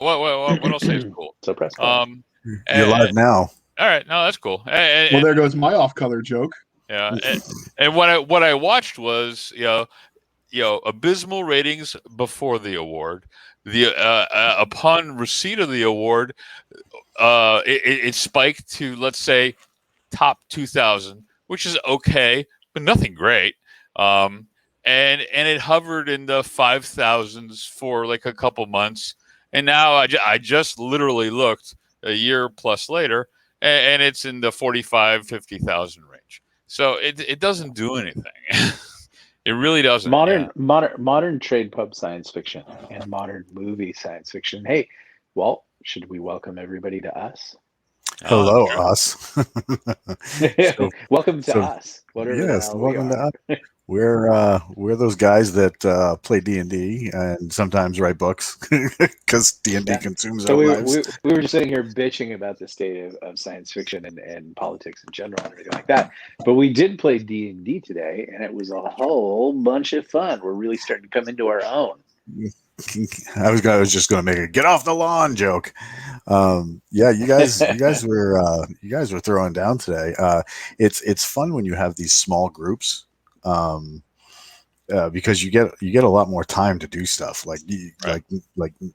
What I'll say is cool. So press pause. You're live now. All right, no, that's cool. Well, there goes my off-color joke. Yeah, and what I watched was abysmal ratings before the award. The upon receipt of the award, it spiked to, let's say, top 2,000, which is okay, but nothing great. And it hovered in the 5,000s for like a couple months, and now I just literally looked a year plus later, and it's in the 50,000 range. So it doesn't do anything. It really doesn't. Modern trade pub science fiction and modern movie science fiction. Hey, Walt, should we welcome everybody to us? Hello, us. Welcome to us. Yes, welcome to us. We're those guys that play D&D and sometimes write books because D&D consumes our lives. We were just sitting here bitching about the state of science fiction and politics in general and everything like that. But we did play D&D today, and it was a whole bunch of fun. We're really starting to come into our own. I was just going to make a get off the lawn joke. Yeah, you guys were throwing down today. It's fun when you have these small groups. Because you get a lot more time to do stuff. Like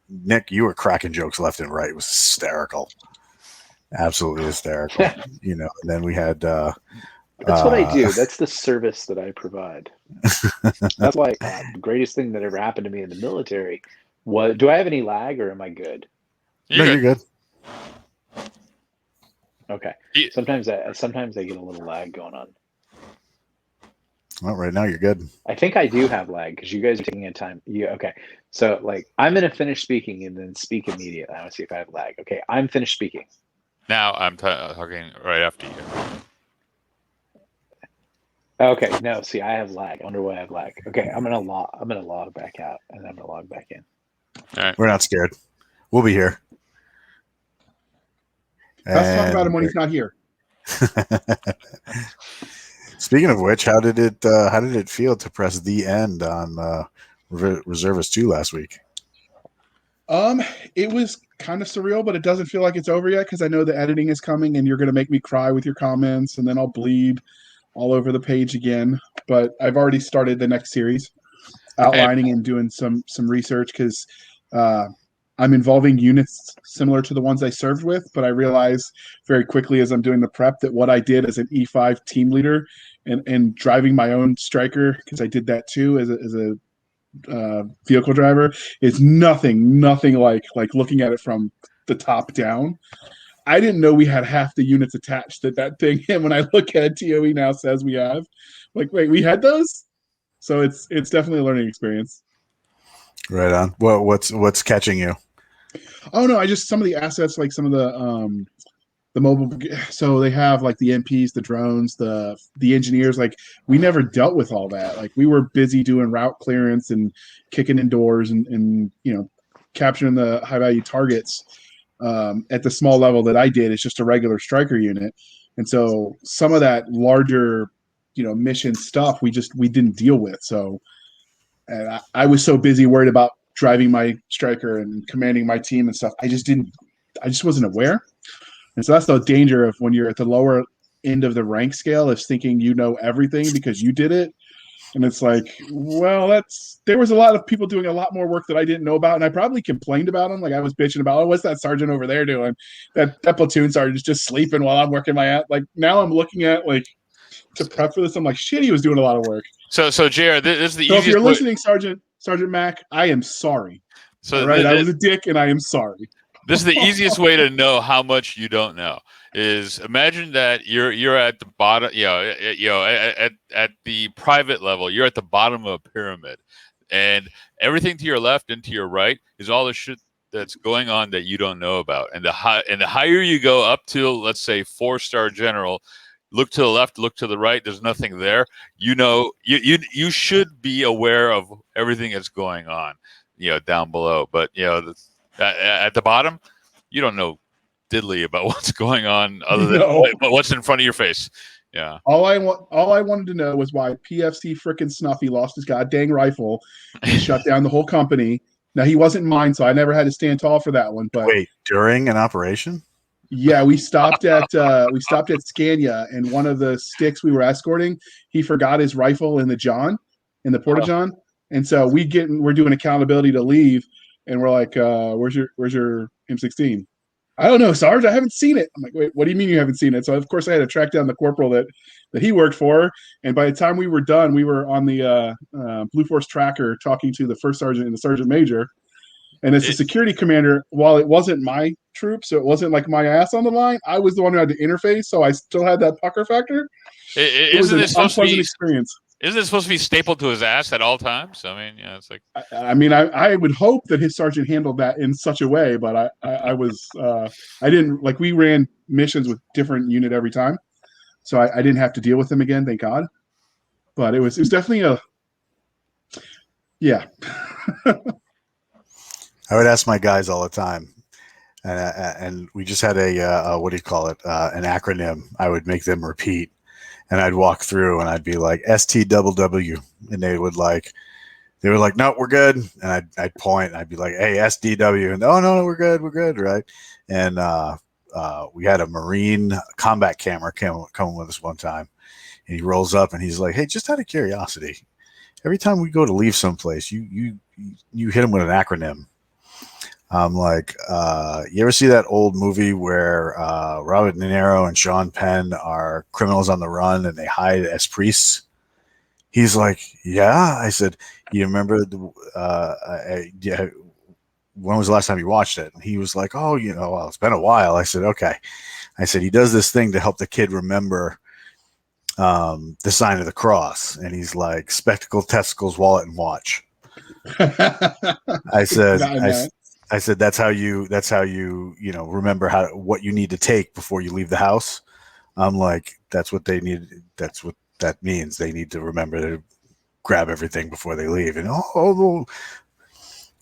Nick, you were cracking jokes left and right. It was hysterical, absolutely hysterical. And then we had. That's what I do. That's the service that I provide. That's why the greatest thing that ever happened to me in the military was. Do I have any lag, or am I good? You're good. Okay. Sometimes I get a little lag going on. Well, right now you're good. I think I do have lag because you guys are taking a time. Okay. So I'm going to finish speaking and then speak immediately. I want to see if I have lag. Okay. I'm finished speaking. Now I'm talking right after you. Okay. No, see, I have lag. I wonder why I have lag. Okay. I'm going to log back out and I'm going to log back in. All right. We're not scared. We'll be here. Let's talk about him when he's not here. Speaking of which, how did it feel to press the end on Reservist 2 last week? It was kind of surreal, but it doesn't feel like it's over yet because I know the editing is coming and you're going to make me cry with your comments, and then I'll bleed all over the page again. But I've already started the next series, outlining and doing some research because I'm involving units similar to the ones I served with, but I realize very quickly as I'm doing the prep that what I did as an E5 team leader and driving my own striker, because I did that too as a vehicle driver, is nothing like looking at it from the top down. I didn't know we had half the units attached to that thing, and when I look at TOE now says we have, wait, we had those? So it's definitely a learning experience. Right on. Well, what's catching you? Oh no, I just some of the assets, like some of the mobile. So they have like the MPs, the drones, the engineers. Like we never dealt with all that. Like we were busy doing route clearance and kicking in doors and capturing the high value targets. At the small level that I did, it's just a regular striker unit, and so some of that larger, mission stuff we didn't deal with. So, and I was so busy worried about driving my striker and commanding my team and stuff. I just wasn't aware. And so that's the danger of when you're at the lower end of the rank scale, is thinking you know everything because you did it. And it's like, well, there was a lot of people doing a lot more work that I didn't know about. And I probably complained about them. Like I was bitching about, oh, what's that sergeant over there doing? That platoon sergeant's just sleeping while I'm working my ass. Like now I'm looking at to prep for this. I'm like, shit, he was doing a lot of work. So JR, this is the easiest. So if you're listening, Sergeant Mac, I am sorry. So all right, I was a dick and I am sorry. This is the easiest way to know how much you don't know. Is imagine that you're at the bottom, at the private level, you're at the bottom of a pyramid, and everything to your left and to your right is all the shit that's going on that you don't know about. And the higher you go up to, let's say 4-star general, look to the left, look to the right. There's nothing there. You should be aware of everything that's going on, down below. But at the bottom, you don't know diddly about what's going on other than what's in front of your face. Yeah. All I wanted to know was why PFC frickin' Snuffy lost his goddamn rifle and shut down the whole company. Now he wasn't mine, so I never had to stand tall for that one. But Wait, during an operation? yeah, we stopped at Scania, and one of the sticks we were escorting, he forgot his rifle in the porta john, and so we're doing accountability to leave, and we're like, where's your M16? I don't know, Sarge. I haven't seen it. I'm like, wait, what do you mean you haven't seen it? So of course I had to track down the corporal that he worked for, and by the time we were done, we were on the Blue Force tracker talking to the first sergeant and the sergeant major. And as the security commander, while it wasn't my troop, so it wasn't like my ass on the line, I was the one who had to interface, so I still had that pucker factor. It was an unpleasant experience. Isn't it supposed to be stapled to his ass at all times? I mean, it's like. I would hope that his sergeant handled that in such a way, but I didn't, like, we ran missions with different unit every time, so I didn't have to deal with them again, thank God. But it was definitely yeah. I would ask my guys all the time, and we just had a what do you call it? An acronym. I would make them repeat, and I'd walk through, and I'd be like STWW, and they were like, no, we're good, and I'd point, and I'd be like, hey, SDW, and no, we're good, right? And we had a Marine combat camera coming with us one time, and he rolls up, and he's like, hey, just out of curiosity, every time we go to leave someplace, you hit him with an acronym. I'm like, you ever see that old movie where Robert De Niro and Sean Penn are criminals on the run and they hide as priests? He's like, yeah. I said, you remember yeah, when was the last time you watched it? And he was like, oh, well, it's been a while. I said, okay. I said, he does this thing to help the kid remember the sign of the cross. And he's like, spectacle, testicles, wallet, and watch. I said, that's how you remember what you need to take before you leave the house. I'm like, that's what they need. That's what that means. They need to remember to grab everything before they leave. And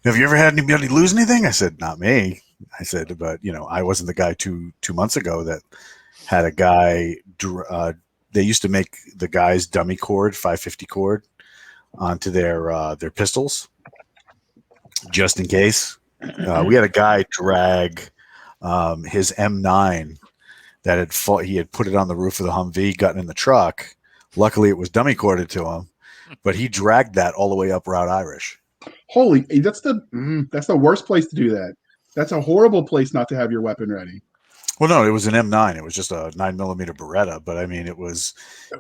have you ever had anybody lose anything? I said, not me. I said, but I wasn't the guy two months ago that had a guy. They used to make the guys dummy cord, 550 cord, onto their pistols, just in case. We had a guy drag his M9 that he had put it on the roof of the Humvee, gotten in the truck. Luckily, it was dummy corded to him, but he dragged that all the way up Route Irish. Holy, that's the worst place to do that. That's a horrible place not to have your weapon ready. Well, no, it was an M9. It was just a 9mm Beretta, but I mean, it was,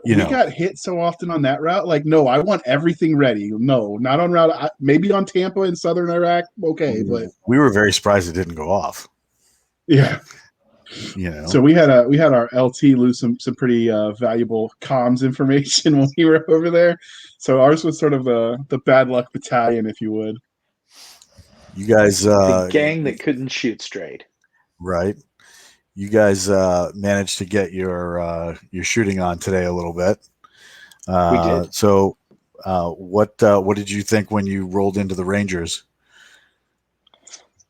we got hit so often on that route. Like, no, I want everything ready. No, not on route. Maybe on Tampa in southern Iraq. Okay, but we were very surprised it didn't go off. Yeah. So we had our LT lose some pretty valuable comms information when we were over there. So ours was sort of the bad luck battalion, if you would. You guys, the gang that couldn't shoot straight, right? You guys managed to get your shooting on today a little bit. We did. So, what did you think when you rolled into the Rangers?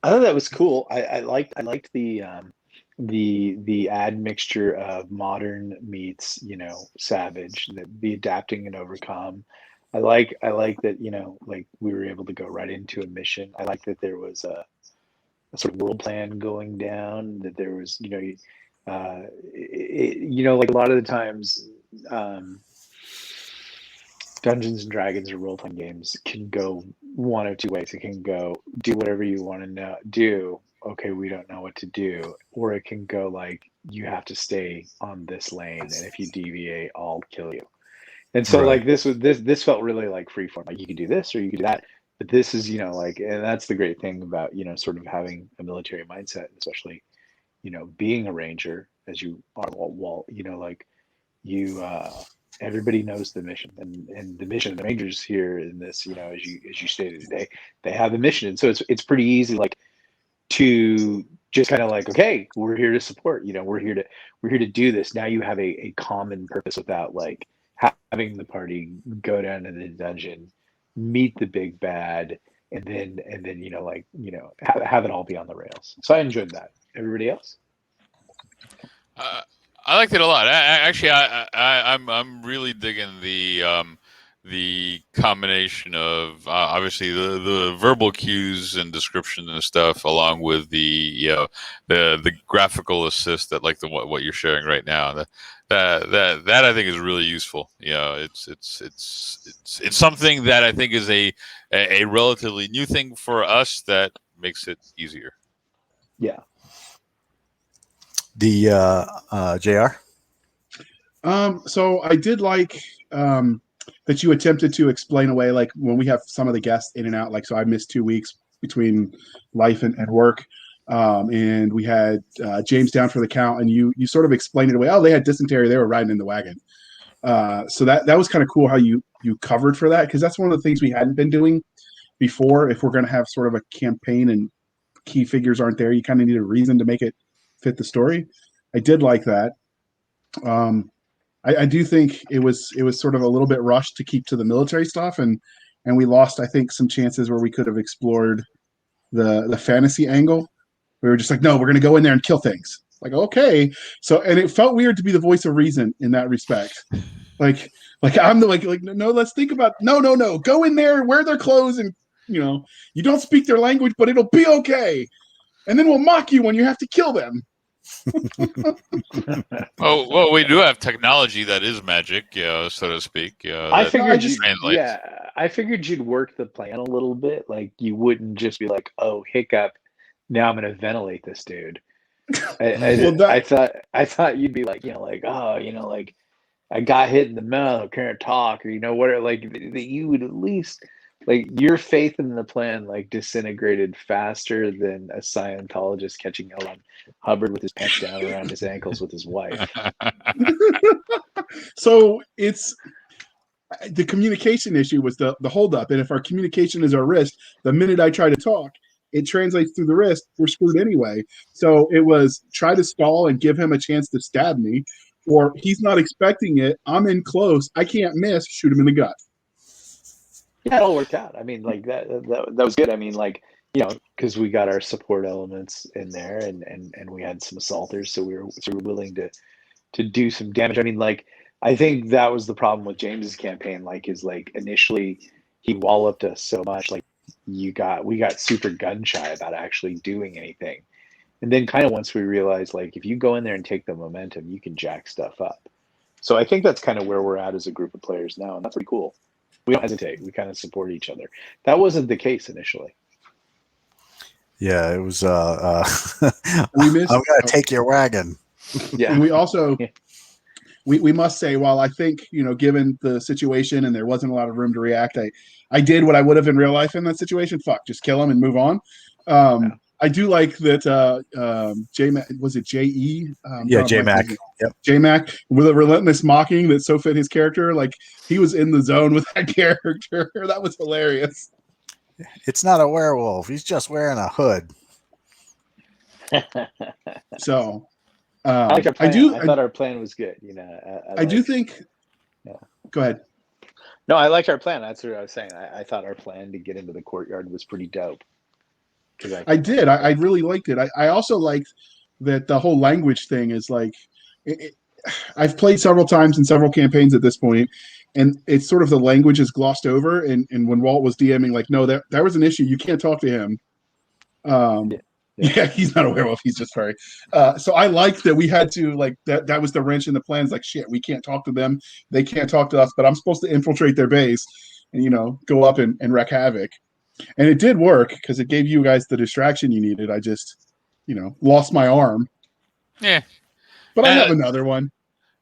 I thought that was cool. I liked the admixture of modern meets savage, the adapting and overcome. I like that like we were able to go right into a mission. I like that there was a sort of world plan going down, that there was like a lot of the times Dungeons and Dragons or role-playing games can go one of two ways. It can go do whatever you want to do. Okay, we don't know what to do. Or it can go like, you have to stay on this lane, and if you deviate, I'll kill you. And so like this felt really like freeform. Like you could do this or you could do that. But this is, and that's the great thing about, sort of having a military mindset, especially, being a ranger as you are, everybody knows the mission, and the mission of the Rangers here in this, as you stated today, they have a mission. And so it's pretty easy, like, to just kind of like, okay, we're here to support, we're here to do this. Now you have a common purpose without like having the party go down to the dungeon, meet the big bad, and then have it all be on the rails. So I enjoyed that. Everybody else? I liked it a lot. I'm really digging the the combination of obviously the verbal cues and description and stuff, along with the graphical assist that like what you're sharing right now. That I think is really useful. It's something that I think is a relatively new thing for us that makes it easier. Yeah. The JR. So I did like that you attempted to explain away, like when we have some of the guests in and out, like, so I missed 2 weeks between life and work. And we had James down for the count, and you sort of explained it away. Oh, they had dysentery. They were riding in the wagon. So that was kind of cool how you covered for that, because that's one of the things we hadn't been doing before. If we're going to have sort of a campaign and key figures aren't there, you kind of need a reason to make it fit the story. I did like that. I do think it was sort of a little bit rushed to keep to the military stuff, and we lost, I think, some chances where we could have explored the fantasy angle. We were just like, no, we're going to go in there and kill things. Like, okay. So, and it felt weird to be the voice of reason in that respect. Like I'm the like no, let's think about no, go in there, wear their clothes, and you don't speak their language, but it'll be okay. And then we'll mock you when you have to kill them. Well, we do have technology that is magic, so to speak. I figured I figured you'd work the plan a little bit. Like, you wouldn't just be like, oh, hiccup, now I'm going to ventilate this dude. I thought you'd be like, like I got hit in the mouth, can't talk, or whatever. Like, that you would at least, like, your faith in the plan like disintegrated faster than a Scientologist catching L. Ron Hubbard with his pants down around his ankles with his wife. So it's the communication issue was the holdup, and if our communication is our wrist, the minute I try to talk, it translates through the wrist. We're screwed anyway. So it was try to stall and give him a chance to stab me, or he's not expecting it. I'm in close. I can't miss. Shoot him in the gut. Yeah, it all worked out. I mean, like that was good. I mean, like, because we got our support elements in there, and we had some assaulters, so we were willing to do some damage. I mean, like, I think that was the problem with James's campaign. Like, is like initially he walloped us so much, like we got super gun shy about actually doing anything, and then kind of once we realized, like, if you go in there and take the momentum, you can jack stuff up. So I think that's kind of where we're at as a group of players now, and that's pretty cool. We don't hesitate. We kind of support each other. That wasn't the case initially. Yeah, it was. We missed, I'm gonna take your wagon. Yeah, and we also we must say, while I think given the situation and there wasn't a lot of room to react, I did what I would have in real life in that situation. Fuck, just kill him and move on. I do like that. Was it J.E.? Yeah, J-Mac. Yep. J-Mac with a relentless mocking that so fit his character. Like, he was in the zone with that character. That was hilarious. It's not a werewolf. He's just wearing a hood. I So, thought our plan was good. I do think. Yeah. Go ahead. No, I liked our plan. That's what I was saying. I thought our plan to get into the courtyard was pretty dope. I did. I really liked it. I also liked that the whole language thing is like, I've played several times in several campaigns at this point, and it's sort of the language is glossed over. And when Walt was DMing, like, no, that was an issue. You can't talk to him. Yeah, he's not a werewolf. He's just furry. So I liked that we had to, like, that was the wrench in the plans. Like, shit, we can't talk to them. They can't talk to us, but I'm supposed to infiltrate their base and, go up and wreak havoc. And it did work because it gave you guys the distraction you needed. I just, lost my arm. Yeah. But I have another one.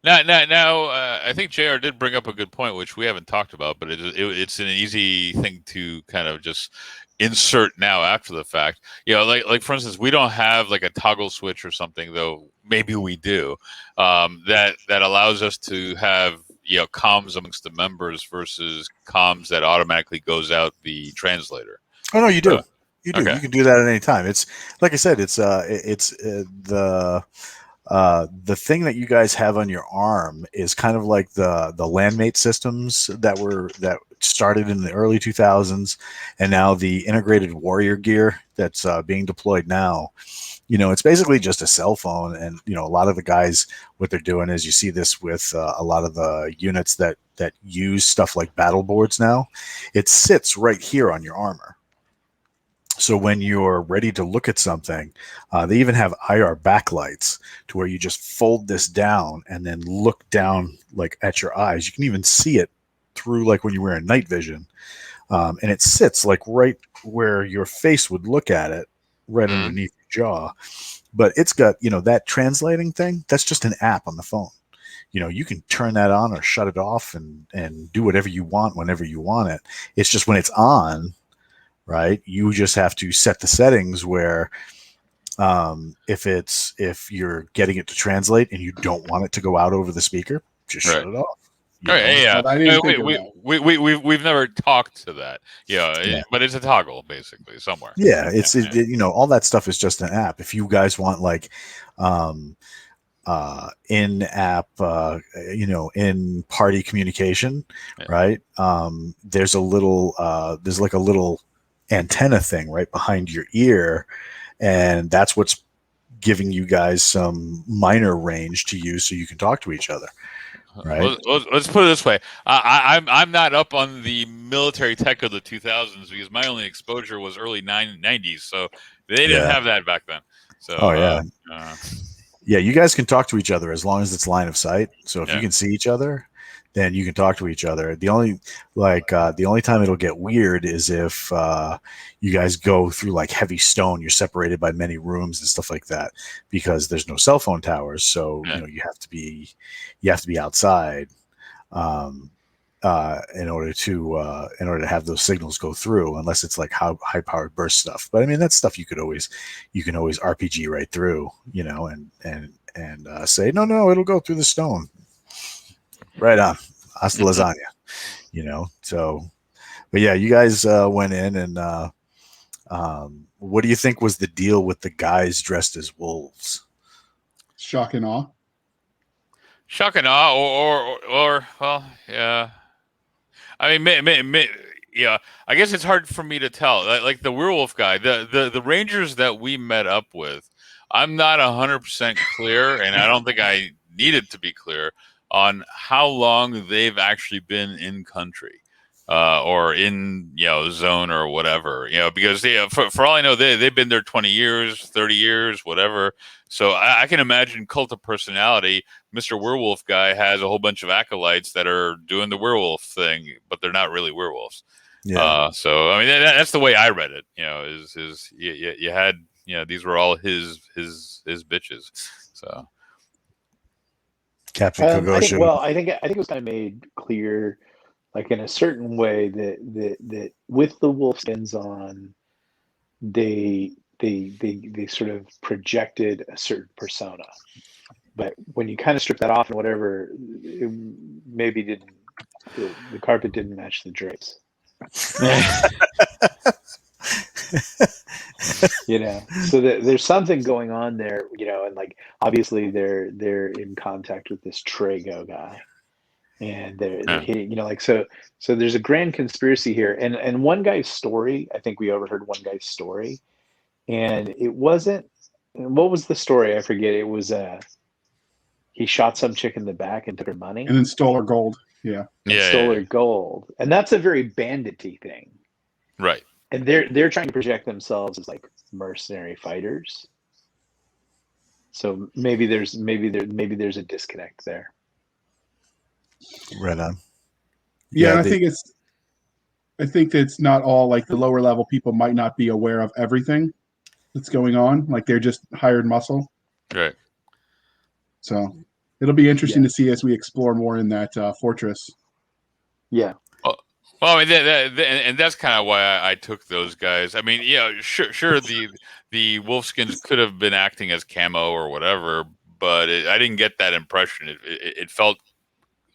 Now, I think JR did bring up a good point, which we haven't talked about, but it's an easy thing to kind of just insert now after the fact. Like for instance, we don't have like a toggle switch or something, though maybe we do, that allows us to have comms amongst the members versus comms that automatically goes out the translator. Oh no, you do. You do. Okay. You can do that at any time. It's like I said. It's the thing that you guys have on your arm is kind of like the landmate systems that started in the early 2000s, and now the integrated warrior gear that's being deployed now. it's basically just a cell phone. And a lot of the guys, what they're doing is, you see this with a lot of the units that use stuff like battle boards now. It sits right here on your armor. So when you're ready to look at something, they even have IR backlights to where you just fold this down and then look down like at your eyes. You can even see it through, like when you're wearing night vision. And it sits like right where your face would look at it, right underneath your jaw. But it's got, that translating thing. That's just an app on the phone. You can turn that on or shut it off and do whatever you want whenever you want it. It's just when it's on, right? You just have to set the settings where if you're getting it to translate and you don't want it to go out over the speaker, just shut it off. Yeah, I didn't think of that. we've never talked to that, but it's a toggle basically somewhere. Yeah, it's all that stuff is just an app. If you guys want like in-app, in party communication, right? There's like a little antenna thing right behind your ear, and that's what's giving you guys some minor range to use so you can talk to each other. Right. Let's put it this way. I'm not up on the military tech of the 2000s because my only exposure was early 90s, so they didn't have that back then. So yeah, you guys can talk to each other as long as it's line of sight. So if you can see each other, then you can talk to each other. The only time it'll get weird is if you guys go through like heavy stone. You're separated by many rooms and stuff like that because there's no cell phone towers. So you have to be outside in order to have those signals go through. Unless it's like high powered burst stuff. But I mean, that's stuff you can always RPG right through. And say no, it'll go through the stone. Right on. Hasta lasagna. So, but yeah, you guys went in and what do you think was the deal with the guys dressed as wolves? Shock and awe. Shock and awe, or well, yeah. I mean, yeah. I guess it's hard for me to tell. Like the werewolf guy, the rangers that we met up with, I'm not 100% clear, and I don't think I needed to be clear on how long they've actually been in country, or in zone or whatever. Because for all I know, they've been there 20 years, 30 years, whatever. So I can imagine cult of personality. Mr. Werewolf guy has a whole bunch of acolytes that are doing the werewolf thing, but they're not really werewolves. Yeah. So I mean, that's the way I read it. You had these were all his bitches. So. Captain Kogosho. I think it was kind of made clear, like in a certain way, that with the wolf skins on, they sort of projected a certain persona. But when you kind of strip that off and whatever, maybe the carpet didn't match the drapes. So there's something going on there, and like obviously they're in contact with this Trago guy, and they're hitting, so there's a grand conspiracy here, and one guy's story, I think we overheard one guy's story, and it wasn't, what was the story? I forget. It was he shot some chick in the back and took her money and then stole her gold. Stole her gold, and that's a very bandity thing, right? And they're trying to project themselves as like mercenary fighters. So maybe there's a disconnect there. Right on. Yeah, and I think that's not all, like the lower level people might not be aware of everything that's going on. Like they're just hired muscle. Right. So it'll be interesting to see as we explore more in that fortress. Yeah. Well, I mean, and that's kind of why I took those guys. I mean, sure, the Wolfskins could have been acting as camo or whatever, but I didn't get that impression. It felt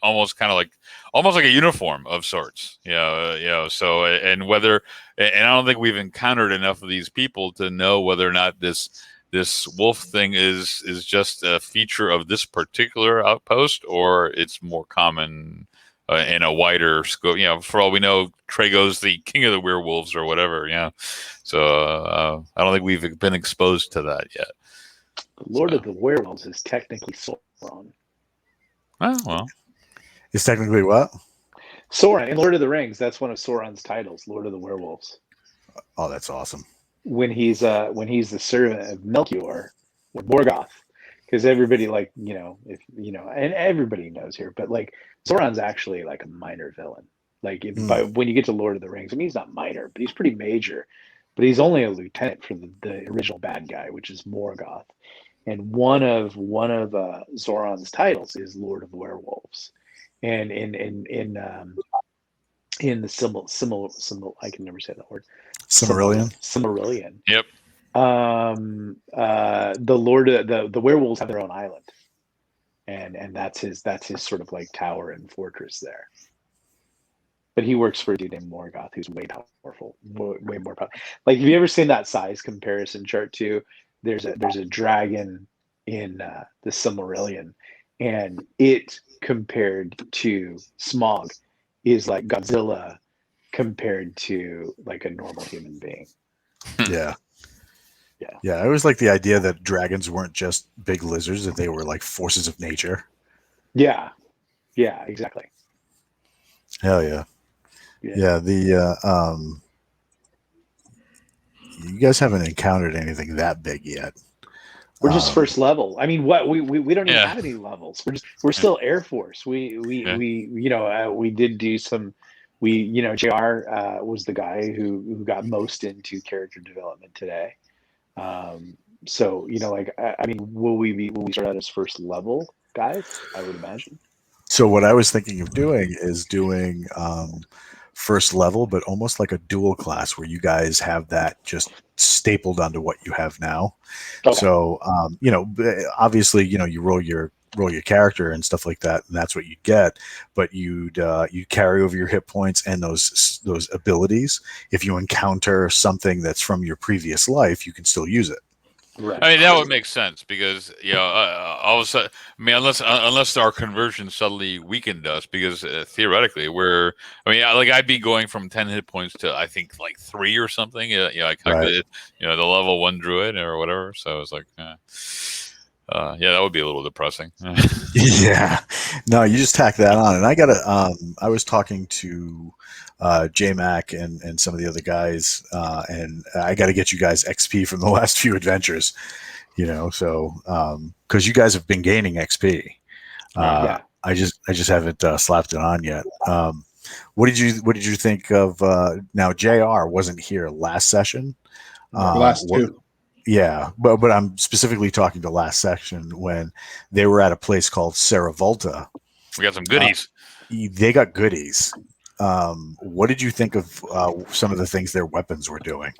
almost like a uniform of sorts, So and I don't think we've encountered enough of these people to know whether or not this wolf thing is just a feature of this particular outpost or it's more common in a wider scope. For all we know, Trago's the king of the werewolves or whatever. So I don't think we've been exposed to that yet. The Lord of the Werewolves is technically Sauron. Oh, well. It's technically what? Sauron in Lord of the Rings. That's one of Sauron's titles, Lord of the Werewolves. Oh, that's awesome. When he's the servant of Melchior or Morgoth, because everybody and everybody knows here, but like Sauron's actually like a minor villain. Like when you get to Lord of the Rings, I mean he's not minor, but he's pretty major. But he's only a lieutenant for the original bad guy, which is Morgoth. And one of Sauron's titles is Lord of the Werewolves, and in the Simil I can never say that word. Silmarillion. Yep. The Lord of the werewolves have their own island, and that's his sort of like tower and fortress there. But he works for a dude named Morgoth, who's way powerful, way more powerful. Like, have you ever seen that size comparison chart too? There's a dragon in the Silmarillion, and it compared to Smaug is like Godzilla compared to like a normal human being. Yeah. I always like the idea that dragons weren't just big lizards, that they were like forces of nature. Yeah, exactly. Hell yeah. You guys haven't encountered anything that big yet. We're just first level. I mean, what we don't even have any levels. We're still Air Force. We did do some. JR was the guy who got most into character development today. So will we start out as first level guys? I would imagine. So what I was thinking of doing is doing first level, but almost like a dual class where you guys have that just stapled onto what you have now. Okay. So obviously you roll your character and stuff like that, and that's what you get. But you carry over your hit points and those abilities. If you encounter something that's from your previous life, you can still use it. Right. I mean, that would make sense because all of a sudden, I mean, unless our conversion suddenly weakened us, because theoretically I'd be going from 10 hit points to I think like 3 or something. I calculated the level 1 druid or whatever. So it's like, that would be a little depressing. Yeah, no, you just tack that on, and I was talking to J-Mac and some of the other guys, and I got to get you guys XP from the last few adventures, so because you guys have been gaining XP. I just haven't slapped it on yet. What did you think of? Now JR wasn't here last session. Last two. Yeah, but I'm specifically talking to last section when they were at a place called Saravolta. We got some goodies. They got goodies. What did you think of some of the things their weapons were doing?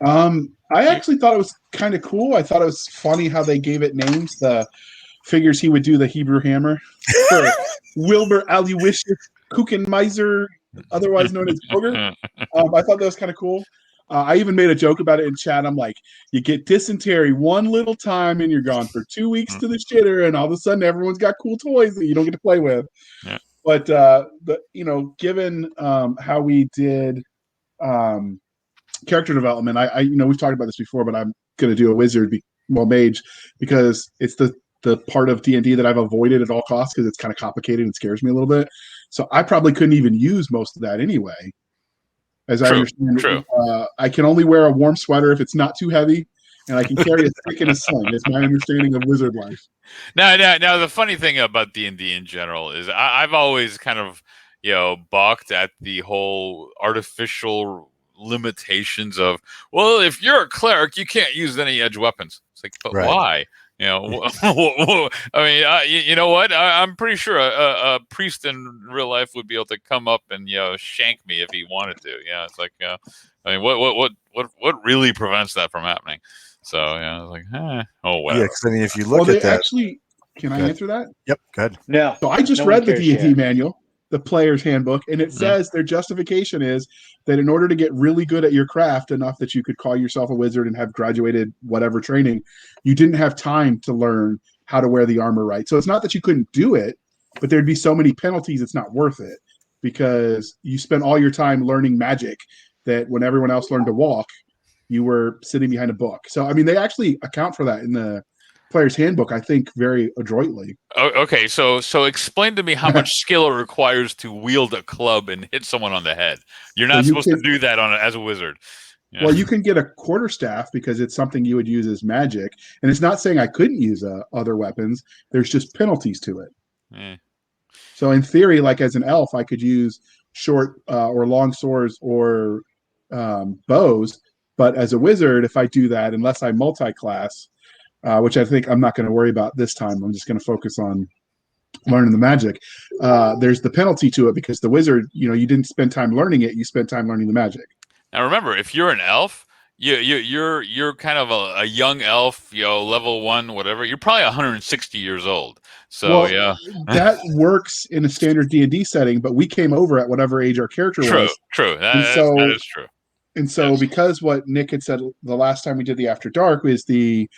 I actually thought it was kind of cool. I thought it was funny how they gave it names. The figures he would do the Hebrew hammer for Wilbur Aloysius Kuchenmeiser, otherwise known as Booger. I thought that was kind of cool. I even made a joke about it in chat. I'm like, you get dysentery one little time and you're gone for 2 weeks to the shitter, and all of a sudden everyone's got cool toys that you don't get to play with. Yeah. But given how we did character development, I we've talked about this before, but I'm going to do a wizard, mage, because it's the part of D&D that I've avoided at all costs because it's kind of complicated and scares me a little bit. So I probably couldn't even use most of that anyway. As I understand it, I can only wear a warm sweater if it's not too heavy, and I can carry a stick and a sling. It's my understanding of wizard life. Now, the funny thing about D&D in general is I've always kind of, balked at the whole artificial limitations of, well, if you're a cleric, you can't use any edge weapons. It's like, but why? I mean, you know what? I'm pretty sure a priest in real life would be able to come up and shank me if he wanted to. Yeah, it's like, I mean, what really prevents that from happening? So it's like, whatever. Yeah, because I mean, if you look at that, actually, can I answer that? Yep, go ahead. No. So I just read the D&D manual, the player's handbook, and it says their justification is that in order to get really good at your craft, enough that you could call yourself a wizard and have graduated whatever training, you didn't have time to learn how to wear the armor right. So it's not that you couldn't do it, but there'd be so many penalties, it's not worth it, because you spent all your time learning magic that when everyone else learned to walk, you were sitting behind a book. So, I mean, they actually account for that in the player's handbook, I think, very adroitly. Okay, so explain to me how much skill it requires to wield a club and hit someone on the head. You're not supposed to do that as a wizard. Yeah. Well, you can get a quarterstaff because it's something you would use as magic, and it's not saying I couldn't use other weapons. There's just penalties to it. So in theory, like as an elf, I could use short or long swords or bows. But as a wizard, if I do that, unless I multi-class, which I think I'm not going to worry about this time, I'm just going to focus on learning the magic. There's the penalty to it because the wizard, you didn't spend time learning it; you spent time learning the magic. Now remember, if you're an elf, you're kind of a young elf, level 1, whatever. You're probably 160 years old. So yeah, that works in a standard D&D setting. But we came over at whatever age our character was. True. That is true. And so, because what Nick had said the last time we did the After Dark was the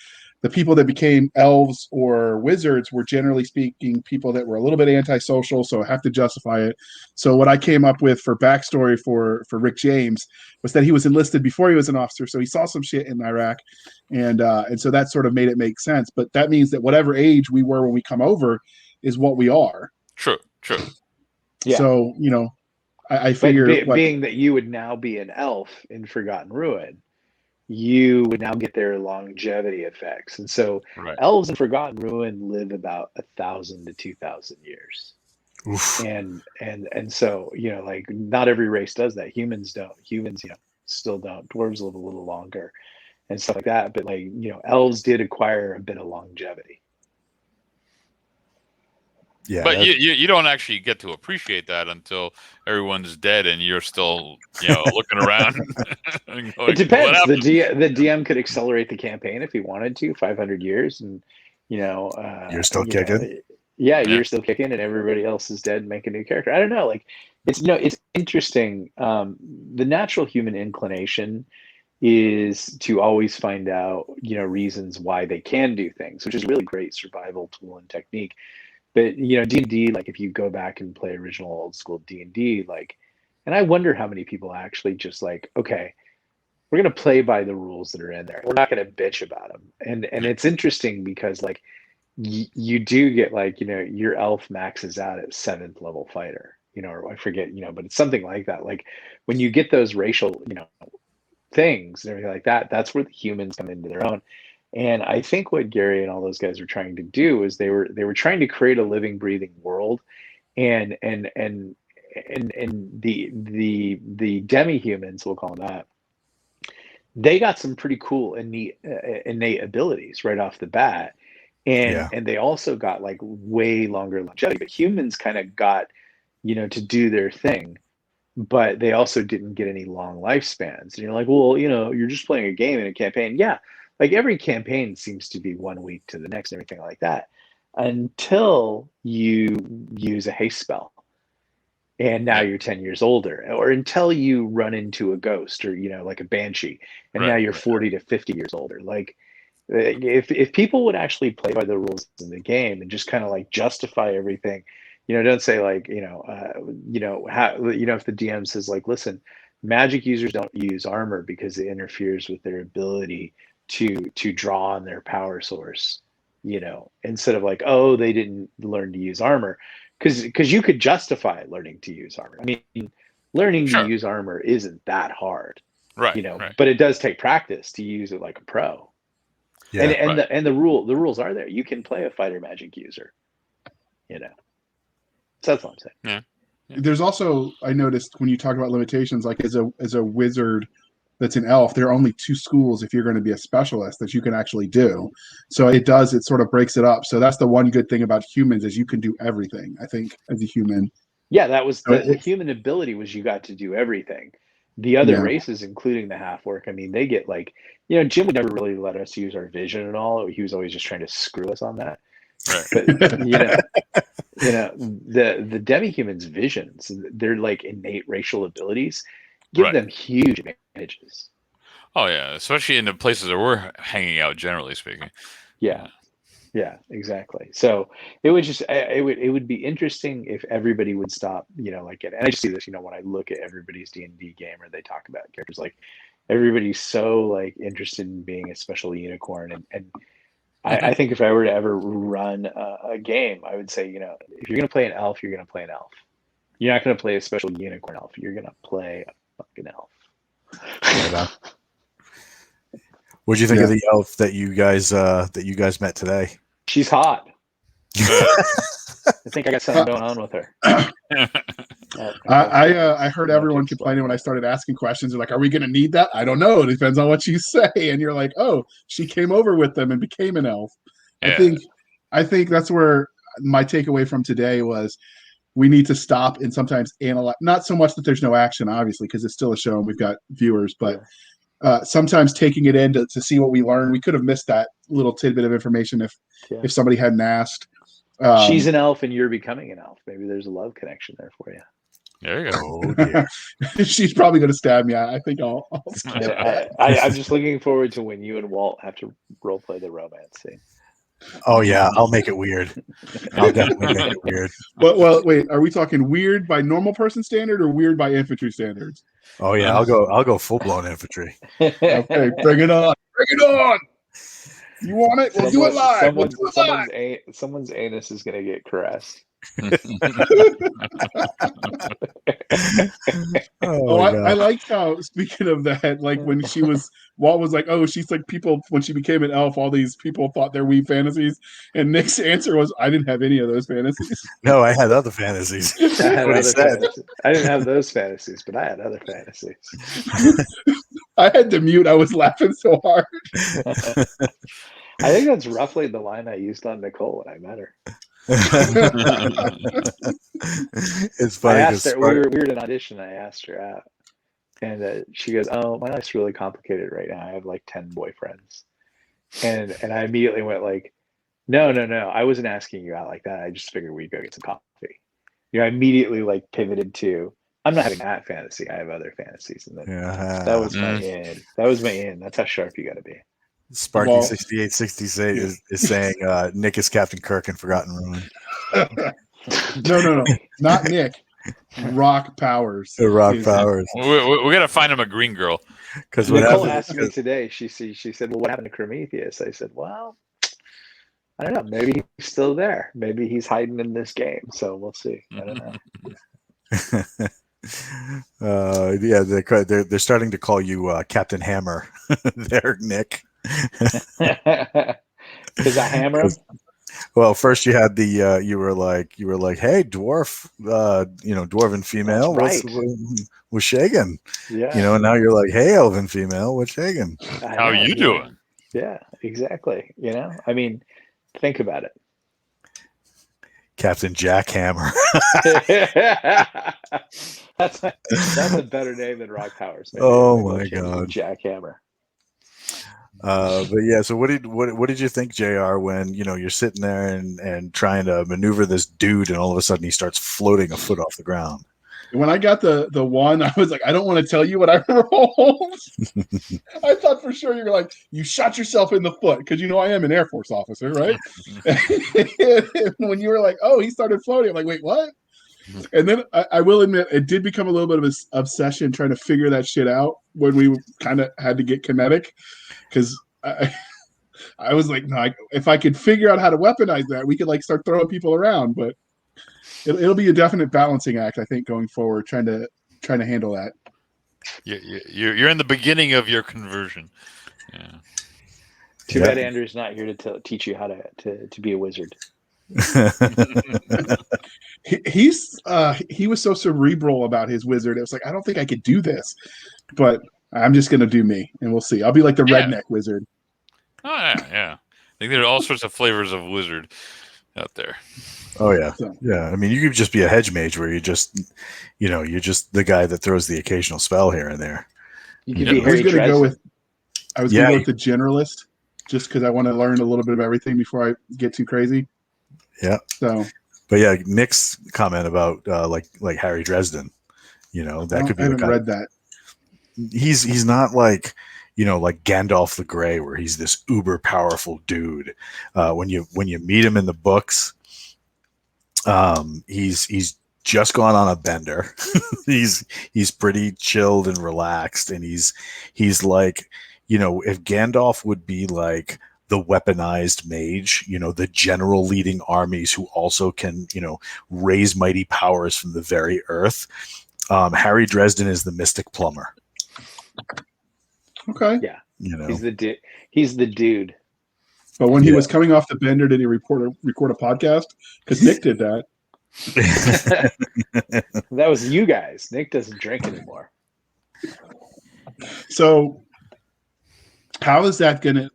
people that became elves or wizards were generally speaking people that were a little bit antisocial, so I have to justify it. So what I came up with for backstory for Rick James was that he was enlisted before he was an officer, so he saw some shit in Iraq, and so that sort of made it make sense. But that means that whatever age we were when we come over is what we are. True. Yeah. So, I figure being that you would now be an elf in Forgotten Ruin, you would now get their longevity effects. And so elves in Forgotten Ruin live about 1,000 to 2,000 years. Oof. And so, like not every race does that. Humans don't. Humans, still don't. Dwarves live a little longer and stuff like that. But like, elves did acquire a bit of longevity. Yeah, but you don't actually get to appreciate that until everyone's dead and you're still looking around. Going, it depends. The DM could accelerate the campaign if he wanted to, 500 years, and you're still kicking. You're still kicking, and everybody else is dead. And make a new character. I don't know. Like it's interesting. The natural human inclination is to always find out reasons why they can do things, which is a really great survival tool and technique. But D&D, like if you go back and play original old school D&D, like, and I wonder how many people actually just like, okay, we're gonna play by the rules that are in there. We're not gonna bitch about them. And it's interesting because like you do get like your elf maxes out at 7th level fighter, or I forget, but it's something like that. Like when you get those racial things and everything like that, that's where the humans come into their own. And I think what Gary and all those guys were trying to do is they were trying to create a living, breathing world, and the demi-humans, we'll call them that, they got some pretty cool innate abilities right off the bat, and they also got like way longer longevity. But humans kind of got to do their thing, but they also didn't get any long lifespans. And you're like, well, you're just playing a game in a campaign, yeah. Like every campaign seems to be 1 week to the next and everything like that until you use a haste spell. And now you're 10 years older, or until you run into a ghost or, like a banshee, and now you're 40 to 50 years older. Like if people would actually play by the rules in the game and just kind of like justify everything, don't say like, how, if the DM says like, listen, magic users don't use armor because it interferes with their ability to draw on their power source, instead of like, oh, they didn't learn to use armor, because you could justify learning to use armor. I mean, learning to use armor isn't that hard, but it does take practice to use it like a pro. The rules are there. You can play a fighter magic user, so that's what I'm saying. There's also, I noticed when you talk about limitations, like as a wizard that's an elf, there are only 2 schools if you're going to be a specialist that you can actually do. So it sort of breaks it up. So that's the one good thing about humans is you can do everything, I think, as a human. Yeah, that was the human ability was you got to do everything. The other races, including the half orc, I mean, they get like, Jim would never really let us use our vision and all. He was always just trying to screw us on that. Right. But the demi-humans' visions, they're like innate racial abilities, give them huge advantages. Oh yeah, especially in the places that we're hanging out, generally speaking. Yeah. Yeah, exactly. So it would just it would be interesting if everybody would stop, like and I just see this, when I look at everybody's D&D game or they talk about characters, like everybody's so like interested in being a special unicorn, and I think if I were to ever run a game, I would say, if you're gonna play an elf, you're gonna play an elf. You're not gonna play a special unicorn elf. You're gonna play a fucking elf. What'd you think of the elf that you guys met today? She's hot. I think I got something going on with her. I heard everyone complaining when I started asking questions. They're like, "Are we going to need that?" I don't know. It depends on what you say. And you're like, "Oh, she came over with them and became an elf." Yeah. I think that's where my takeaway from today was. We need to stop and sometimes analyze. Not so much that there's no action, obviously, because it's still a show and we've got viewers, but sometimes taking it in to see what we learn. We could have missed that little tidbit of information if somebody hadn't asked. She's an elf and you're becoming an elf. Maybe there's a love connection there for you. There you go. Yeah. She's probably going to stab me. I think I'll I'm just looking forward to when you and Walt have to role play the romance scene. Oh yeah, I'll make it weird. I'll definitely make it weird. Well, wait. Are we talking weird by normal person standard or weird by infantry standards? Oh yeah, I'll go full blown infantry. Okay, bring it on. Bring it on. You want it? We'll do it live. Someone's anus is going to get caressed. I liked how, speaking of that, like when Walt was like, "Oh, she's like people." When she became an elf, all these people thought they're weeb fantasies, and Nick's answer was, "I didn't have any of those fantasies." No, I had other fantasies. I didn't have those fantasies, but I had other fantasies. I had to mute. I was laughing so hard. I think that's roughly the line I used on Nicole when I met her. It's funny. I asked her, we were at an audition. I asked her out, and she goes, "Oh, my life's really complicated right now. I have like 10 boyfriends," and I immediately went like, "No, I wasn't asking you out like that. I just figured we'd go get some coffee." I immediately like pivoted to, "I'm not having that fantasy. I have other fantasies," and that was my in. That was my in. That's how sharp you got to be. Sparky 6866 is saying Nick is Captain Kirk in Forgotten Ruin. No, not Nick. Rock Powers. Rock Powers. We gotta find him a green girl. Because Nicole asked me today. She said, "Well, what happened to Prometheus?" I said, "Well, I don't know. Maybe he's still there. Maybe he's hiding in this game. So we'll see. I don't know." They're starting to call you Captain Hammer there, Nick. Is that hammer? Well, first you had the you were like, "Hey, dwarf, dwarven female, right. what's shaking?" Yeah. And now you're like, "Hey, elven female, what's shaking?" How are you doing? Yeah, exactly. I mean, think about it. Captain Jackhammer. That's a better name than Rock Powers. Maybe. Oh my god, Jackhammer. But yeah, so what did you think, JR, when you're sitting there and trying to maneuver this dude, and all of a sudden he starts floating a foot off the ground? When I got the one, I was like, I don't want to tell you what I rolled. I thought for sure you were like, you shot yourself in the foot, because I am an Air Force officer, right? And when you were like, oh, he started floating, I'm like, wait, what? And then I will admit, it did become a little bit of an obsession trying to figure that shit out when we kind of had to get kinetic, because I was like, no, if I could figure out how to weaponize that, we could like start throwing people around. But it'll be a definite balancing act, I think, going forward, trying to handle that. You're in the beginning of your conversion. Yeah. Too bad Andrew's not here to teach you how to be a wizard. He was so cerebral about his wizard. It was like, I don't think I could do this, but I'm just gonna do me, and we'll see. I'll be like the redneck wizard. Oh yeah. I think there are all sorts of flavors of wizard out there. Oh yeah, yeah. I mean, you could just be a hedge mage where you're just the guy that throws the occasional spell here and there. You could be Harry I was gonna go with the generalist, just because I want to learn a little bit of everything before I get too crazy. Yeah. So. But yeah, Nick's comment about like Harry Dresden, that could be. I haven't read that. He's not like like Gandalf the Grey, where he's this uber powerful dude. When you meet him in the books, he's just gone on a bender. he's pretty chilled and relaxed, and he's like, if Gandalf would be like the weaponized mage, the general leading armies who also can, raise mighty powers from the very earth. Harry Dresden is the mystic plumber. Okay. Yeah. He's the dude. But when he was coming off the bender, did he record a podcast? Because Nick did that. That was you guys. Nick doesn't drink anymore. So how is that going to,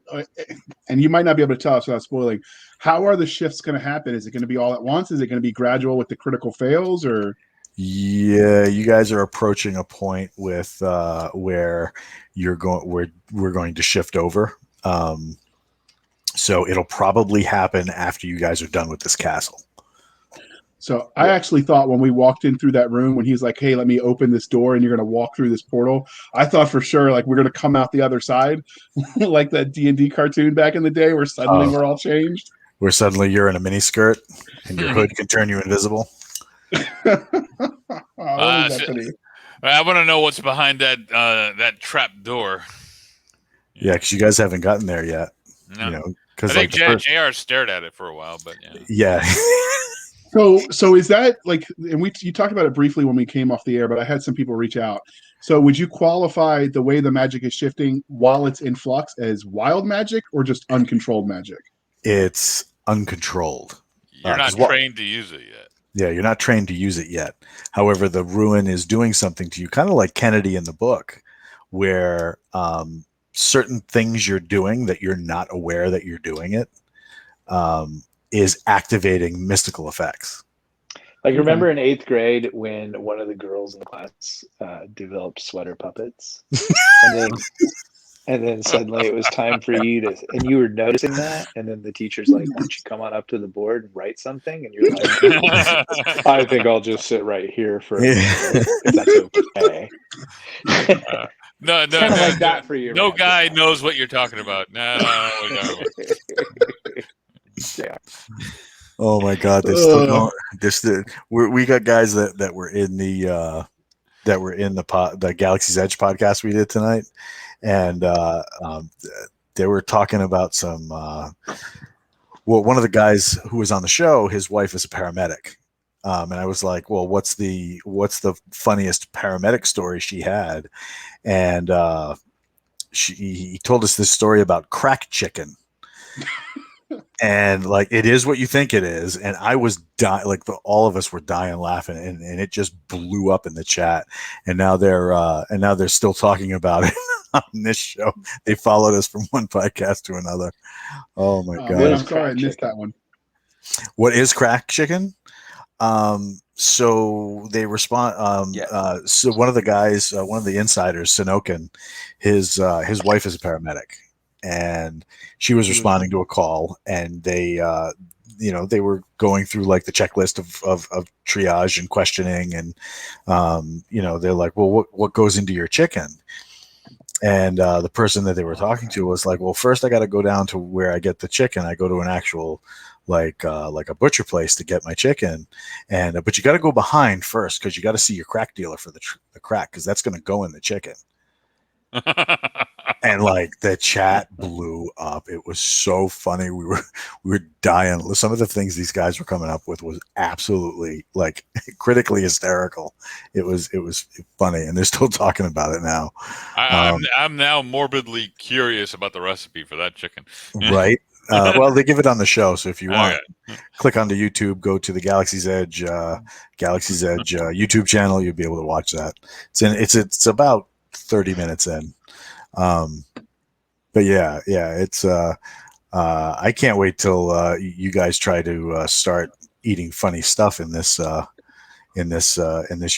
and you might not be able to tell us without spoiling, how are the shifts going to happen? Is it going to be all at once? Is it going to be gradual with the critical fails, or? Yeah, you guys are approaching a point with where we're going to shift over. So it'll probably happen after you guys are done with this castle. So I actually thought when we walked in through that room, when he's like, "Hey, let me open this door and you're going to walk through this portal," I thought for sure like we're going to come out the other side, like that DnD cartoon back in the day, where suddenly we're all changed. Where suddenly you're in a mini skirt and your hood can turn you invisible. I want to know what's behind that trap door. Yeah, because you guys haven't gotten there yet. No. Because I think JR stared at it for a while, but yeah. So is that like, and you talked about it briefly when we came off the air, but I had some people reach out. So would you qualify the way the magic is shifting while it's in flux as wild magic or just uncontrolled magic? It's uncontrolled. You're not trained to use it yet. Yeah, you're not trained to use it yet. However, the ruin is doing something to you, kind of like Kennedy in the book, where certain things you're doing that you're not aware that you're doing it is activating mystical effects. Like, remember in 8th grade when one of the girls in the class developed sweater puppets, and then suddenly it was time for you to, and you were noticing that, and then the teacher's like, "Why don't you come on up to the board and write something?" And you're like, "I think I'll just sit right here for a minute, if that's okay." No, like that for you. No guy knows what you're talking about. No. Yeah. Oh my God! We got guys that were in the Galaxy's Edge podcast we did tonight, and they were talking about some. One of the guys who was on the show, his wife is a paramedic, and I was like, "Well, what's the funniest paramedic story she had?" And he told us this story about crack chicken. And like, it is what you think it is. And I was dying, like all of us were dying laughing, and it just blew up in the chat. And now they're still talking about it on this show. They followed us from one podcast to another. Oh my God. I'm sorry I missed that one. What is crack chicken? So they respond. So one of the guys, one of the insiders, Sinokin, his wife is a paramedic, and she was responding to a call, and they were going through like the checklist of triage and questioning, and they're like, "Well, what goes into your chicken?" And the person that they were talking to was like, "Well, first I got to go down to where I get the chicken. I go to an actual like a butcher place to get my chicken, and but you got to go behind first because you got to see your crack dealer for the crack, because that's going to go in the chicken." And like the chat blew up. It was so funny. We were dying. Some of the things these guys were coming up with was absolutely like critically hysterical. It was funny, and they're still talking about it now. I'm now morbidly curious about the recipe for that chicken. Right. Well, they give it on the show, so if you want, click onto YouTube, go to the Galaxy's Edge YouTube channel. You'll be able to watch that. It's about 30 minutes in. But yeah, it's I can't wait till you guys try to start eating funny stuff in this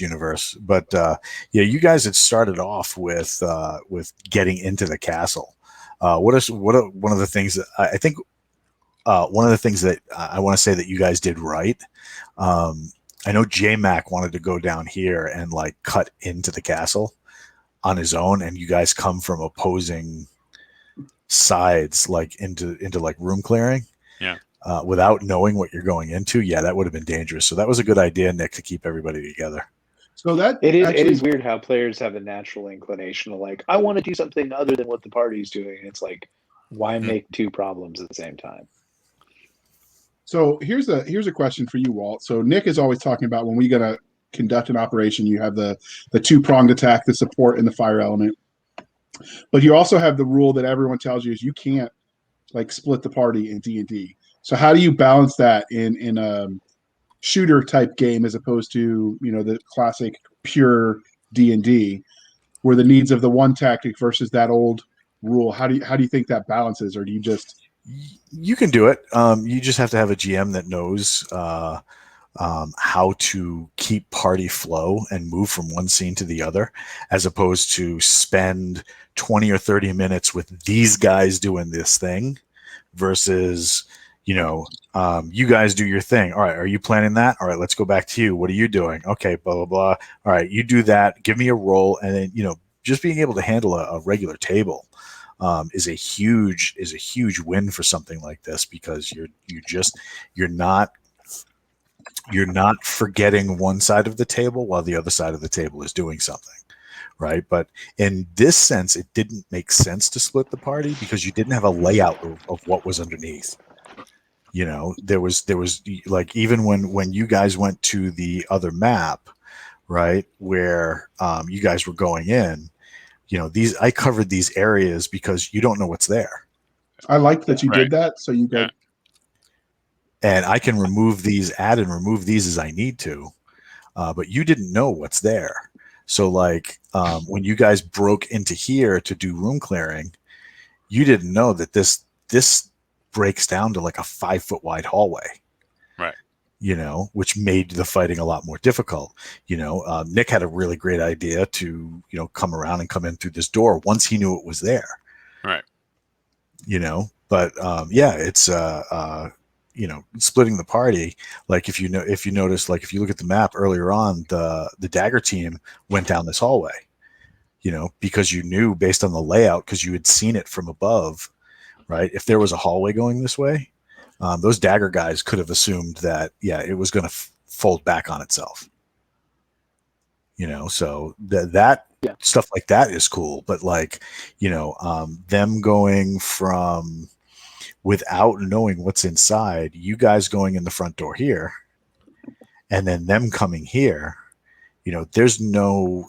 universe. But yeah, you guys had started off with getting into the castle. One of the things that I think one of the things that I want to say that you guys did right. I know J Mac wanted to go down here and like cut into the castle. on his own, and you guys come from opposing sides, like into like room clearing, Yeah. without knowing what you're going into, yeah, that would have been dangerous. So that was a good idea, Nick, to keep everybody together. So that It actually, is weird how players have a natural inclination to like, I want to do something other than what the party's doing. It's like, why make two problems at the same time? so here's a question for you, Walt. So Nick is always talking about when we're gonna conduct an operation, you have the two-pronged attack, the support, and the fire element. But you also have the rule that everyone tells you is you can't like split the party in D&D. So how do you balance that in a shooter type game as opposed to, you know, the classic pure D&D, where the needs of the one tactic versus that old rule? How do you think that balances, or do you just You can do it. You just have to have a GM that knows how to keep party flow and move from one scene to the other, as opposed to spend 20 or 30 minutes with these guys doing this thing versus, you know, you guys do your thing. All right, are you planning that? All right, let's go back to you. What are you doing? Okay, blah, blah, blah. All right, you do that. Give me a roll. And then, you know, just being able to handle a regular table is a huge win for something like this, because you're not forgetting one side of the table while the other side of the table is doing something, right? But in this sense, it didn't make sense to split the party because you didn't have a layout of what was underneath. You know, there was like, even when you guys went to the other map, right, where you guys were going in, you know, I covered these areas because you don't know what's there. I like that you Right. did that. So you got, Yeah. And I can remove these, add and remove these as I need to, but you didn't know what's there. So like when you guys broke into here to do room clearing, you didn't know that this breaks down to like a 5 foot wide hallway. Right. You know, which made the fighting a lot more difficult. You know, Nick had a really great idea to, you know, come around and come in through this door once he knew it was there. Right. You know, but yeah, it's you know, splitting the party. Like if you notice, like if you look at the map earlier on, the dagger team went down this hallway. You know, because you knew based on the layout, because you had seen it from above, right? If there was a hallway going this way, those dagger guys could have assumed that, yeah, it was going to fold back on itself. You know, so that Yeah. stuff like that is cool. But like, you know, them going from without knowing what's inside, you guys going in the front door here, and then them coming here, you know, there's no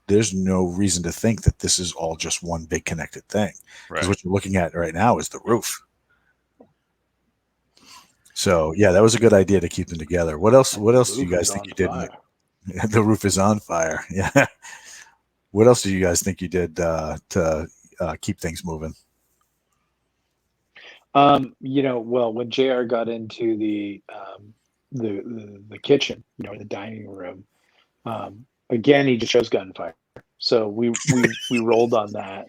reason to think that this is all just one big connected thing. Because Right. what you're looking at right now is the roof. So yeah, that was a good idea to keep them together. What else do you guys think you did? The roof is on fire. Yeah. What else do you guys think you did to keep things moving? You know, well, when JR got into the kitchen, you know, the dining room, again, he just chose gunfire. So we rolled on that.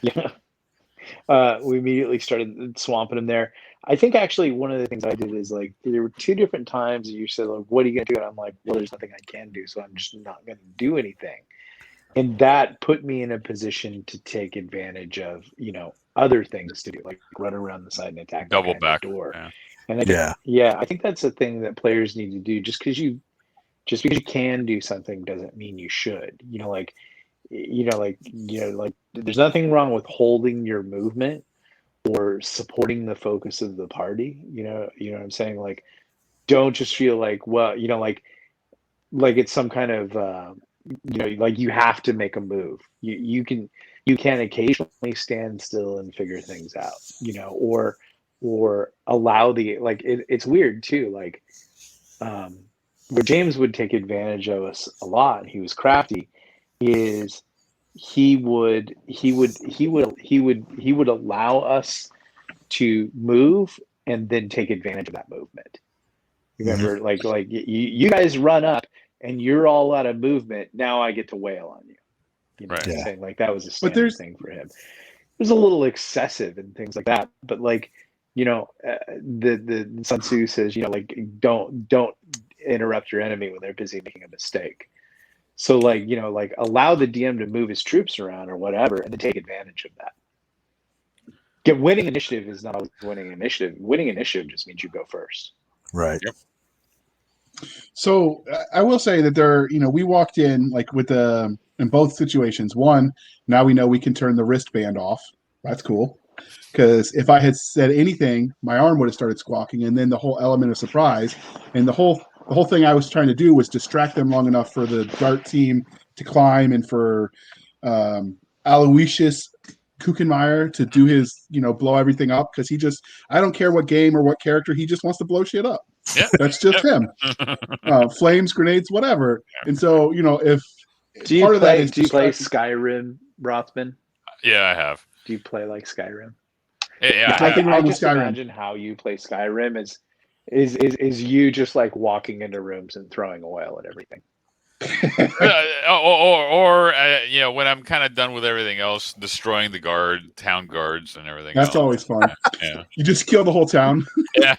Yeah. We immediately started swamping him there. I think actually one of the things I did is like there were two different times you said, like, what are you gonna do? And I'm like, well, there's nothing I can do, so I'm just not gonna do anything. And that put me in a position to take advantage of, you know, other things to do, like run around the side and attack Double behind back. the door. Yeah. And I think, yeah, I think that's the thing that players need to do. Just because you can do something doesn't mean you should. There's nothing wrong with holding your movement or supporting the focus of the party. You know what I'm saying? Like, don't just feel like, well, you know, like it's some kind of like you have to make a move. You can occasionally stand still and figure things out, you know, or allow it's weird too, like where James would take advantage of us a lot, he was crafty, is he would allow us to move and then take advantage of that movement. Remember, you guys run up and you're all out of movement. Now I get to wail on you. You know Right. what I'm saying? Like that was a But standard there's- thing for him. It was a little excessive and things like that. But like, you know, the Sun Tzu says, you know, like don't interrupt your enemy when they're busy making a mistake. So like, like allow the DM to move his troops around or whatever, and then take advantage of that. Winning initiative is not always winning initiative. Winning initiative just means you go first. Right. Yep. So I will say that we walked in like with in both situations. One, now we know we can turn the wristband off. That's cool. Because if I had said anything, my arm would have started squawking, and then the whole element of surprise, and the whole thing I was trying to do was distract them long enough for the dart team to climb and for Aloysius Kuchenmeyer to do his, blow everything up, because I don't care what game or what character, he just wants to blow shit up. Yeah. That's just him. Flames, grenades, whatever. And so, if do you part of that play is do you play Skyrim, Rothman? Yeah, I have. Do you play like Skyrim? Yeah, I just imagine how you play Skyrim is you just like walking into rooms and throwing oil at everything. or when I'm kind of done with everything else, destroying the town guards and everything. That's always fun. Yeah. You just kill the whole town. Yeah.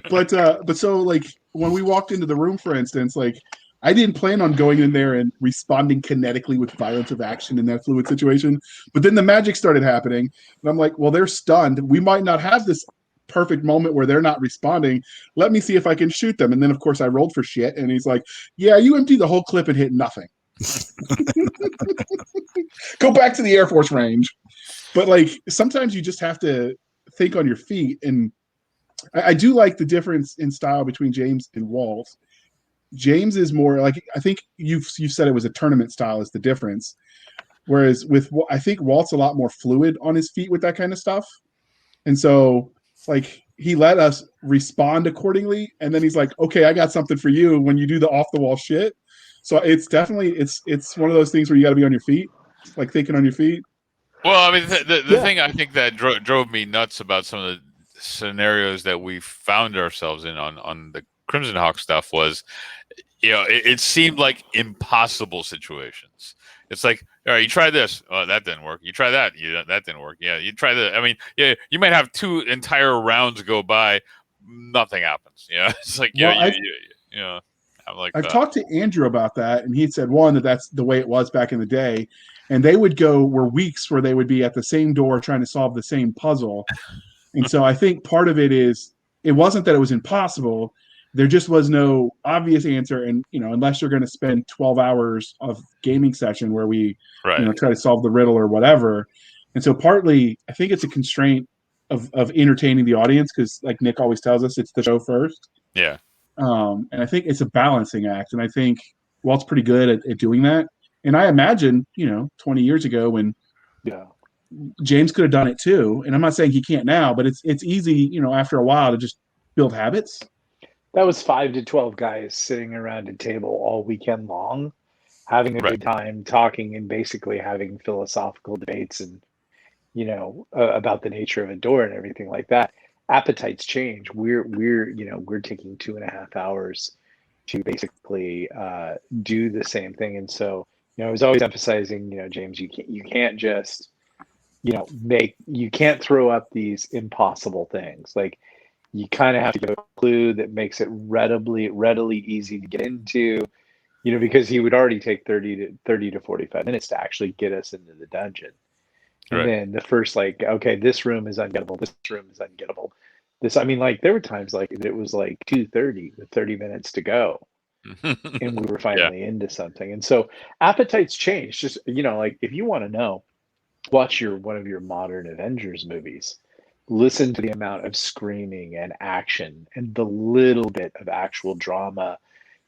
But so like when we walked into the room, for instance, like I didn't plan on going in there and responding kinetically with violence of action in that fluid situation. But then the magic started happening, and I'm like, well, they're stunned. We might not have this perfect moment where they're not responding. Let me see if I can shoot them. And then, of course, I rolled for shit, and he's like, yeah, you emptied the whole clip and hit nothing. Go back to the Air Force range. But like sometimes you just have to think on your feet, and I do like the difference in style between James and Walt. James is more like, I think you said it was a tournament style is the difference. Whereas I think Walt's a lot more fluid on his feet with that kind of stuff. And so like he let us respond accordingly. And then he's like, okay, I got something for you when you do the off the wall shit. So it's definitely, it's one of those things where you got to be on your feet, like thinking on your feet. Well, I mean, the thing I think that drove me nuts about some of the scenarios that we found ourselves in on the Crimson Hawk stuff was, it seemed like impossible situations. It's like, all right, you try this, oh, that didn't work. You try that, that didn't work. Yeah, you try that. I mean, yeah, you might have 2 entire rounds go by, nothing happens. It's like, I'm like, I've talked to Andrew about that, and he said one that's the way it was back in the day, and they would were weeks where they would be at the same door trying to solve the same puzzle. And so I think part of it is, it wasn't that it was impossible. There just was no obvious answer. And, unless you're going to spend 12 hours of gaming session where we, try to solve the riddle or whatever. And so partly, I think it's a constraint of entertaining the audience, because like Nick always tells us, it's the show first. Yeah. And I think it's a balancing act. And I think Walt's pretty good at doing that. And I imagine, 20 years ago when James could have done it too. And I'm not saying he can't now, but it's easy, after a while to just build habits. That was 5 to 12 guys sitting around a table all weekend long, having a good time, talking and basically having philosophical debates and, about the nature of a door and everything like that. Appetites change. We're taking 2.5 hours to basically do the same thing. And so, I was always emphasizing, James, you can't just, you can't throw up these impossible things. Like, you kind of have to give a clue that makes it readily easy to get into, because he would already take 30 to 45 minutes to actually get us into the dungeon. And then the first, like, okay, this room is ungettable. This room is ungettable. There were times like it was like 2:30 with 30 minutes to go. And we were finally into something. And so appetites change. Just, like if you want to know, watch one of your modern Avengers movies. Listen to the amount of screaming and action and the little bit of actual drama,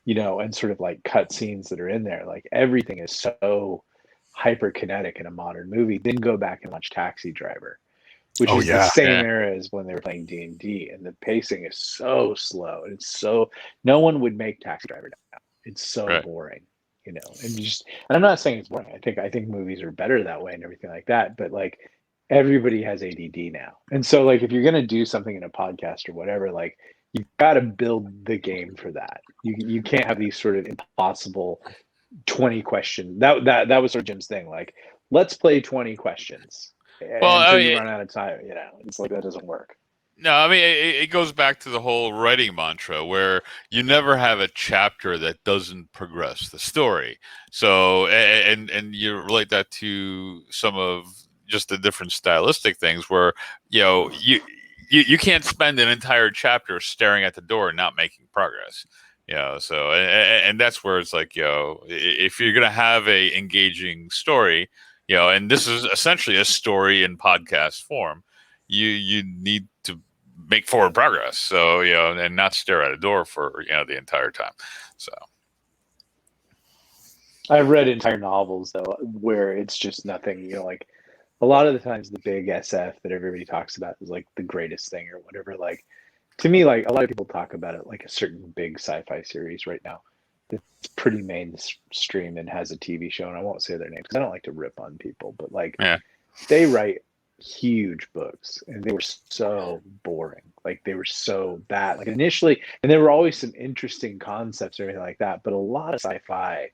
and sort of like cutscenes that are in there. Like everything is so hyperkinetic in a modern movie. Then go back and watch Taxi Driver, which is the same era as when they were playing D&D, and the pacing is so slow. And it's so, no one would make Taxi Driver now. It's so boring, and I'm not saying it's boring. I think movies are better that way and everything like that. But like, everybody has ADD now. And so like, if you're going to do something in a podcast or whatever, like you've got to build the game for that. You can't have these sort of impossible 20 questions. That was sort of Jim's thing. Like, let's play 20 questions until you run out of time. It's like, that doesn't work. No, I mean it goes back to the whole writing mantra where you never have a chapter that doesn't progress the story. So and you relate that to some of just the different stylistic things where you can't spend an entire chapter staring at the door and not making progress. So and that's where it's like if you're gonna have a engaging story, and this is essentially a story in podcast form, you need to make forward progress. So, and not stare at a door for, the entire time. So, I've read entire novels though where it's just nothing, like a lot of the times the big SF that everybody talks about is like the greatest thing or whatever. Like to me, like a lot of people talk about it like a certain big sci-fi series right now that's pretty mainstream and has a TV show, and I won't say their names because I don't like to rip on people, but like yeah. they write huge books and they were so boring. Like they were so bad. Like initially, and there were always some interesting concepts or anything like that, but a lot of sci-fi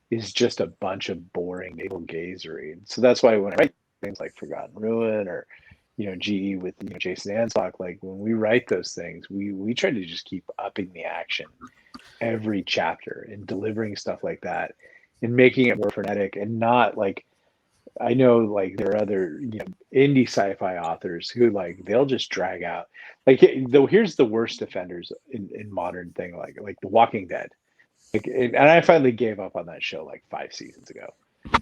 is just a bunch of boring navel gazery. And so that's why when I write things like Forgotten Ruin or GE with Jason Anstock, like when we write those things, we try to just keep upping the action every chapter and delivering stuff like that and making it more frenetic and not like I know like there are other indie sci-fi authors who like they'll just drag out like though here's the worst offenders in modern thing like The Walking Dead. Like, and I finally gave up on that show like 5 seasons ago.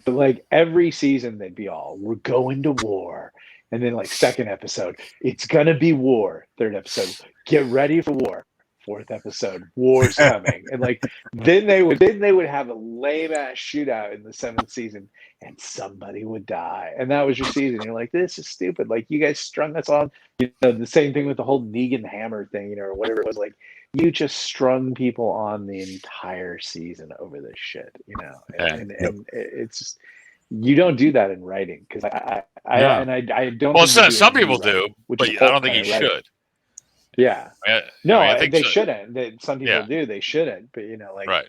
But like every season they'd be all, we're going to war. And then like second episode, it's gonna be war. Third episode, get ready for war. Fourth episode, war's coming. And like then they would have a lame ass shootout in the seventh season and somebody would die. And that was your season. You're like, this is stupid. Like you guys strung us on, the same thing with the whole Negan Hammer thing, or whatever it was. Like you just strung people on the entire season over this shit, and it's just you don't do that in writing because I don't. Well, think some people do, which but is I don't think you should. Yeah, no, I think they shouldn't. Some people Yeah. do. They shouldn't, but Right.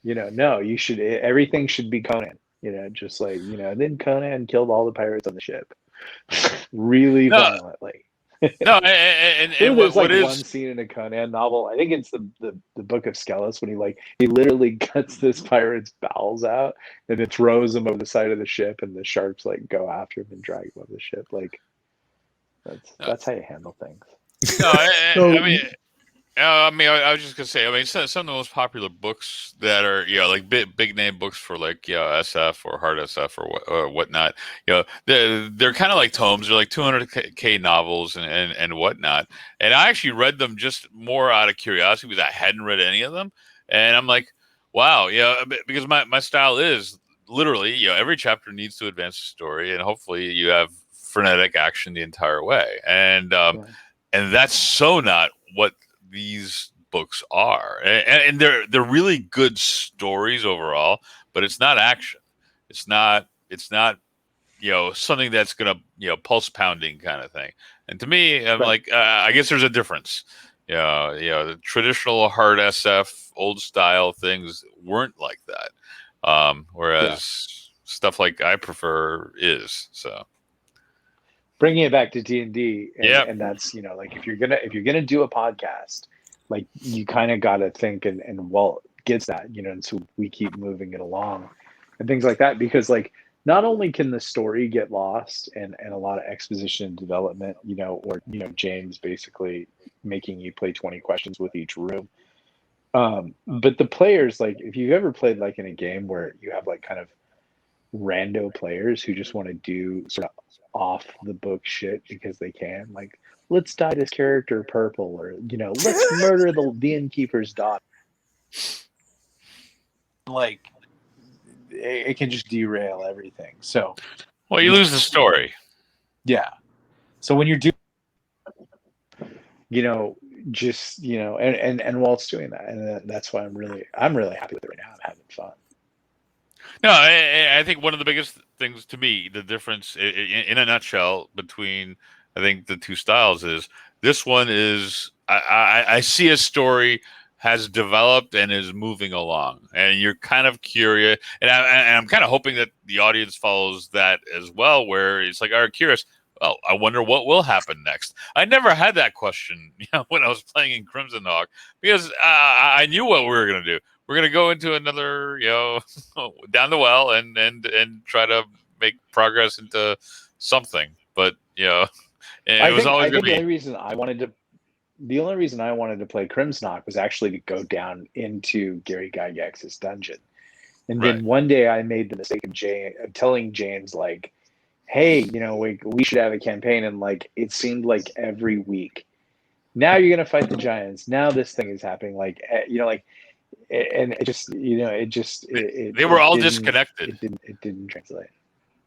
no, you should. Everything should be Conan. Just like and then Conan killed all the pirates on the ship, really violently. No, and There's what like is one scene in a Conan novel. I think it's the Book of Skelos when he literally cuts this pirate's bowels out and it throws him over the side of the ship, and the sharks like go after him and drag him over the ship. Like that's how you handle things. No, So- I was just gonna say. I mean, some of the most popular books that are, like big name books for like, SF or hard SF or whatnot. They're kind of like tomes. They're like 200K novels and whatnot. And I actually read them just more out of curiosity because I hadn't read any of them. And I'm like, wow, because my style is literally, every chapter needs to advance the story, and hopefully you have frenetic action the entire way. And that's so not what these books are, and they're really good stories overall, but it's not action. It's not something that's gonna pulse pounding kind of thing. And to me, I'm like, I guess there's a difference. The traditional hard SF old style things weren't like that, whereas stuff like I prefer is. So bringing it back to D&D, Yep. and that's like if you're gonna do a podcast, like you kind of got to think and Walt gets that, and so we keep moving it along and things like that, because like not only can the story get lost and a lot of exposition and development, or James basically making you play 20 questions with each room, but the players, like if you've ever played like in a game where you have like kind of rando players who just want to do sort of off the book shit because they can, like, let's dye this character purple, or let's murder the innkeeper's daughter. Like it can just derail everything. So well, you lose the story. yeah. So when you're doing just and Walt's doing that, and that's why I'm really happy with it right now. I'm having fun. No, I think one of the biggest things to me, the difference in a nutshell between, I think, the two styles is this one is I see a story has developed and is moving along, and you're kind of curious, and I'm kind of hoping that the audience follows that as well, where it's like, are curious, well, I wonder what will happen next. I never had that question, when I was playing in Crimson Hawk, because I knew what we were going to do. We're going to go into another, down the well and try to make progress into something. But and it was always going to be. The only reason I wanted to play Crimson Hawk was actually to go down into Gary Gygax's dungeon. And then one day I made the mistake of telling James, like, hey, we should have a campaign. And like, it seemed like every week, now you're going to fight the giants. Now this thing is happening. Like, and it just, they were all disconnected. It didn't translate.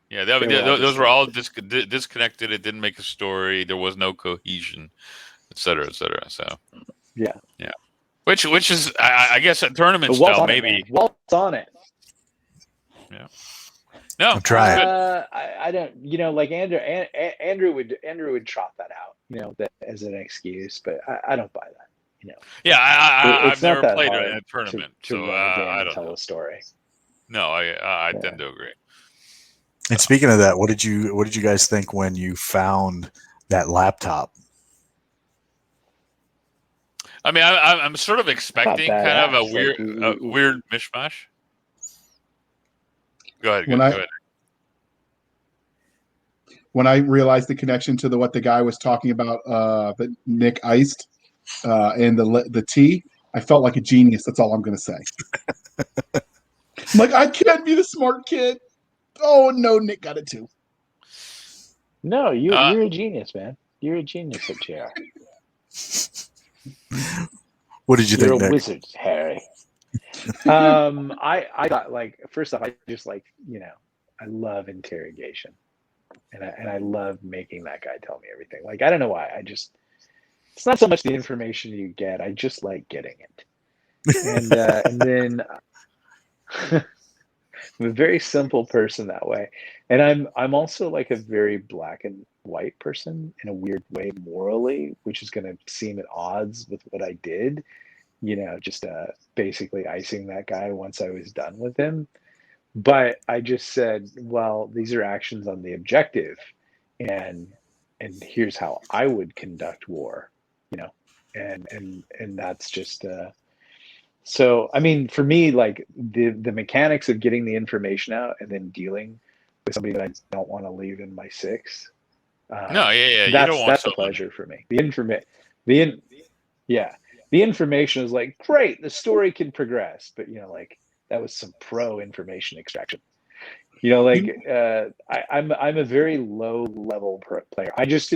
Yeah, those were all disconnected. It didn't make a story. There was no cohesion, et cetera, et cetera. So, yeah. Which is, I guess, a tournament style, maybe. Walt's on it. Yeah. No, I'm trying. I don't. Like Andrew would trot that out. That as an excuse, but I don't buy that. Yeah, I've never played hard in a tournament, to so I don't tell know. a story. No, I tend to agree. And speaking of that, what did you guys think when you found that laptop? I mean, I'm sort of expecting kind of a weird mishmash. Go ahead. Go ahead. When I realized the connection to what the guy was talking about, that Nick iced, and the tea, I felt like a genius. That's all I'm going to say. I'm like, I can't be the smart kid. Oh no, Nick got it too. No, you're a genius, man. You're a genius at JR. What did you think, You're a Nick? wizard, Harry. I got, like, first off, I just, like, I love interrogation, and I love making that guy tell me everything. Like, I don't know why. It's not so much the information you get. I just like getting it. And then I'm a very simple person that way. And I'm also like a very black and white person in a weird way morally, which is going to seem at odds with what I did, just basically icing that guy once I was done with him. But I just said, well, these are actions on the objective, and here's how I would conduct war, and that's just so, I mean, for me, like the mechanics of getting the information out and then dealing with somebody that I don't want to leave in my six. That's a pleasure for me. The information is like, great, the story can progress, but like that was some pro information extraction. I'm a very low level player. I just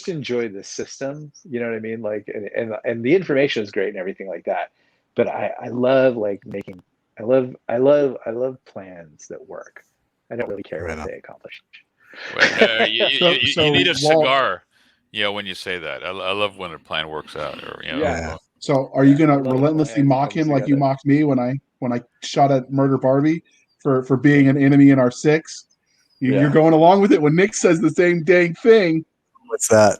enjoy the system. You know what I mean? Like, and the information is great and everything like that. But I love like making. I love plans that work. I don't really care what they accomplish. You need a cigar. When you say that, I love when a plan works out. Or So, are you gonna relentlessly mock him like you mocked me when I shot at Murder Barbie for being an enemy in our six? You're going along with it when Nick says the same dang thing. What's that?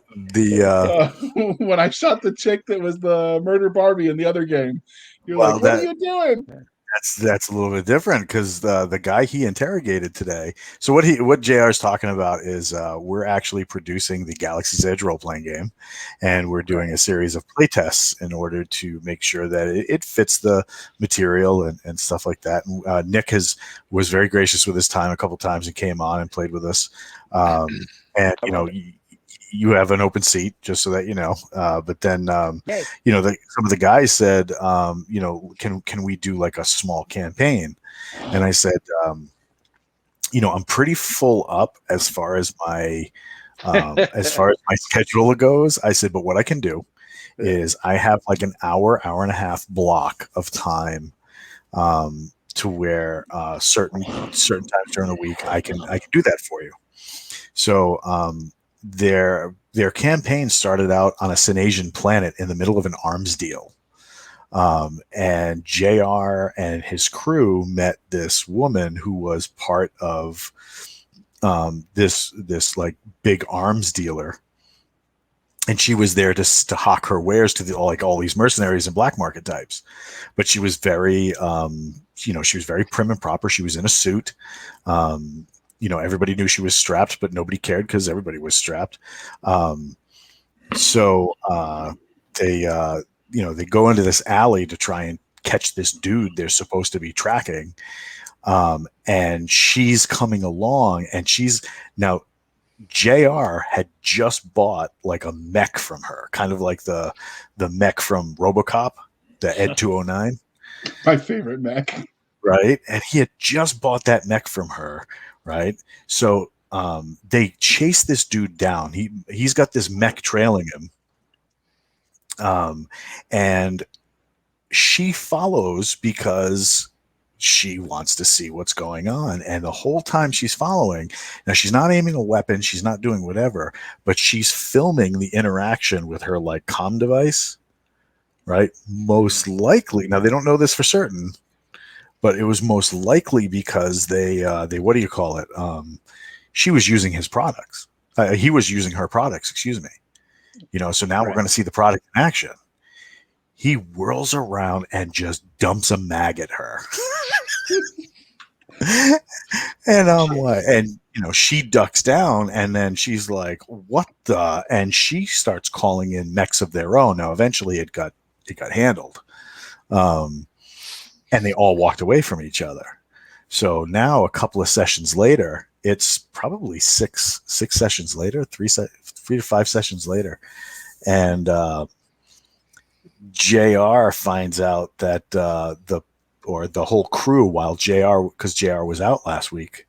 When I shot the chick that was the Murder Barbie in the other game, you're like, "What are you doing?" That's a little bit different because the guy he interrogated today. So what JR is talking about is we're actually producing the Galaxy's Edge role playing game, and we're doing a series of play tests in order to make sure that it fits the material and stuff like that. And, Nick was very gracious with his time a couple times and came on and played with us. And you have an open seat, just so that you know. But then, some of the guys said, can we do like a small campaign? And I said, I'm pretty full up as far as my schedule goes. I said, but what I can do is I have like an hour and a half block of time to where certain times during the week I can do that for you. So their campaign started out on a Sinasian planet in the middle of an arms deal. And JR and his crew met this woman who was part of this like big arms dealer. And she was there to hawk her wares to all these mercenaries and black market types. But she was very, she was very prim and proper. She was in a suit. everybody knew she was strapped, but nobody cared because everybody was strapped. So they go into this alley to try and catch this dude they're supposed to be tracking. And she's coming along, and now JR had just bought like a mech from her, kind of like the mech from RoboCop, the Ed 209. My favorite mech. Right. And he had just bought that mech from her. Right. So they chase this dude down. He's got this mech trailing him. And she follows because she wants to see what's going on. And the whole time she's following, now she's not aiming a weapon, she's not doing whatever, but she's filming the interaction with her like comm device, right? Most likely, now they don't know this for certain, but it was most likely because they what do you call it? She was using his products. He was using her products, excuse me. So now we're going to see the product in action. He whirls around and just dumps a mag at her. And I'm like, she ducks down, and then she's like, what the? And she starts calling in mechs of their own. Now, eventually it got handled. And they all walked away from each other. So now a couple of sessions later, it's probably six sessions later, 3 to 5 sessions later. And, JR finds out that the whole crew, because JR was out last week,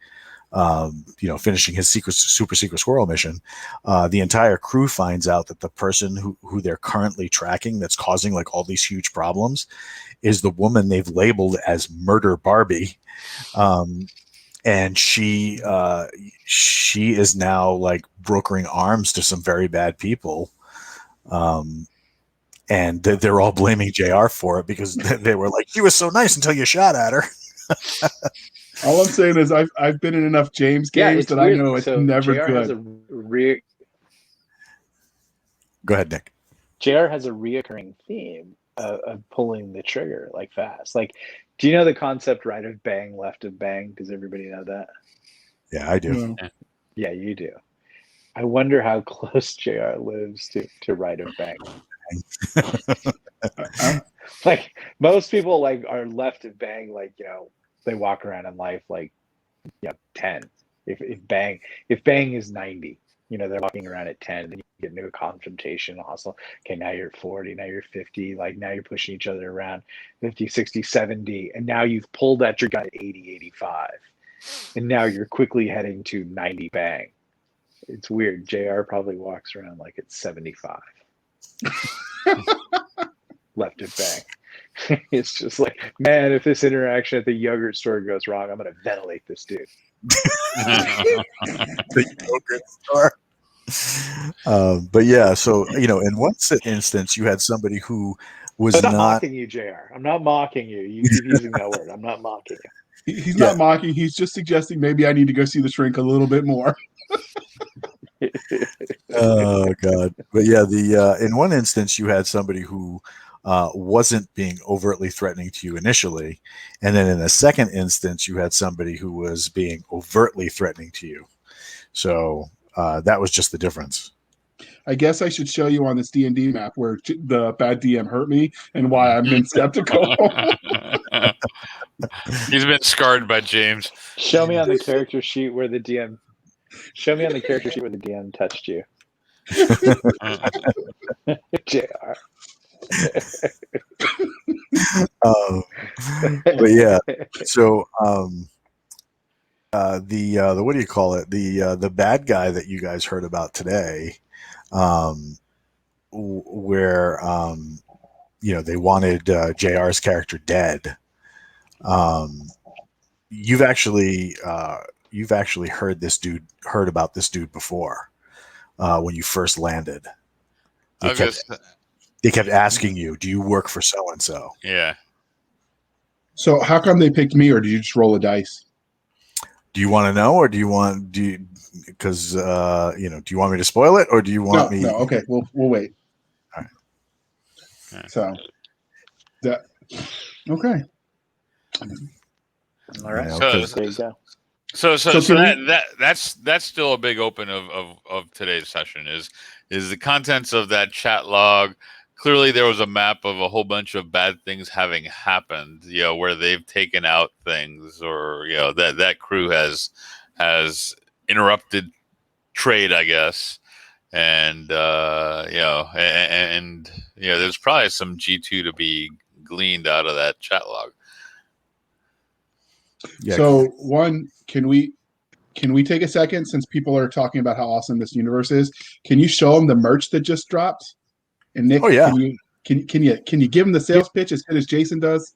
finishing his super secret squirrel mission, the entire crew finds out that the person who they're currently tracking that's causing like all these huge problems is the woman they've labeled as Murder Barbie. And she is now like brokering arms to some very bad people. And they're all blaming JR for it because they were like, she was so nice until you shot at her. All I'm saying is I've been in enough James games that weird. I know it's never JR good. Go ahead, Nick. JR has a reoccurring theme of pulling the trigger like fast. Like, do you know the concept right of bang, left of bang? Does everybody know that? Yeah, I do. Yeah, you do. I wonder how close JR lives to right of bang. Like most people like are left of bang, like they walk around in life like 10. If bang is 90, they're walking around at 10, and then you get into a confrontation also. Okay, now you're at 40, now you're 50, like now you're pushing each other around 50, 60, 70, and now you've pulled that trigger at 80, 85, and now you're quickly heading to 90 bang. It's weird. JR probably walks around like it's 75. Left of bang. It's just like, man, if this interaction at the yogurt store goes wrong, I'm going to ventilate this dude. The yogurt store. But yeah, so in one instance, you had somebody who was I'm not mocking you, JR. I'm not mocking you. You keep using that word. I'm not mocking you. He's not mocking. He's just suggesting maybe I need to go see the shrink a little bit more. Oh God! But yeah, in one instance, you had somebody who wasn't being overtly threatening to you initially, and then in the second instance, you had somebody who was being overtly threatening to you. So that was just the difference. I guess I should show you on this D&D map where the bad DM hurt me and why I'm been skeptical. He's been scarred by James. Show me on the character sheet where the DM. Show me on the character sheet where the DM touched you. JR. But yeah, so the what do you call it? The bad guy that you guys heard about today, where they wanted JR's character dead. You've actually heard about this dude before when you first landed. They kept asking you, do you work for so and so? Yeah. So how come they picked me, or did you just roll a dice? Do you want to know, or do you want do you want me to spoil it, or do you want me? No, okay, we'll wait. All right. So that okay. All right. So there you go. So can we- that's still a big open of today's session is the contents of that chat log. Clearly, there was a map of a whole bunch of bad things having happened. Where they've taken out things, or that crew has interrupted trade, I guess. And there's probably some G2 to be gleaned out of that chat log. Yeah. So one, can we take a second, since people are talking about how awesome this universe is? Can you show them the merch that just dropped? And Nick, Oh, yeah. can you give them the sales pitch as good as Jason does?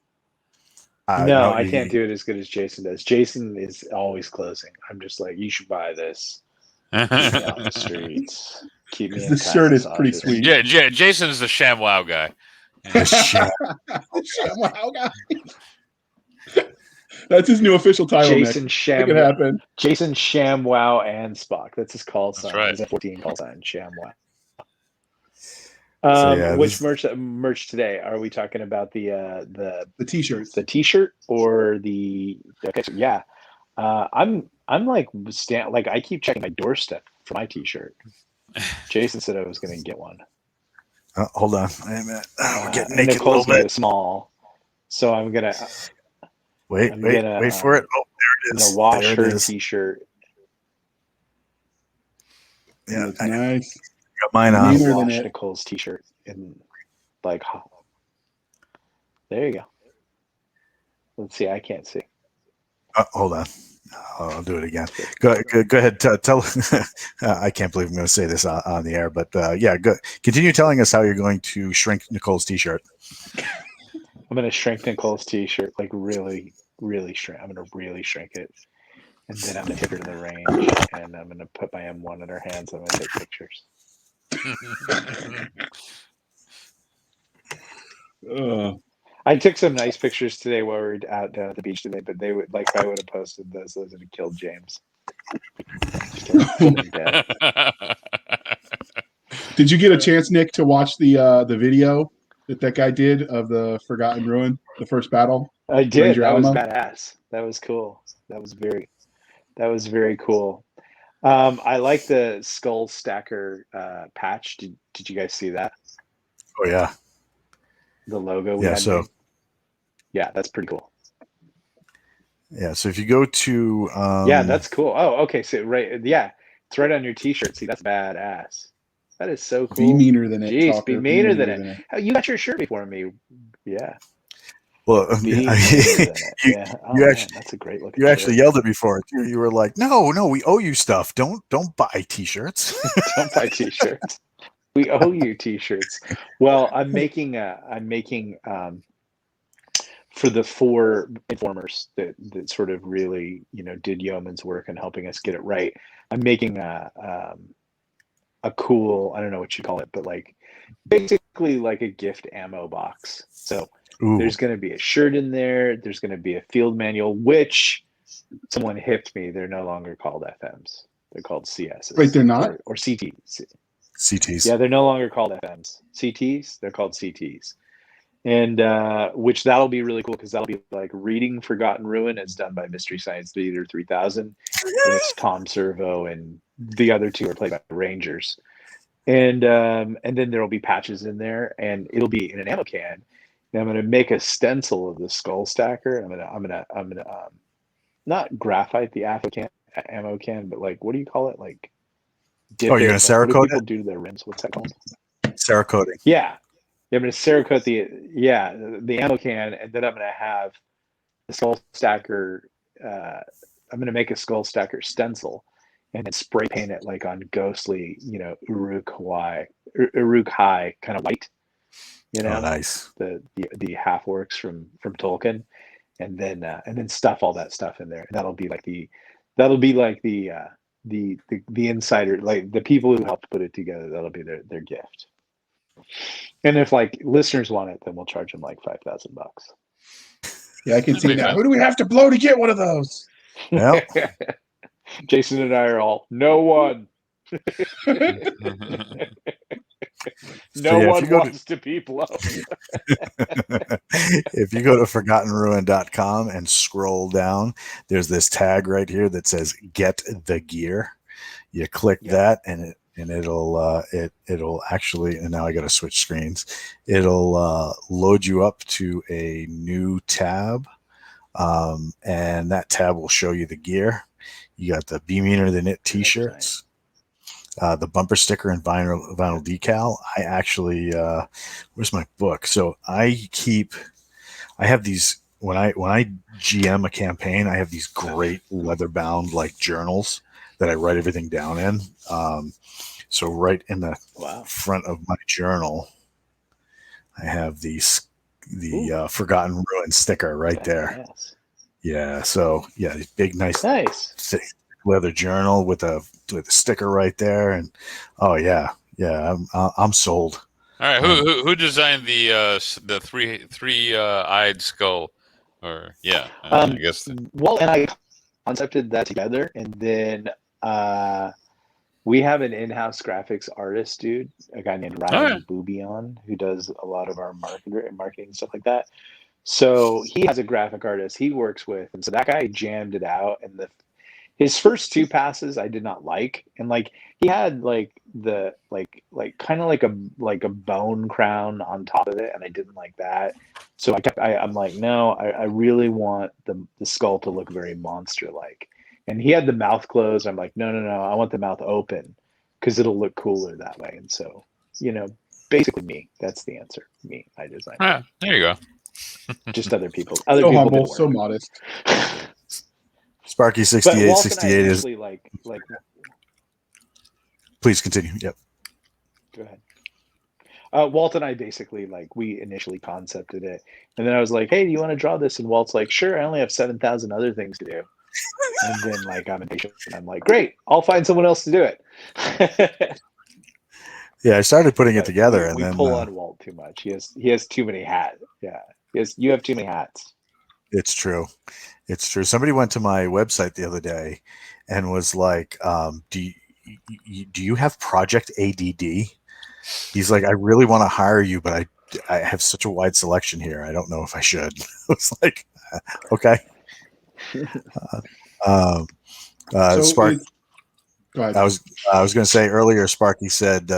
No, I can't do it as good as Jason does. Jason is always closing. I'm just like, you should buy this. Keep me off the streets. Keep me in This shirt is Kai's pretty office. sweet. Yeah, Jason's the ShamWow guy. ShamWow guy. That's his new official title. Jason Nick. Make it happen. Jason ShamWow and Spock. That's his call sign. That's right. His F-14 call sign, ShamWow. Which merch today? Are we talking about the t-shirts, the t-shirt, or the? Okay, so yeah, I'm like I keep checking my doorstep for my t-shirt. Jason said I was going to get one. Hold on, wait a minute. We're getting naked Nicole's a little bit. Small, so I'm gonna wait for it. Oh, there it is. Wash her t-shirt. Yeah, that's nice. Got mine on. Wash Nicole's t-shirt in there you go. Let's see. I can't see. Hold on. I'll do it again. Go ahead. Tell. I can't believe I'm going to say this on the air, but yeah, go. Continue telling us how you're going to shrink Nicole's t-shirt. I'm going to shrink Nicole's t-shirt, like really, really shrink. I'm going to really shrink it, and then I'm going to take her to the range, and I'm going to put my M1 in her hands, and I'm going to take pictures. I took some nice pictures today while we were out down at the beach today, but they would if I would have posted those would have killed James. Did you get a chance, Nick, to watch the video that guy did of the Forgotten Ruin, the first battle? I did. That was badass. That was cool. That was very cool. I like the Skull Stacker patch. Did you guys see that? Oh yeah. The logo. Yeah, that's pretty cool. Yeah, so if you go to yeah, that's cool. Oh, okay. So it's right on your t-shirt. See, that's badass. That is so cool. Be meaner than it. Jeez, be meaner than it. Oh, you got your shirt before me. Yeah. Well, you actually, that's a great look. You actually yelled at me for it. You were like, "No, we owe you stuff. Don't buy t-shirts. Don't buy t-shirts. We owe you t-shirts." Well, I'm making for the 4 informers that sort of really did yeoman's work in helping us get it right. I'm making a cool, I don't know what you call it, but basically like a gift ammo box. So there's going to be a shirt in there. There's going to be a field manual, which someone hipped me. They're no longer called FMs. They're called CSs. Wait, they're not? Or CTs. CTs. Yeah, they're no longer called FMs. CTs, they're called CTs. And which that'll be really cool, because that'll be like reading Forgotten Ruin as done by Mystery Science Theater 3000. And it's Tom Servo, and the other 2 are played by Rangers. And then there'll be patches in there, and it'll be in an ammo can. And I'm going to make a stencil of the Skull Stacker. I'm gonna not graphite the ammo can, but what do you call it? You're going to Cerakote it? Do to their rims? What's that called? Cerakoting. Yeah. I'm going to Cerakote the ammo can, and then I'm going to have the Skull Stacker. I'm going to make a Skull Stacker stencil, and then spray paint it on ghostly, Uruk High kind of white. Oh, nice. The half orcs from Tolkien, and then stuff all that stuff in there. That'll be the insider, the people who helped put it together. That'll be their gift. And if listeners want it, then we'll charge them $5,000. Yeah, I can see now. Who do we have to blow to get one of those? Yeah. Jason and I are all no one. No yeah, one wants to be blown. if you go to forgottenruin.com and scroll down, there's this tag right here that says "Get the Gear." You click that, and it'll actually. And now I got to switch screens. It'll load you up to a new tab, and that tab will show you the gear. You got the Be Meaner Than It T-shirts. The bumper sticker and vinyl decal. I actually, where's my book? So I have these when I GM a campaign. I have these great leather bound like journals that I write everything down in. So right in the front of my journal, I have the Forgotten Ruin sticker right there. Yes. Yeah. So yeah, big nice leather journal with a sticker right there, and I'm sold. All right, who designed the three eyed skull? Or I guess Walt and I concepted that together, and then we have an in-house graphics artist dude, a guy named Ryan Boubion, who does a lot of our marketing and stuff like that. So he has a graphic artist he works with, and so that guy jammed it out, and his first two passes I did not like, and like he had like the kind of like a bone crown on top of it, and I didn't like that. So I'm like, no, I really want the skull to look very monster like, and he had the mouth closed. I'm like, no, I want the mouth open because it'll look cooler that way. And so basically me, that's the answer. Me, I designed. There you go. Just other people. So humble, so modest. Sparky 6868 is like. Please continue. Yep. Go ahead. Walt and I basically we initially concepted it, and then I was like, "Hey, do you want to draw this?" And Walt's like, "Sure." I only have 7,000 other things to do. And then I'm impatient, and I'm like, "Great, I'll find someone else to do it." Yeah, I started putting it together, and we then pull on Walt too much. He has too many hats. Yeah, you have too many hats. It's true. It's true. Somebody went to my website the other day and was like, do you have Project ADD? He's like, I really want to hire you, but I have such a wide selection here. I don't know if I should. I was like, okay. Spark. Go ahead. I was going to say earlier, Sparky said,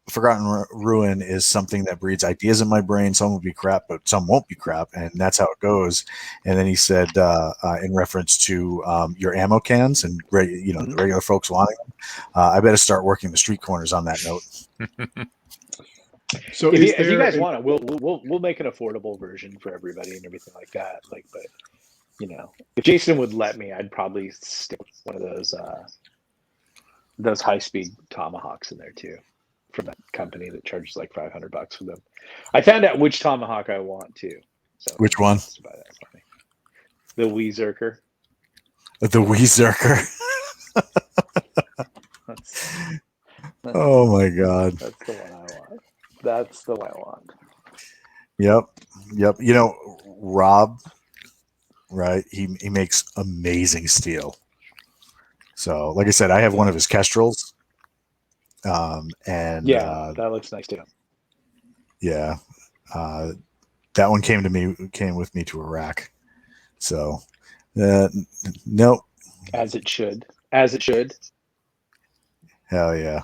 Forgotten Ruin is something that breeds ideas in my brain. Some will be crap, but some won't be crap. And that's how it goes. And then he said, in reference to your ammo cans and, the regular folks wanting them, I better start working the street corners on that note. So if you guys want it, we'll make an affordable version for everybody and everything like that. But if Jason would let me, I'd probably stick with one of those high-speed tomahawks in there too, from that company that charges like $500 for them. I found out which tomahawk I want too. So which one? The Weezerker. The Weezerker. Oh my God. That's the one I want. That's the one I want. Yep. Rob, right? He makes amazing steel. So, like I said, I have one of his Kestrels. And that looks nice too. Yeah. That one came with me to Iraq. So, nope. As it should. Hell yeah.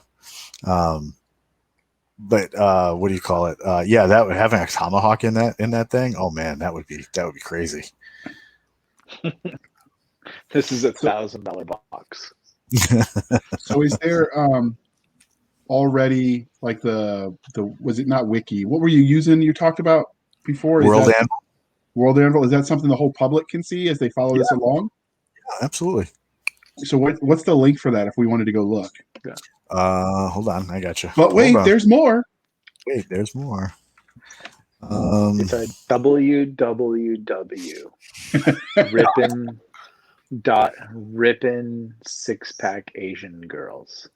But what do you call it? That having a tomahawk in that thing. Oh man, that would be crazy. This is $1,000 box. So is there already like the was it not wiki? What were you using? You talked about before World Anvil. World Anvil. Is that something the whole public can see as they follow this along? Yeah, absolutely. So what's the link for that if we wanted to go look? Yeah. Hold on, I got you. But wait, there's more. There's more. It's a www. Rippin 6-pack Asian girls.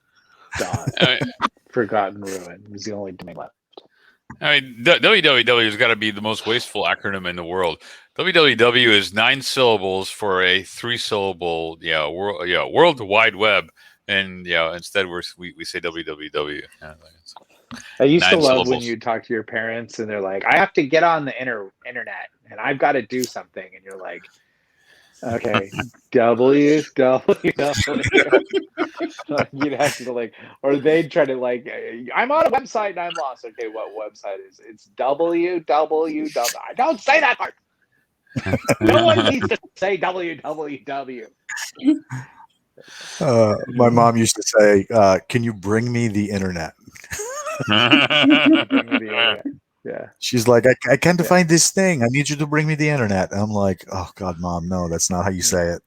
Forgotten Ruin is the only domain left. I mean, www has got to be the most wasteful acronym in the world. www is 9 syllables for a 3-syllable, World Wide Web and instead we say www. I used to 9 love when syllables. you talk to your parents and they're like, "I have to get on the internet and I've got to do something," and you're like, "Okay, www." You'd have to or they'd try to I'm on a website and I'm lost. Okay, what website is it? It's www. I don't say that part. No one needs to say www. My mom used to say, "Can you bring me the internet?" Bring me the internet. Yeah. She's like, I can't find this thing. I need you to bring me the internet. I'm like, oh God, Mom, no, that's not how you say it.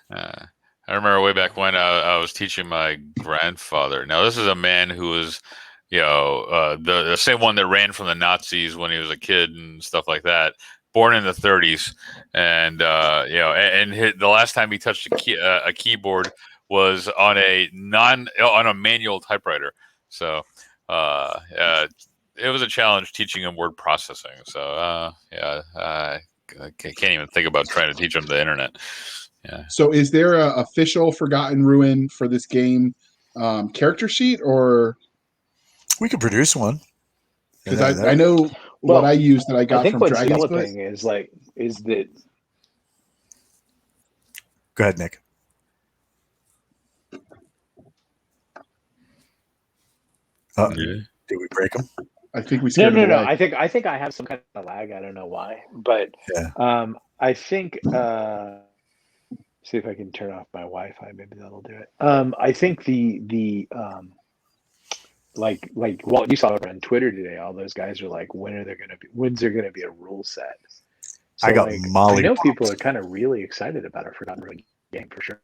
I remember way back when I was teaching my grandfather. Now, this is a man who was, the same one that ran from the Nazis when he was a kid and stuff like that. Born in the 30s, and the last time he touched a keyboard was on a manual typewriter. So, it was a challenge teaching him word processing. So, I can't even think about trying to teach him the internet. Yeah. So, is there a official Forgotten Ruin for this game character sheet, or we could produce one? Because I know what I used that I got from what's Dragon's developing is that. Go ahead, Nick. Did we break them? I think we scared No. away. I think I have some kind of lag. I don't know why, but I think. See if I can turn off my Wi-Fi. Maybe that'll do it. I think the well, you saw it on Twitter today. All those guys are like, when's there gonna be a rule set? So, I got molly. I know people are kind of really excited about a Forgotten Ruin game for sure.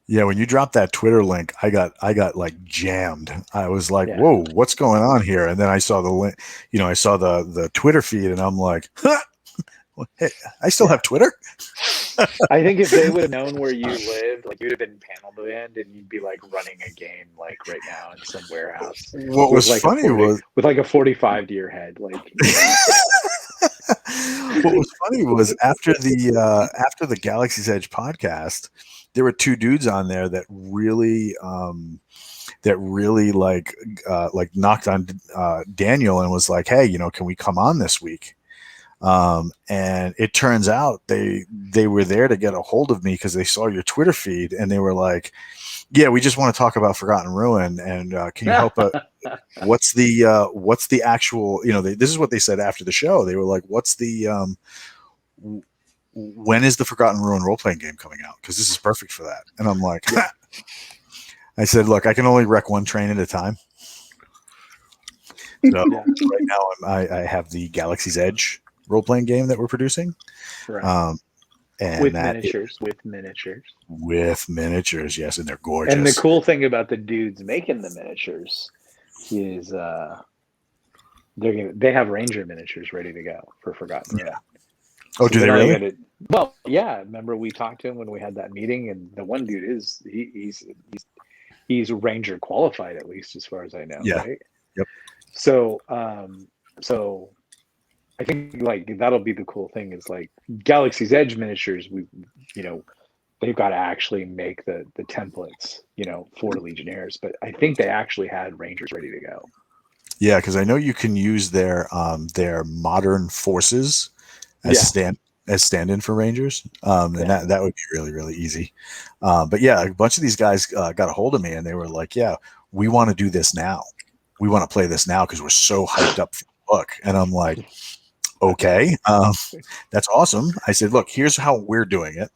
Yeah, when you dropped that Twitter link, I got like jammed. I was like, "Whoa, what's going on here?" And then I saw the link. I saw the Twitter feed, and I'm like, huh, hey, I still have Twitter. I think if they would have known where you lived, you'd have been panel band, and you'd be running a game right now in some warehouse. What was funny was with a 45 to your head, What was funny was after the Galaxy's Edge podcast, there were two dudes on there that really knocked on Daniel and was like, "Hey, can we come on this week?" And it turns out they were there to get a hold of me because they saw your Twitter feed and they were like, "Yeah, we just want to talk about Forgotten Ruin, and can you help us? What's the actual? This is what they said after the show. They were like, "What's the when is the Forgotten Ruin role playing game coming out? Because this is perfect for that." And I'm like, I said, "Look, I can only wreck one train at a time." So right now I have the Galaxy's Edge role playing game that we're producing. Right. And with miniatures, yes, and they're gorgeous. And the cool thing about the dudes making the miniatures is they have Ranger miniatures ready to go for Forgotten Ruin. Oh, do they really? Well, yeah. Remember we talked to him when we had that meeting, and the one dude he's Ranger qualified, at least as far as I know. Yeah. Right? Yep. So I think that'll be the cool thing is Galaxy's Edge miniatures. They've got to actually make the templates, for Legionnaires, but I think they actually had Rangers ready to go. Yeah, because I know you can use their modern forces as stand-in for Rangers, and that would be really, really easy. But yeah, a bunch of these guys got a hold of me and they were like, "Yeah, we want to do this now. We want to play this now because we're so hyped up for the book." And I'm like, "Okay, that's awesome." I said, "Look, here's how we're doing it,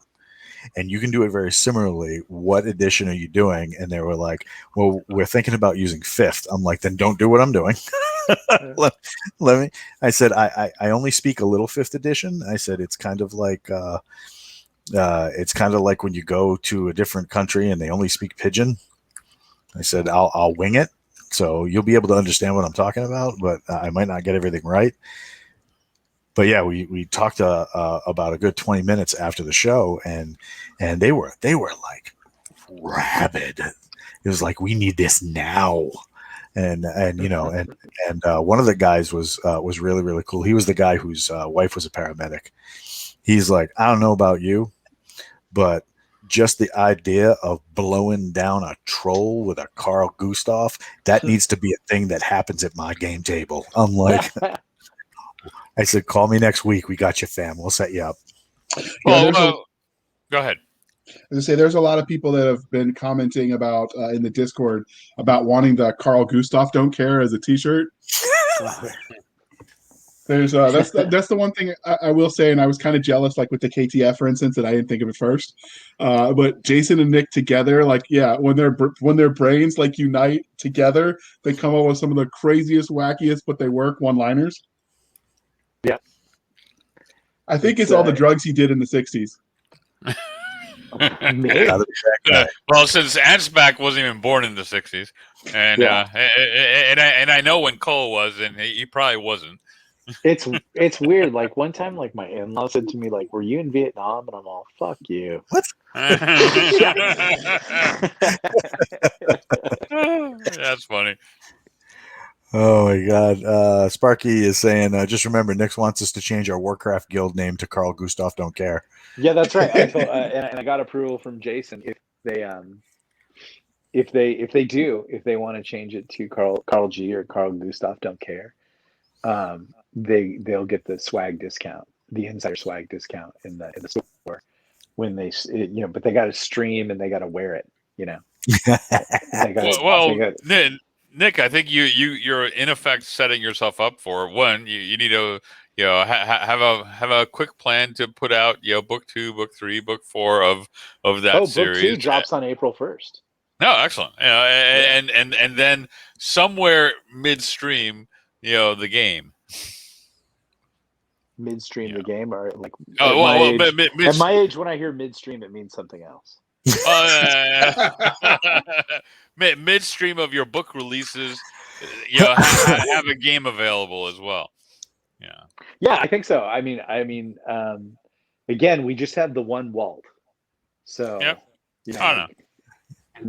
and you can do it very similarly. What edition are you doing?" And they were like, "Well, we're thinking about using 5th." I'm like, "Then don't do what I'm doing." let me. I said, I only speak a little 5th edition. I said it's kind of like when you go to a different country and they only speak Pidgin. I said I'll wing it, so you'll be able to understand what I'm talking about, but I might not get everything right. But yeah, we talked about a good 20 minutes after the show, and they were like rabid. It was like, we need this now, and one of the guys was really, really cool. He was the guy whose wife was a paramedic. He's like, "I don't know about you, but just the idea of blowing down a troll with a Carl Gustav, that needs to be a thing that happens at my game table. I'm like, I said, call me next week. We got you, fam. We'll set you up. Well, there's a go ahead. As I say, there's a lot of people that have been commenting about in the Discord about wanting the Carl Gustav "Don't Care" as a T-shirt. There's that's the one thing I will say, and I was kind of jealous, like with the KTF, for instance, that I didn't think of it first. But Jason and Nick together, like when their brains like unite together, they come up with some of the craziest, wackiest, but they work one-liners. Yeah, I think it's all the drugs he did in the '60s. Well, since Ansbach wasn't even born in the '60s, and and I know when Cole was, and he probably wasn't. It's weird. Like one time, like my in-law said to me, like, "Were you in Vietnam?" And I'm all, "Fuck you." What? That's funny. Oh my God. Sparky is saying, just remember, Nick wants us to change our Warcraft guild name to Carl Gustav Don't Care. Yeah, that's right. I told, and I got approval from Jason if they want to change it to Carl G or Carl Gustav Don't Care, they'll get the swag discount, the insider swag discount in the store when but they got to stream and they got to wear it, Nick, I think you're in effect setting yourself up for one. You need to have a quick plan to put out book 2, book 3, book 4 of that series. Book 2 drops on April 1st. No, excellent. And then somewhere midstream, the game. Midstream the game, or like at my age, when I hear midstream, it means something else. Midstream of your book releases, have a game available as well. Yeah, I think so. I mean, again, we just had the one Walt, so I don't know.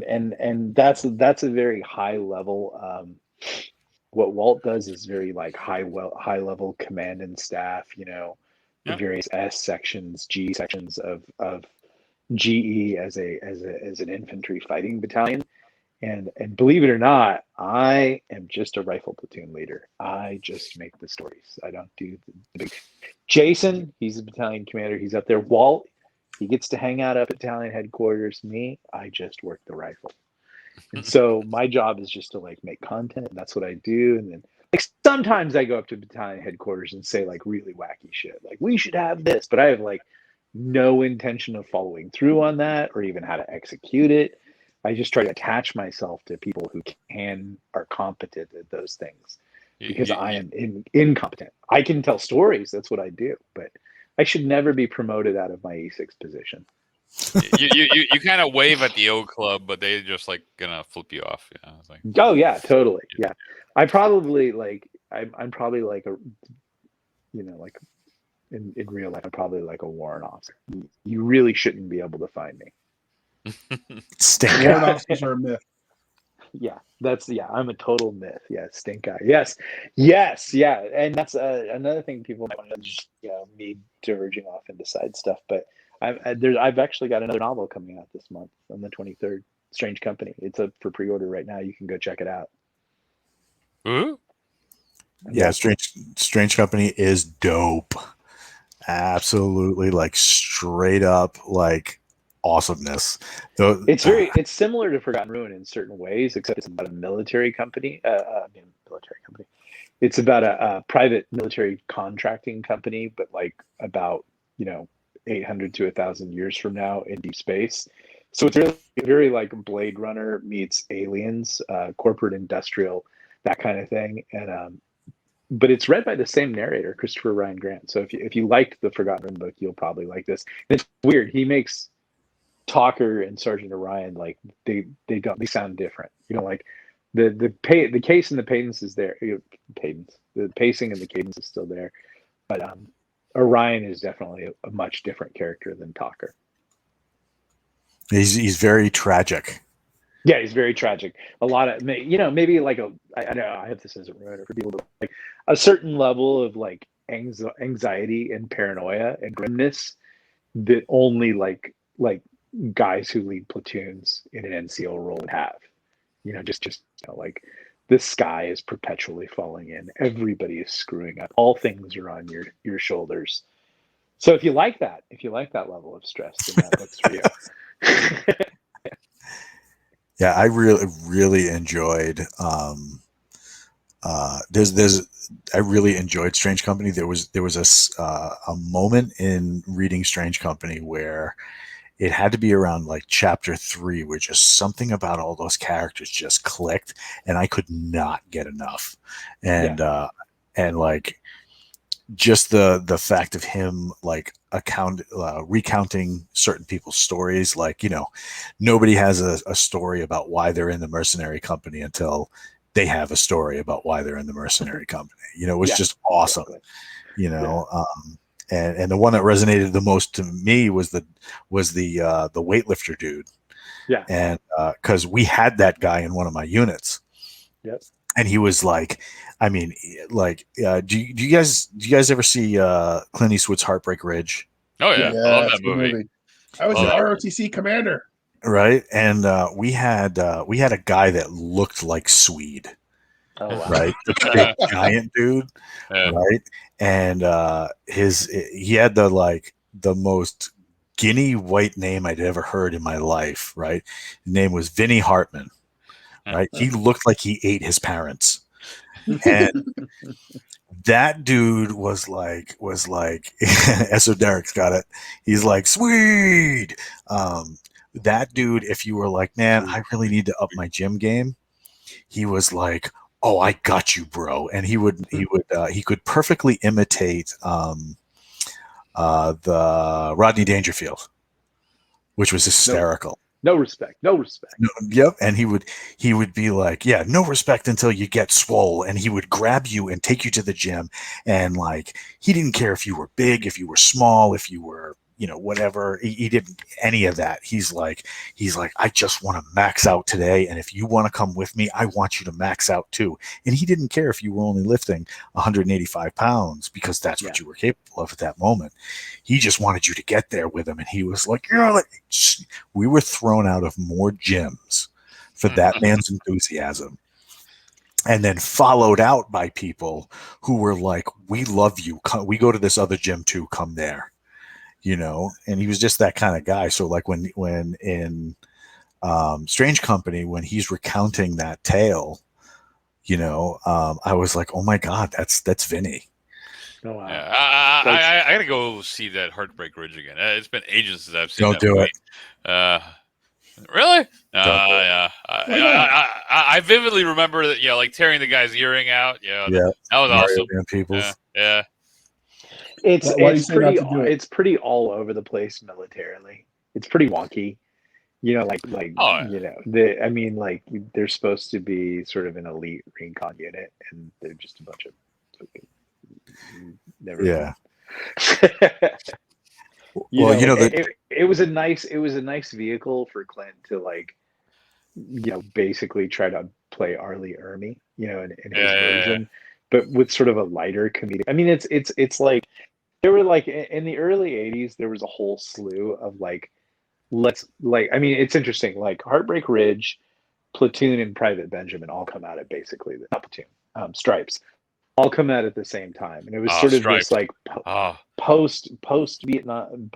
And that's a very high level. What Walt does is very like high level command and staff. The various S sections, G sections of GE as an infantry fighting battalion. And believe it or not, I am just a rifle platoon leader. I just make the stories. I don't do the big. Jason, he's the battalion commander. He's up there. Walt, he gets to hang out up at battalion headquarters. Me, I just work the rifle. And so my job is just to like make content, and that's what I do. And then like sometimes I go up to battalion headquarters and say like really wacky shit, like we should have this, but I have like no intention of following through on that or even how to execute it. I just try to attach myself to people who are competent at those things, because I am incompetent. I can tell stories. That's what I do, but I should never be promoted out of my E6 position. you kind of wave at the O club, but they just like gonna flip you off. Like, oh yeah, totally. Yeah, I probably like I'm probably like a like in real life I'm probably like a warrant officer. You really shouldn't be able to find me. Warrant officers are a myth. Yeah, I'm a total myth. Yeah, stink eye. Yes, yeah, and that's another thing people might want to just me diverging off into side stuff, but I've actually got another novel coming out this month on the 23rd. Strange Company. It's up for pre-order right now. You can go check it out. Ooh. Yeah, Strange Company is dope. Absolutely, like straight up, like awesomeness. It's similar to Forgotten Ruin in certain ways, except it's about a military company. It's about a private military contracting company, but like about 800 to 1,000 years from now in deep space. So it's really very like Blade Runner meets Aliens, corporate industrial, that kind of thing. And but it's read by the same narrator, Christopher Ryan Grant. So if you liked the Forgotten Ruin book, you'll probably like this. And it's weird. He makes Talker and Sergeant Orion like they sound different. Like the case and the cadence is there. The pacing and the cadence is still there, but Orion is definitely a much different character than Talker. He's very tragic. Yeah, he's very tragic. A lot of maybe like I know I have this as a writer for people, but like a certain level of like anxiety and paranoia and grimness that only like guys who lead platoons in an NCO role would have. Just like the sky is perpetually falling in. Everybody is screwing up. All things are on your shoulders. So if you like that level of stress, then that book's for you. Yeah, I really enjoyed. I really enjoyed Strange Company. There was a moment in reading Strange Company where it had to be around like chapter 3, where just something about all those characters just clicked, and I could not get enough. And and like just the fact of him like recounting certain people's stories, like nobody has a story about why they're in the mercenary company until they have a story about why they're in the mercenary company. It was just awesome. Exactly. And the one that resonated the most to me was the weightlifter dude. Yeah. And because we had that guy in one of my units. Yep. And he was like, I mean, like, do you guys ever see Clint Eastwood's Heartbreak Ridge? Oh yeah, I love that movie. I was an ROTC commander. Right, and we had a guy that looked like Swede. Oh wow. Right, the big giant dude. Yeah. Right, and he had the most guinea white name I'd ever heard in my life. Right, his name was Vinnie Hartman. Right, he looked like he ate his parents, and that dude was like so Derek's got it. He's like, sweet. That dude, if you were like, man, I really need to up my gym game, he was like, oh, I got you, bro. And he could perfectly imitate the Rodney Dangerfield, which was hysterical. No respect. Yep. And he would be like, yeah, no respect until you get swole. And he would grab you and take you to the gym. And like, he didn't care if you were big, if you were small, if you were, whatever. He didn't any of that. He's like, I just want to max out today. And if you want to come with me, I want you to max out too. And he didn't care if you were only lifting 185 pounds because that's what you were capable of at that moment. He just wanted you to get there with him. And he was like, we were thrown out of more gyms for that man's enthusiasm. And then followed out by people who were like, we love you. We go to this other gym too. Come there. And he was just that kind of guy. So like when in Strange Company, when he's recounting that tale, I was like, oh my God, that's Vinny. Oh, wow. I gotta go see that Heartbreak Ridge again. It's been ages since I've seen Don't do it. Really? Yeah. I vividly remember that, like tearing the guy's earring out. That was awesome. Peoples. Yeah. It's pretty all over the place militarily. It's pretty wonky. They're supposed to be sort of an elite recon unit, and they're just a bunch of never. Yeah. It was a nice vehicle for Clint to basically try to play Arlie Ermy, in his version, but with sort of a lighter comedic. I mean, it's like there were like in the early 80s, there was a whole slew of it's interesting, like Heartbreak Ridge, Platoon, and Private Benjamin all come out at basically not Platoon, Stripes, all come out at the same time, and it was sort of this like post Vietnam,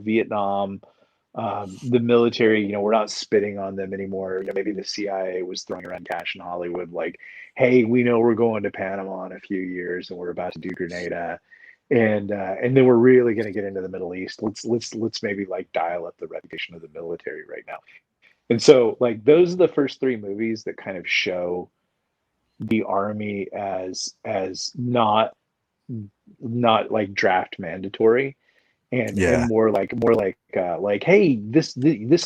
Vietnam, the military. We're not spitting on them anymore. Maybe the CIA was throwing around cash in Hollywood, like, hey, we know we're going to Panama in a few years, and we're about to do Grenada. And then we're really going to get into the Middle East. Let's maybe like dial up the reputation of the military right now. And so like those are the first 3 movies that kind of show the Army as not like draft mandatory, and more like hey, this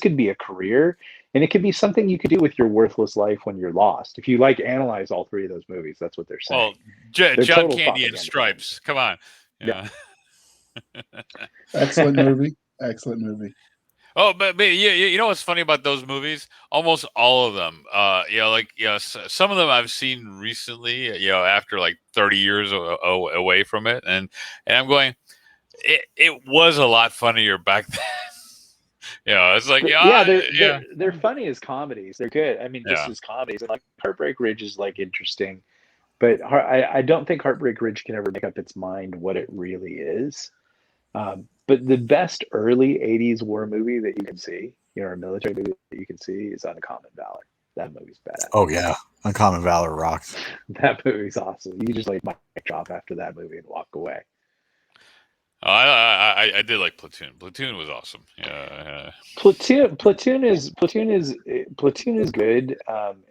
could be a career, and it could be something you could do with your worthless life when you're lost. If you analyze all 3 of those movies, that's what they're saying. Well, John Candy and Stripes. Come on. Yeah. Excellent movie. Oh, but you know what's funny about those movies? Almost all of them, some of them I've seen recently, after like 30 years away from it, and I'm going, it was a lot funnier back then. You know, it's like they're funny as comedies. They're good. I mean, just Yeah. as comedies. And like Heartbreak Ridge is like interesting, but I don't think Heartbreak Ridge can ever make up its mind what it really is. But the best early '80s war movie that you can see, a military movie that you can see, is Uncommon Valor. That movie's badass. Oh yeah, Uncommon Valor rocks. That movie's awesome. You just like mic drop after that movie and walk away. I did like Platoon. Platoon was awesome. Yeah. Platoon is good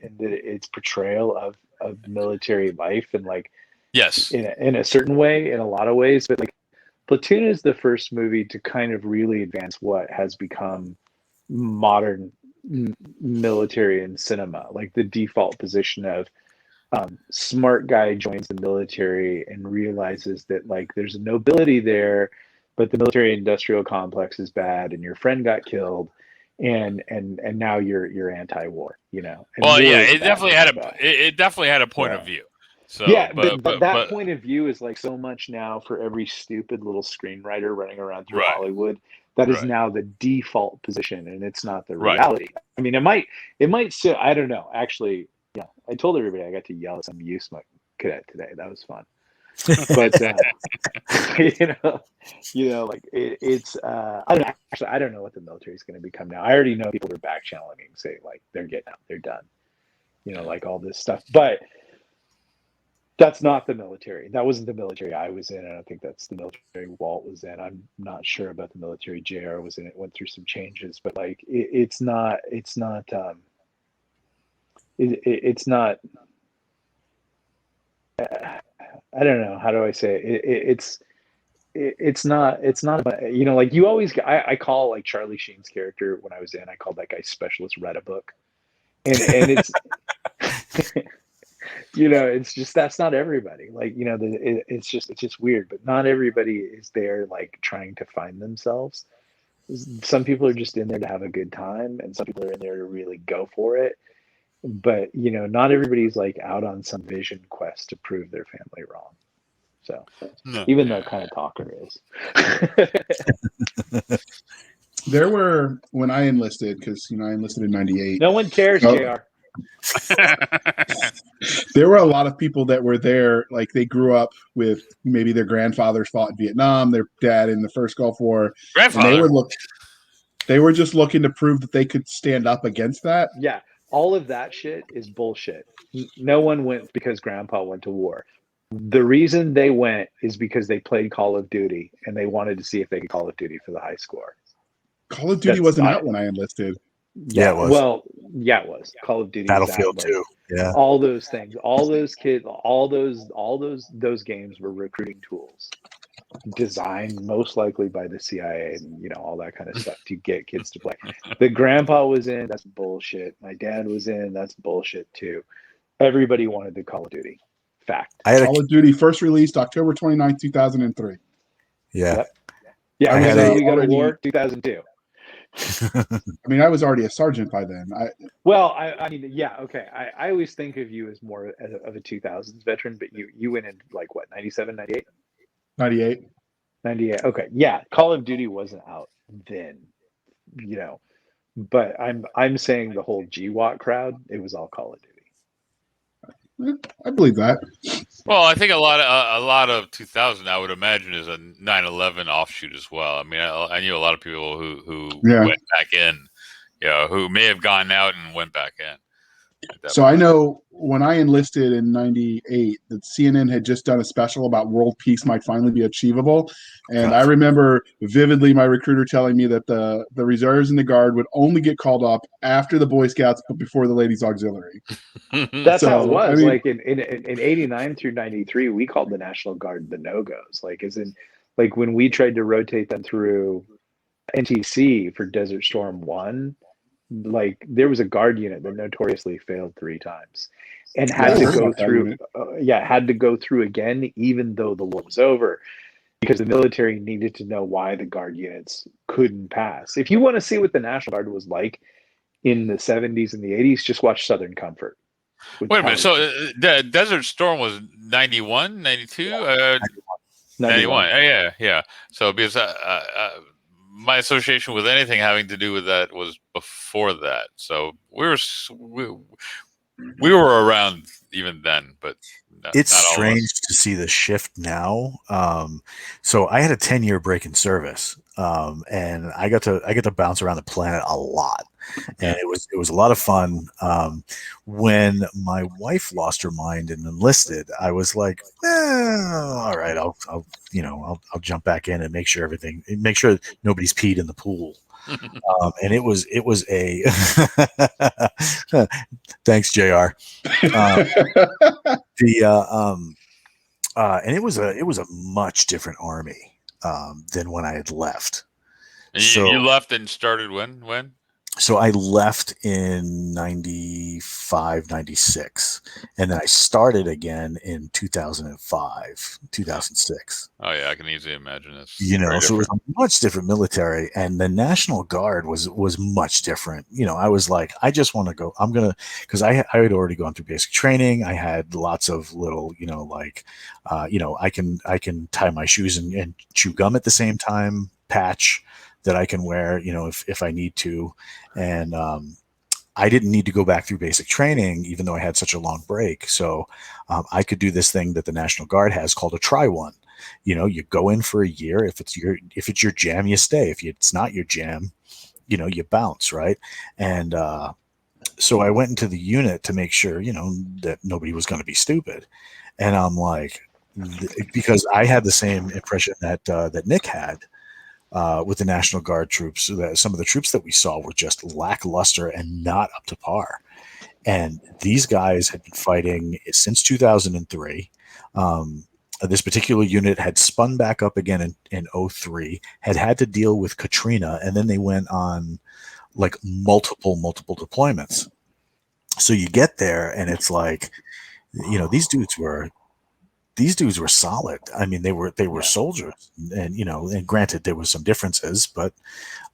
in its portrayal of military life and like Yes. in a certain way, in a lot of ways, but like Platoon is the first movie to kind of really advance what has become modern military and cinema, like the default position of smart guy joins the military and realizes that like there's a nobility there, but the military industrial complex is bad and your friend got killed and now you're anti-war, And Well, yeah, war is it bad. definitely had a point Yeah. of view. So Yeah, but that point of view is like so much now for every stupid little screenwriter running around through Right. Hollywood. That is Right. now the default position, and it's not the Right. reality. I mean, it might still. I don't know. Actually, yeah, I told everybody I got to yell at some USMA cadet today. That was fun. But like it's. I don't know. Actually, I don't know what the military is going to become now. I already know people are back channeling me and say like they're getting out, they're done. Like all this stuff, but. That's not the military. That wasn't the military I was in. I don't think that's the military Walt was in. I'm not sure about the military JR was in. It went through some changes, but like it's not. It's not. It's not. I don't know. How do I say it? It's not. It's not. Like you always. I call like Charlie Sheen's character when I was in. I called that guy Specialist Read a Book, and it's. It's just that's not everybody. Like it's just weird. But not everybody is there like trying to find themselves. Some people are just in there to have a good time, and some people are in there to really go for it. But not everybody's like out on some vision quest to prove their family wrong. So even though kind of talker is. There were when I enlisted because I enlisted in '98. No one cares, JR. There were a lot of people that were there, like they grew up with maybe their grandfathers fought in Vietnam, their dad in the first Gulf War. Grandfather. And they were just looking to prove that they could stand up against that. Yeah, all of that shit is bullshit. No one went because grandpa went to war. The reason they went is because they played Call of Duty and they wanted to see if they could Call of Duty for the high score. Call of Duty wasn't out when I enlisted. Yeah, it was. Well, yeah, it was. Call of Duty, Battlefield 2. Yeah. All those things, all those kids, all those games were recruiting tools designed most likely by the CIA and all that kind of stuff to get kids to play. The grandpa was in, that's bullshit. My dad was in, that's bullshit too. Everybody wanted the Call of Duty. Fact. Call of Duty first released October 29th, 2003. Yeah. Yep. Yeah, we go to war 2002. I mean, I was already a sergeant by then. I mean, yeah, okay. I always think of you as more of a 2000s veteran, but you went in like what, 97, 98? 98. 98. Okay. Yeah. Call of Duty wasn't out then, but I'm saying the whole GWAT crowd, it was all Call of Duty. I believe that. Well, I think a lot of 2000, I would imagine, is a 9/11 offshoot as well. I mean, I knew a lot of people who went back in, who may have gone out and went back in. So I know when I enlisted in '98, that CNN had just done a special about world peace might finally be achievable, and I remember vividly my recruiter telling me that the reserves and the guard would only get called up after the Boy Scouts, but before the Ladies Auxiliary. That's how it was. I mean, like in '89 through '93, we called the National Guard the no-goes. Like as in, like when we tried to rotate them through NTC for Desert Storm 1. Like there was a guard unit that notoriously failed 3 times and had to go through had to go through again even though the war was over, because the military needed to know why the guard units couldn't pass. If you want to see what the National Guard was like in the 70s and the 80s, just watch Southern Comfort. Wait a minute, so the Desert Storm was 91, 92? 91. Yeah. So because my association with anything having to do with that was before that. So we were around even then, but It's not all of strange us. to see the shift now. So I had a 10-year break in service, and I got to bounce around the planet a lot, and it was a lot of fun. When my wife lost her mind and enlisted, I was like, all right, I'll jump back in and make sure nobody's peed in the pool. And it was a thanks, Jr. And it was a much different army than when I had left. And So you left and started when? So I left in 95, 96, and then I started again in 2005, 2006. Oh yeah, I can easily imagine this. So it was a much different military, and the National Guard was much different. I was like, I just want to go. Because I had already gone through basic training. I had lots of little, I can tie my shoes and chew gum at the same time, patch that I can wear, if I need to. And I didn't need to go back through basic training, even though I had such a long break. So I could do this thing that the National Guard has called a try one. You go in for a year. If it's your jam, you stay. If it's not your jam, you bounce, right? And so I went into the unit to make sure, that nobody was going to be stupid. And I'm like, because I had the same impression that Nick had. With the National Guard troops, some of the troops that we saw were just lackluster and not up to par. And these guys had been fighting since 2003. This particular unit had spun back up again in 2003, had to deal with Katrina, and then they went on like multiple deployments. So you get there, and it's like, these dudes were solid. I mean, they were soldiers, and granted there was some differences, but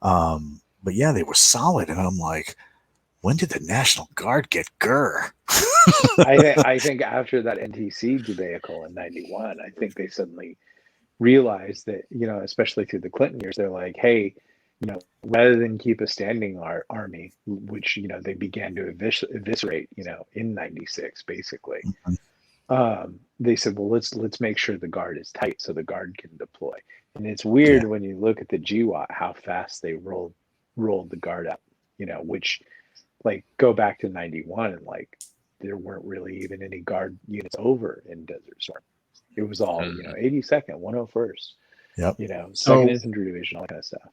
yeah, they were solid. And I'm like, when did the National Guard get GER? I think after that NTC debacle in '91, I think they suddenly realized that, especially through the Clinton years, they're like, hey, rather than keep a standing army, which, they began to eviscerate, in '96, basically. Mm-hmm. They said, well, let's make sure the Guard is tight so the Guard can deploy. And it's weird when you look at the GWAT, how fast they rolled the Guard up, which, like, go back to '91 and like there weren't really even any Guard units over in Desert Storm. It was all 82nd, 101st, yep. 2nd Infantry Division, all that kind of stuff.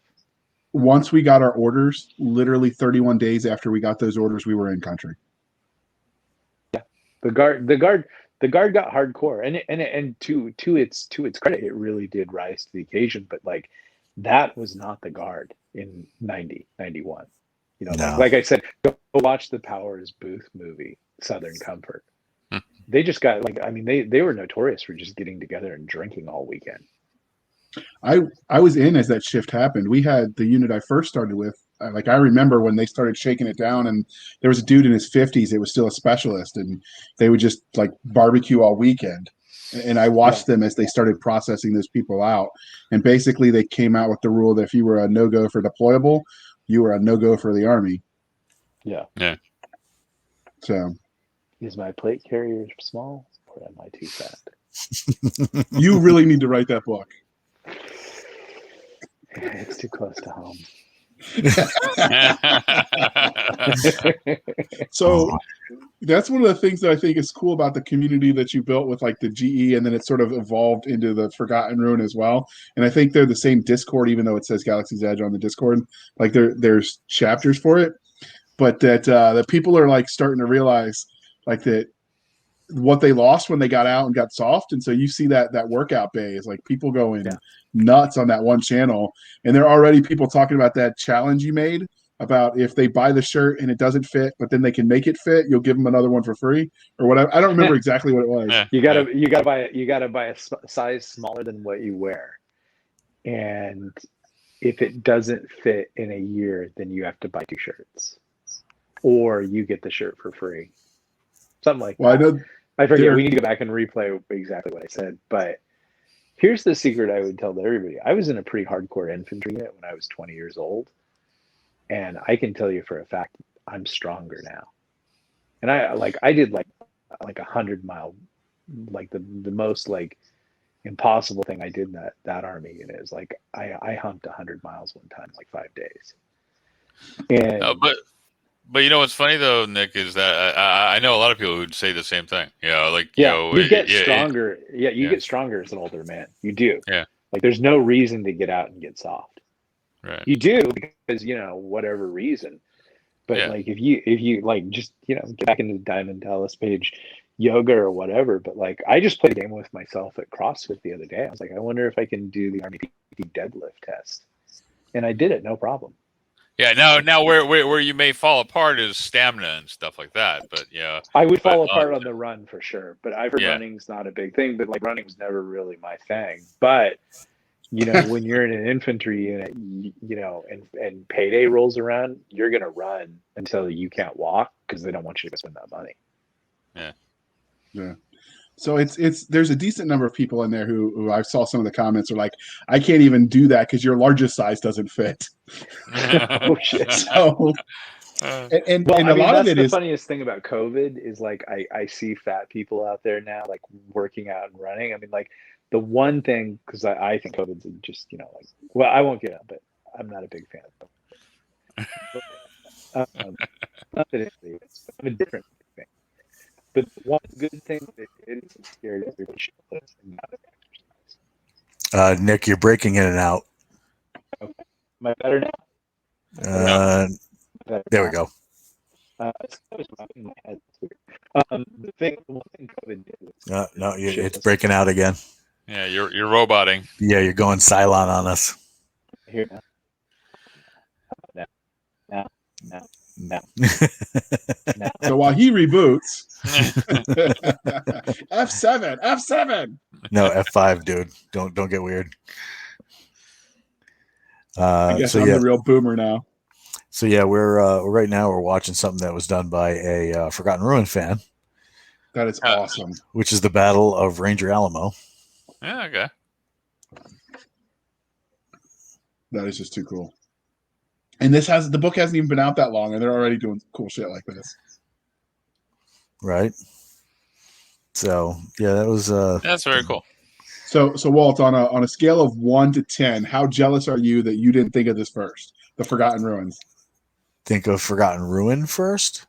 Once we got our orders, literally 31 days after we got those orders, we were in country. Yeah, the guard got hardcore, and to its credit, it really did rise to the occasion. But like, that was not the Guard in 90, 91. No. Like I said, go watch the Powers Booth movie, Southern Comfort. They just got they were notorious for just getting together and drinking all weekend. I was in as that shift happened. We had the unit I first started with. I remember when they started shaking it down, and there was a dude in his 50s. It was still a specialist, and they would just like barbecue all weekend. And I watched them as they started processing those people out. And basically, they came out with the rule that if you were a no-go for deployable, you were a no-go for the Army. Yeah. So, is my plate carrier small, or am I too fat? You really need to write that book. It's too close to home. So that's one of the things that I think is cool about the community that you built with like the GE, and then it sort of evolved into the Forgotten Ruin as well. And I think they're the same Discord, even though it says Galaxy's Edge on the Discord. Like there's chapters for it, but that people are like starting to realize like that what they lost when they got out and got soft. And so you see that workout bay is like people going nuts on that one channel. And there are already people talking about that challenge you made about if they buy the shirt and it doesn't fit, but then they can make it fit, you'll give them another one for free or whatever. I don't remember exactly what it was. You gotta buy a size smaller than what you wear. And if it doesn't fit in a year, then you have to buy 2 shirts, or you get the shirt for free. Something like that. I forget. We need to go back and replay exactly what I said, but Here's the secret I would tell to everybody. I was in a pretty hardcore infantry unit when I was 20 years old. And I can tell you for a fact, I'm stronger now. And I did like 100-mile, like the most like impossible thing I did in that army unit is like I humped 100 miles one time, like 5 days. And but you know what's funny though, Nick, is that I know a lot of people who'd say the same thing. You know, like you get stronger. You get stronger as an older man. You do. Yeah. Like there's no reason to get out and get soft. Right. You do because whatever reason. But like if you like just get back into Diamond Dallas Page yoga or whatever. But like I just played a game with myself at CrossFit the other day. I was like, I wonder if I can do the Army PT deadlift test, and I did it, no problem. Yeah. Now where you may fall apart is stamina and stuff like that. But I would fall apart on the run for sure. But I've heard running's not a big thing. But like running's never really my thing. But when you're in an infantry unit, and payday rolls around, you're going to run until you can't walk because they don't want you to spend that money. Yeah. Yeah. So there's a decent number of people in there who I saw some of the comments are like, I can't even do that because your largest size doesn't fit. Oh shit. So, and a lot of it the is funniest thing about COVID is like I see fat people out there now like working out and running. I mean, like the one thing, because I think COVID's just I won't get up, but I'm not a big fan of COVID. Not that it's a different thing. But one good thing that it is scared everybody should listen and not exercise. Nick, you're breaking in and out. Okay. Am I better now? There we go. The one thing COVID did was No, it's breaking out again. Yeah, you're roboting. Yeah, you're going Cylon on us. Here now. So while he reboots, F7. No, F5, dude. Don't get weird. I guess I'm the real boomer now. So yeah, we're right now we're watching something that was done by a Forgotten Ruin fan. That is awesome. Which is the Battle of Ranger Alamo. Yeah, okay. That is just too cool. And the book hasn't even been out that long, and they're already doing cool shit like this. Right. So yeah, that was that's very cool. So Walt, on a scale of 1 to 10, how jealous are you that you didn't think of this first? The Forgotten Ruins. Think of Forgotten Ruin first?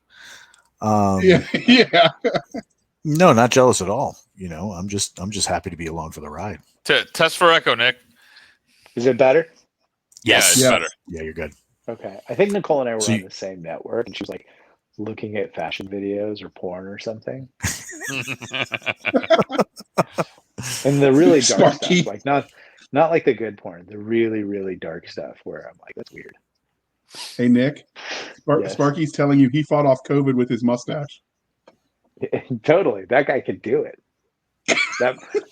Yeah. No, not jealous at all. I'm just happy to be along for the ride. Test for echo, Nick. Is it better? Yes. Yeah, it's better. Yeah, you're good. Okay. I think Nicole and I were on the same network, and she was like looking at fashion videos or porn or something. And the really dark stuff, like not like the good porn, the really, really dark stuff where I'm like, that's weird. Hey, Nick, Yes. Sparky's telling you he fought off COVID with his mustache. Totally. That guy could do it.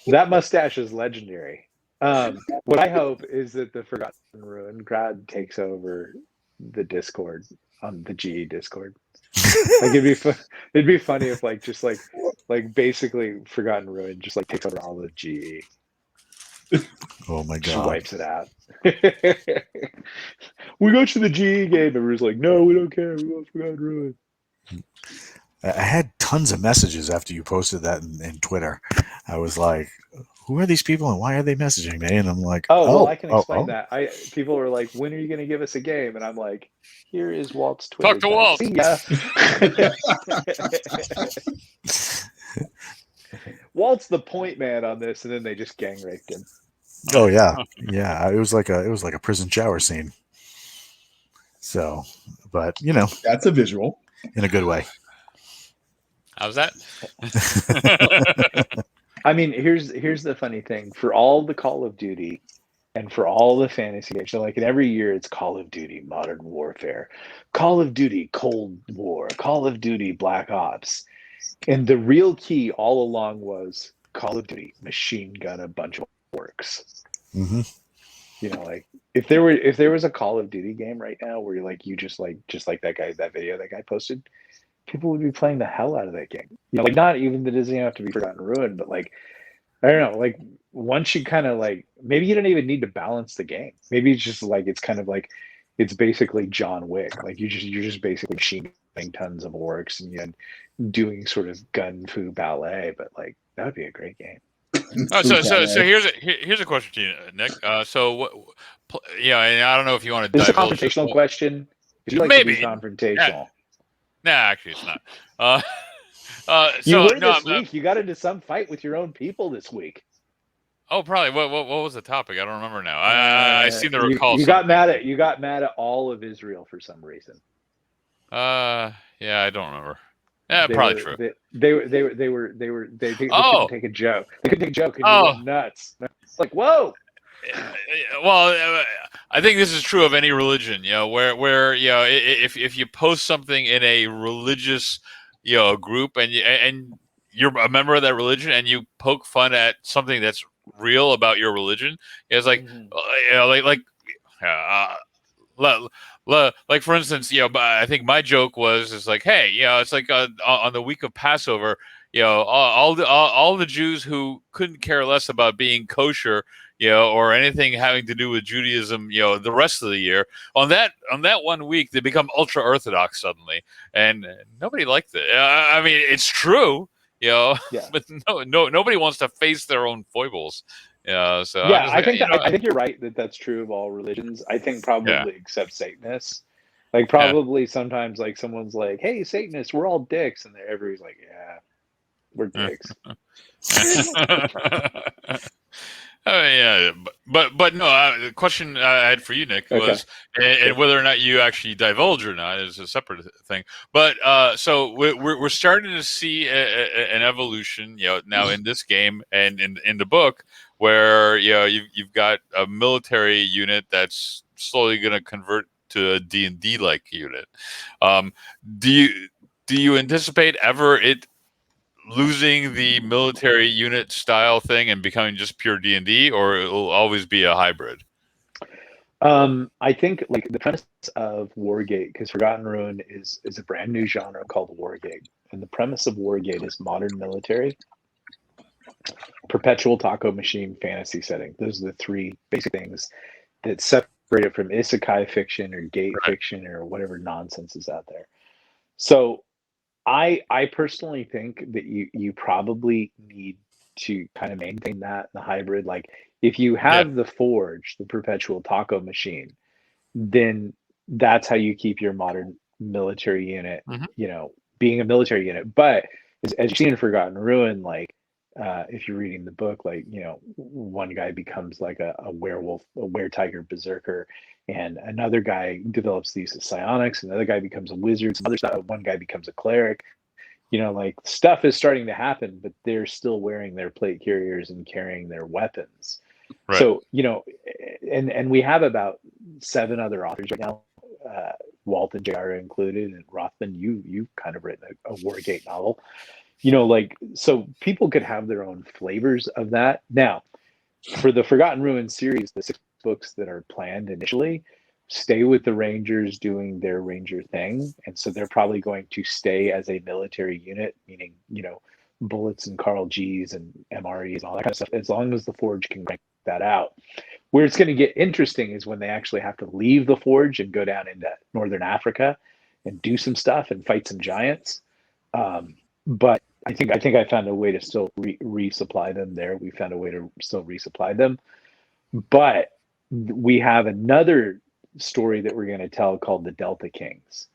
That mustache is legendary. What I hope is that the Forgotten Ruin crowd takes over the Discord on the GE Discord. Like it'd be funny if like basically Forgotten Ruin just like takes over all of GE. Oh my Just god! wipes it out. We go to the GE game, and everyone's like, "No, we don't care. We want Forgotten Ruin." I had tons of messages after you posted that in Twitter. I was like, who are these people and why are they messaging me? And I'm like, well, I can explain that. People were like, when are you going to give us a game? And I'm like, here is Walt's Twitter. Talk to Walt. See ya. Walt's the point man on this, and then they just gang raped him. Oh yeah. It was like a prison shower scene. So, but That's a visual in a good way. How's that? I mean, here's the funny thing. For all the Call of Duty and for all the fantasy games, so like in every year it's Call of Duty Modern Warfare, Call of Duty Cold War, Call of Duty Black Ops. And the real key all along was Call of Duty Machine Gun a bunch of works. Mm-hmm. Like if there was a Call of Duty game right now where you just like that video that guy posted, people would be playing the hell out of that game. Like not even that it doesn't have to be Forgotten Ruin, but like I don't know, like once you kind of like, maybe you don't even need to balance the game. Maybe it's just like, it's kind of like, it's basically John Wick. Like you're just basically machine gunning tons of orcs and doing sort of gun fu ballet. But like that would be a great game. Oh, so here's a question to you, Nick. So yeah, and I don't know if you want to This is a divulge this. confrontational question. If you like to be Maybe. confrontational, Nah, actually, it's not. you So were no, this week. You got into some fight with your own people this week. oh, probably. What was the topic? I don't remember now. I seem to recall you something. got mad at all of Israel for some reason. Yeah, I don't remember. Yeah, They probably were, true. they Oh. couldn't take a joke. They couldn't take a joke and Oh. you went nuts. It's like, whoa. Well, I think this is true of any religion, where if you post something in a religious, group and you're a member of that religion and you poke fun at something that's real about your religion, it's like, uh, like for instance, I think my joke is like, hey, it's like on the week of Passover, all the Jews who couldn't care less about being kosher, or anything having to do with Judaism, the rest of the year, on that 1 week they become ultra orthodox suddenly, and nobody liked it. I mean, it's true, Yeah. but nobody wants to face their own foibles. So Yeah, I'm just like, I think you're right that that's true of all religions. I think yeah. probably except Satanists. Like probably sometimes like someone's like, "Hey, Satanists, we're all dicks," and everybody's like, "Yeah, we're dicks." Oh yeah, but no. The question I had for you, Nick, was, and whether or not you actually divulge or not is a separate thing. But so we're starting to see an evolution, now in this game and in the book, where you've got a military unit that's slowly going to convert to a D&D like unit. Do you anticipate ever it losing the military unit style thing and becoming just pure D&D, or it'll always be a hybrid? I think like the premise of Wargate, because Forgotten Ruin is a brand new genre called Wargate, and the premise of Wargate is modern military, perpetual taco machine, fantasy setting. Those are the three basic things that separate it from isekai fiction or gate fiction or whatever nonsense is out there. So I personally think that you probably need to kind of maintain that in the hybrid. Like if you have the forge, the perpetual taco machine, then that's how you keep your modern military unit, being a military unit. But as you see in Forgotten Ruin, like if you're reading the book, like one guy becomes like a werewolf, a were-tiger berserker, and another guy develops these psionics, another guy becomes a wizard, some other stuff, one guy becomes a cleric. Like stuff is starting to happen, but they're still wearing their plate carriers and carrying their weapons. Right. So, and we have about 7 other authors right now, Walt and JR included, and Rothman, you've kind of written a Wargate novel. So people could have their own flavors of that. Now, for the Forgotten Ruins series, the 6 books that are planned initially stay with the Rangers doing their Ranger thing. And so they're probably going to stay as a military unit, meaning, bullets and Carl G's and MREs and all that kind of stuff, as long as the Forge can crank that out. Where it's going to get interesting is when they actually have to leave the Forge and go down into Northern Africa and do some stuff and fight some giants. But I think I found a way to still resupply them there. We found a way to still resupply them. But we have another story that we're going to tell called the Delta Kings,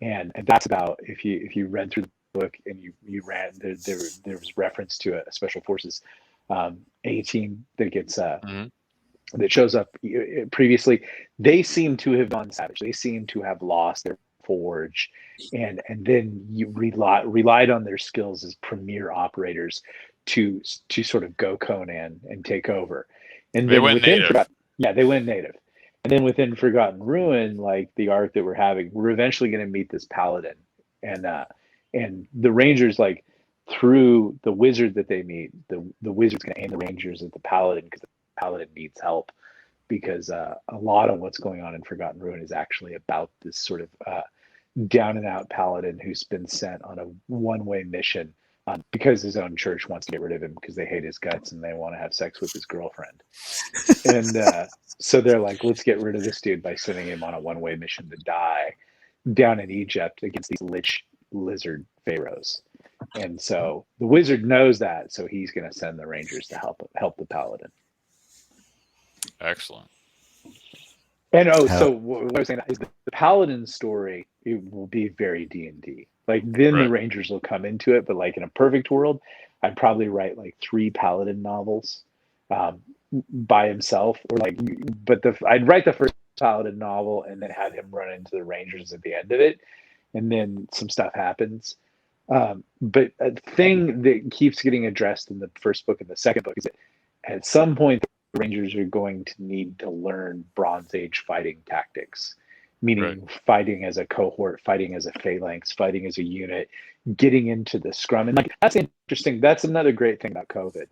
and that's about, if you read through the book and you ran, there was reference to a special forces A team that gets that shows up previously. They seem to have gone savage. They seem to have lost their forge, and then you relied on their skills as premier operators to sort of go Conan and take over. And they went native. They went native. And then within Forgotten Ruin, like the arc that we're having, we're eventually going to meet this paladin, and the Rangers, like through the wizard that they meet, the wizard's going to aim the Rangers at the paladin, because the paladin needs help, because a lot of what's going on in Forgotten Ruin is actually about this sort of down and out paladin who's been sent on a one-way mission because his own church wants to get rid of him because they hate his guts and they want to have sex with his girlfriend. And so they're like, let's get rid of this dude by sending him on a one-way mission to die down in Egypt against these lich lizard pharaohs. And so the wizard knows that, so he's going to send the rangers to help the paladin. Excellent. And so what I was saying is the paladin story, it will be very D&D. Like then the rangers will come into it, but like in a perfect world, I'd probably write like 3 paladin novels by himself, or like, but I'd write the first paladin novel and then have him run into the rangers at the end of it, and then some stuff happens. But a thing that keeps getting addressed in the first book and the second book is that at some point the rangers are going to need to learn Bronze Age fighting tactics, meaning fighting as a cohort, fighting as a phalanx, fighting as a unit, getting into the scrum. And like that's interesting. That's another great thing about COVID.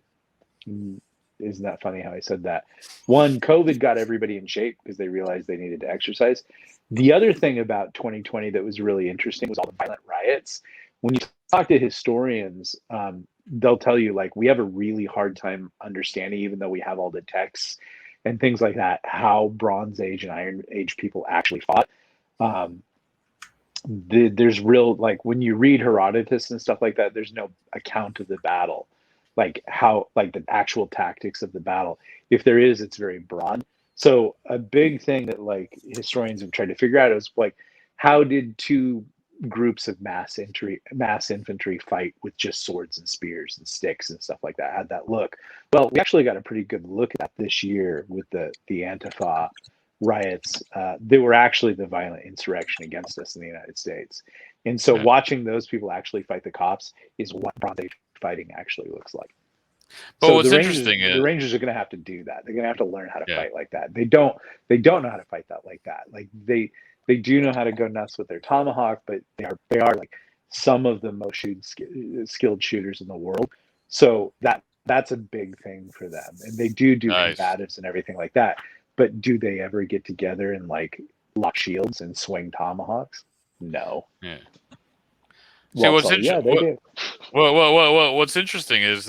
Isn't that funny how I said that? One, COVID got everybody in shape because they realized they needed to exercise. The other thing about 2020 that was really interesting was all the violent riots. When you talk to historians, they'll tell you like we have a really hard time understanding, even though we have all the texts and things like that, how Bronze Age and Iron Age people actually fought. There's real, like when you read Herodotus and stuff like that, there's no account of the battle, like how, like the actual tactics of the battle. If there is, it's very broad. So a big thing that like historians have tried to figure out is like, how did 2 groups of mass infantry fight with just swords and spears and sticks and stuff like that? How'd that look? Well, we actually got a pretty good look at that this year with the Antifa riots. They were actually the violent insurrection against us in the United States. And so watching those people actually fight the cops is what Bronze Age fighting actually looks like. But so what's the interesting is the Rangers are going to have to do that. They're going to have to learn how to fight like that. They don't know how to fight that like that. Like they do know how to go nuts with their tomahawk, but they are like some of the most skilled shooters in the world. So that's a big thing for them. And they do combatives and everything like that. But do they ever get together and like lock shields and swing tomahawks? No. Yeah. See, what's interesting? What's interesting is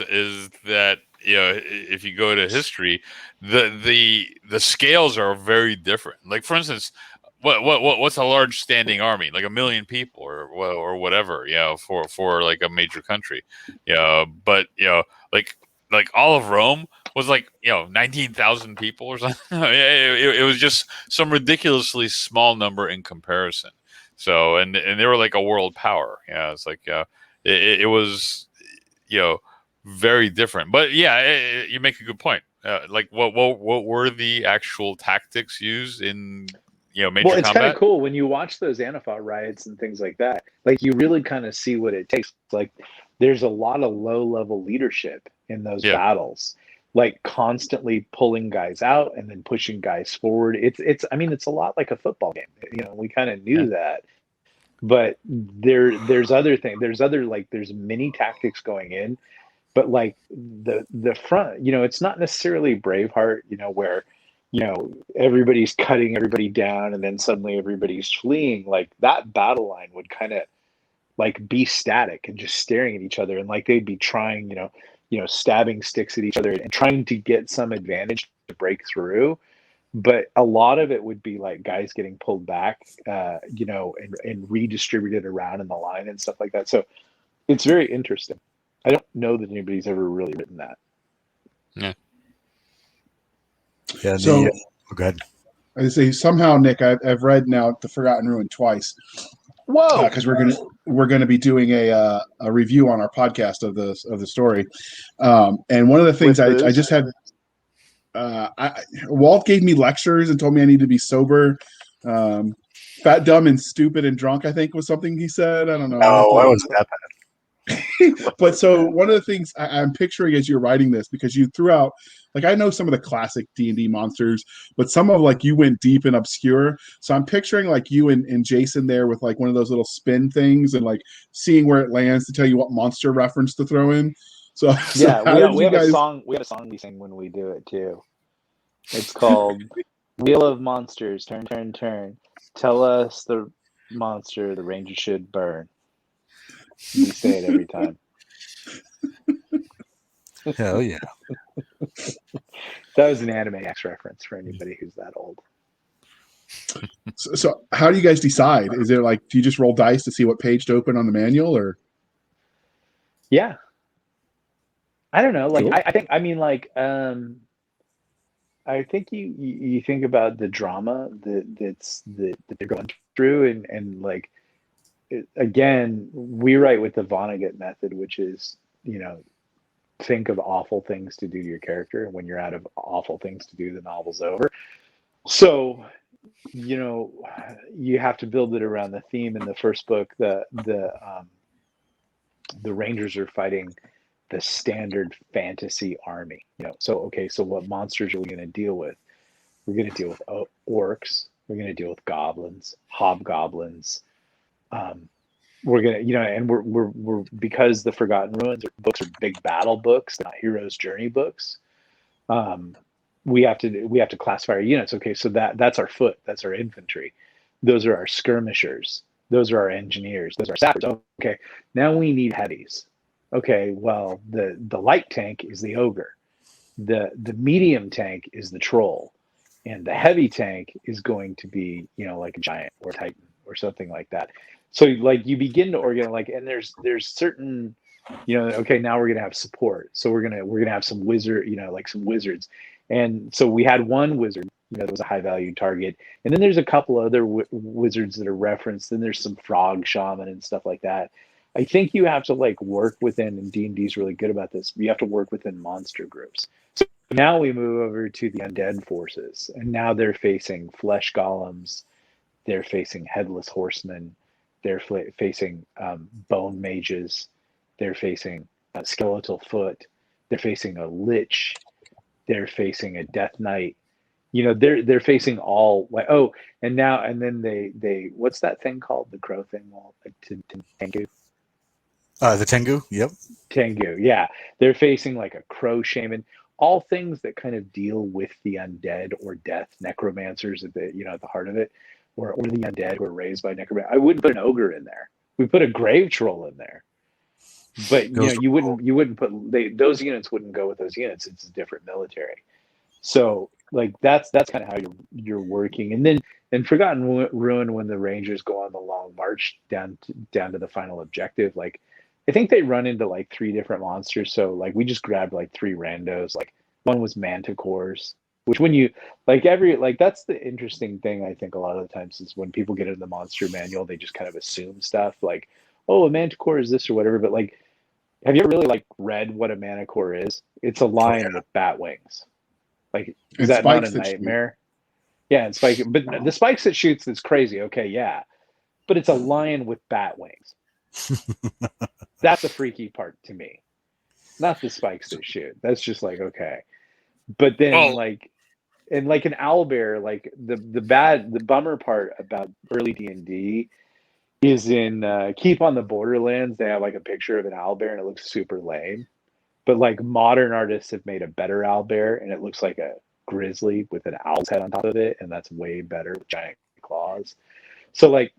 that if you go to history, the scales are very different. Like for instance, what's a large standing army? Like 1 million people or whatever, for like a major country. But like all of Rome was like 19,000 people or something. It was just some ridiculously small number in comparison. So and they were like a world power. It's like it was very different. But you make a good point. Like what were the actual tactics used in major well, it's combat? kind of cool when you watch those Antifa riots and things like that. Like you really kind of see what it takes. Like there's a lot of low level leadership in those battles, like constantly pulling guys out and then pushing guys forward. It's a lot like a football game. We kind of knew that, but there's other things. There's many tactics going in, but like the front, it's not necessarily Braveheart, where everybody's cutting everybody down and then suddenly everybody's fleeing. Like that battle line would kind of like be static and just staring at each other, and like they'd be trying, stabbing sticks at each other and trying to get some advantage to break through. But a lot of it would be like guys getting pulled back, and redistributed around in the line and stuff like that. So it's very interesting. I don't know that anybody's ever really written that. Yeah. So go ahead. I say somehow, Nick, I've read now The Forgotten Ruin twice. Whoa! Because we're gonna be doing a review on our podcast of the story, and one of the things I just had. Walt gave me lectures and told me I need to be sober, fat, dumb, and stupid and drunk. I think was something he said. I don't know. Oh, I wasn't that bad. But so one of the things I'm picturing as you're writing this, because you threw out, like I know some of the classic D&D monsters, but some of like you went deep and obscure. So I'm picturing like you and Jason there with like one of those little spin things and like seeing where it lands to tell you what monster reference to throw in. So we have a song we sing when we do it too. It's called Wheel of Monsters, turn, turn, turn. Tell us the monster the ranger should burn. We say it every time. Hell yeah. That was an Anime X reference for anybody who's that old. So how do you guys decide? Is it like, do you just roll dice to see what page to open on the manual, or? Yeah. I don't know. Like, Cool. I think, I mean, like, I think you think about the drama that they're going through, and like, again, we write with the Vonnegut method, which is, think of awful things to do to your character, and when you're out of awful things to do, the novel's over. So, you have to build it around the theme. In the first book, the Rangers are fighting the standard fantasy army. So what monsters are we going to deal with? We're going to deal with orcs. We're going to deal with goblins, hobgoblins. We're gonna, and we're because the Forgotten Ruins books are big battle books, they're not hero's journey books. We have to classify our units. Okay, so that's our foot, that's our infantry. Those are our skirmishers. Those are our engineers. Those are our sappers. Okay, now we need heavies. Okay, well, the light tank is the ogre. The medium tank is the troll, and the heavy tank is going to be, like a giant or a titan or something like that. So like you begin to organize, and there's certain, okay, now we're gonna have support. So we're gonna have some wizard, like some wizards, and so we had one wizard, that was a high value target, and then there's a couple other wizards that are referenced. Then there's some frog shaman and stuff like that. I think you have to like work within, and D&D is really good about this. You have to work within monster groups. So now we move over to the undead forces, and now they're facing flesh golems, they're facing headless horsemen. They're facing bone mages. They're facing a skeletal foot. They're facing a lich. They're facing a death knight. They're facing all like and then they what's that thing called, the crow thing? Tengu. The Tengu. Yep. Tengu. Yeah, they're facing like a crow shaman. All things that kind of deal with the undead or death, necromancers at the heart of it. Or the undead who are raised by necromancy. I wouldn't put an ogre in there. We put a grave troll in there, but you wouldn't put those units wouldn't go with those units. It's a different military. So like that's kind of how you're working. And then in Forgotten Ruin, when the Rangers go on the long march down to the final objective, like I think they run into like 3 different monsters. So like we just grabbed like 3 randos. Like one was manticores. Which when you that's the interesting thing, I think a lot of the times is when people get into the monster manual, they just kind of assume stuff like, oh, a manticore is this or whatever. But like, have you ever really like read what a manticore is? It's a lion with bat wings. Like, is that not a nightmare? Yeah, and spike, but the spikes it shoots is crazy. Okay, yeah, but it's a lion with bat wings. That's the freaky part to me, not the spikes that shoot. That's just like okay, but then and like an owlbear, like the bummer part about early D&D is in Keep on the Borderlands. They have like a picture of an owlbear and it looks super lame. But like modern artists have made a better owlbear and it looks like a grizzly with an owl's head on top of it, and that's way better with giant claws. So like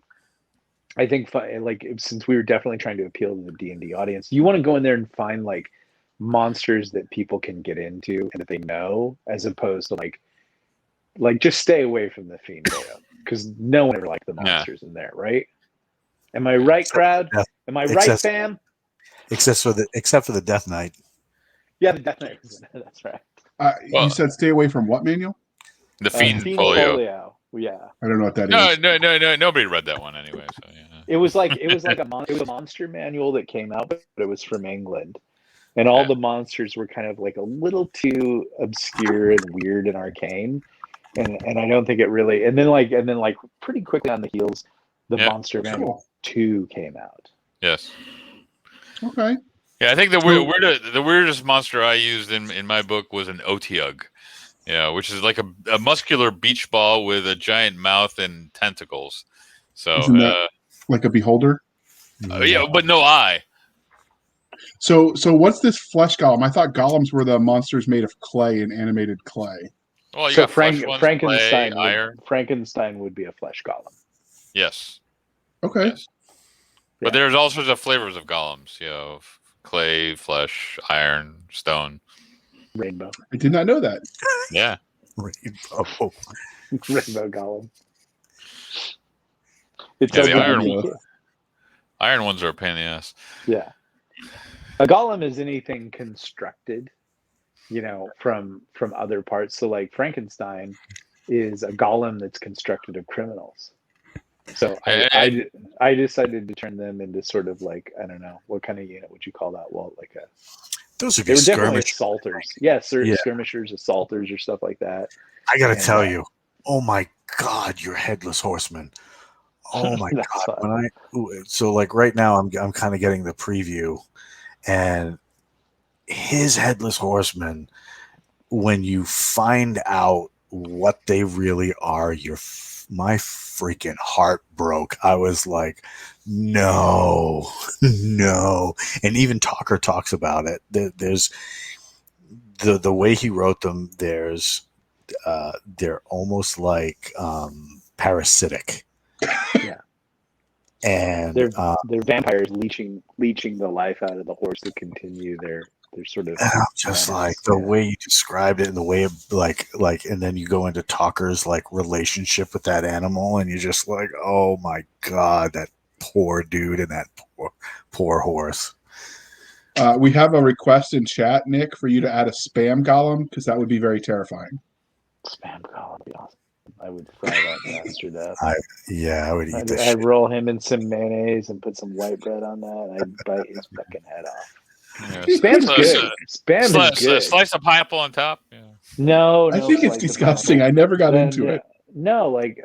I think like since we were definitely trying to appeal to the D&D audience, you want to go in there and find like monsters that people can get into and that they know, as opposed to like just stay away from the Fiend Beta, because no one ever liked the monsters in there, right? Am I right, crowd? Am I right, fam? Except for the Death Knight. Yeah, the Death Knight. That's right. You said stay away from what manual? The Fiend Folio. Yeah. I don't know what that is. No. Nobody read that one anyway. So yeah. It was a monster manual that came out, but it was from England. And all the monsters were kind of like a little too obscure and weird and arcane. And I don't think it really. And then like pretty quickly on the heels, the Monster Manual 2 came out. Yes. Okay. Yeah, I think the weirdest monster I used in my book was an Otiug. Yeah, which is like a muscular beach ball with a giant mouth and tentacles. So isn't that like a beholder? Yeah, but no eye. So what's this flesh golem? I thought golems were the monsters made of clay and animated clay. Well, you got Frankenstein. Frankenstein would be a flesh golem. Yes. Okay. Yes. But there's all sorts of flavors of golems. clay, flesh, iron, stone. Rainbow. I did not know that. Yeah. Rainbow. Rainbow golem. It's Yeah, so the good iron- that you can't- Iron ones are a pain in the ass. Yeah. A golem is anything constructed, from other parts. So like Frankenstein is a golem that's constructed of criminals. So I decided to turn them into sort of like, I don't know, what kind of unit would you call that? Well, like Those would they be were definitely skirmish. assaulters. Yes, Yeah. skirmishers, assaulters, or stuff like that. I gotta And, tell you, oh my God, you're headless horseman. Oh my That's God. fun. So like right now I'm kind of getting the preview, and his headless horseman, when you find out what they really are, my freaking heart broke. I was like, no, no. And even Talker talks about it. There's the way he wrote them. They're almost like parasitic. Yeah. And They're vampires leeching the life out of the horse to continue their sort of. I'm just like the way you described it, and the way of like, and then you go into Talker's like relationship with that animal, and you're just like, oh my God, that poor dude and that poor horse. We have a request in chat, Nick, for you to add a spam golem, because that would be very terrifying. Spam golem would be awesome. I would fry that bastard up. I would eat that I'd shit. roll him in some mayonnaise and put some white bread on that. I'd bite his fucking head off. Yeah. Spam's good. Spam is good. Slice of pineapple on top. Yeah. No, I think it's slice of disgusting. pineapple. I never got into it. No, like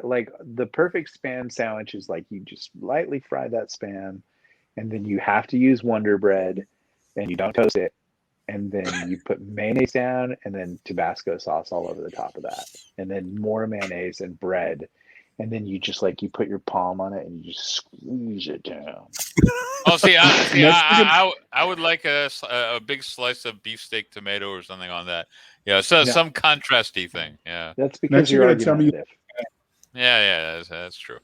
the perfect spam sandwich is like you just lightly fry that spam, and then you have to use Wonder Bread, and you don't toast it, and then you put mayonnaise down, and then Tabasco sauce all over the top of that, and then more mayonnaise and bread, and then you just you put your palm on it and you just squeeze it down. Oh, I would like a big slice of beefsteak tomato or something on that. Yeah, so some contrasty thing. Yeah, that's because Next you're you're gonna tell me- argumentative. yeah, that's true.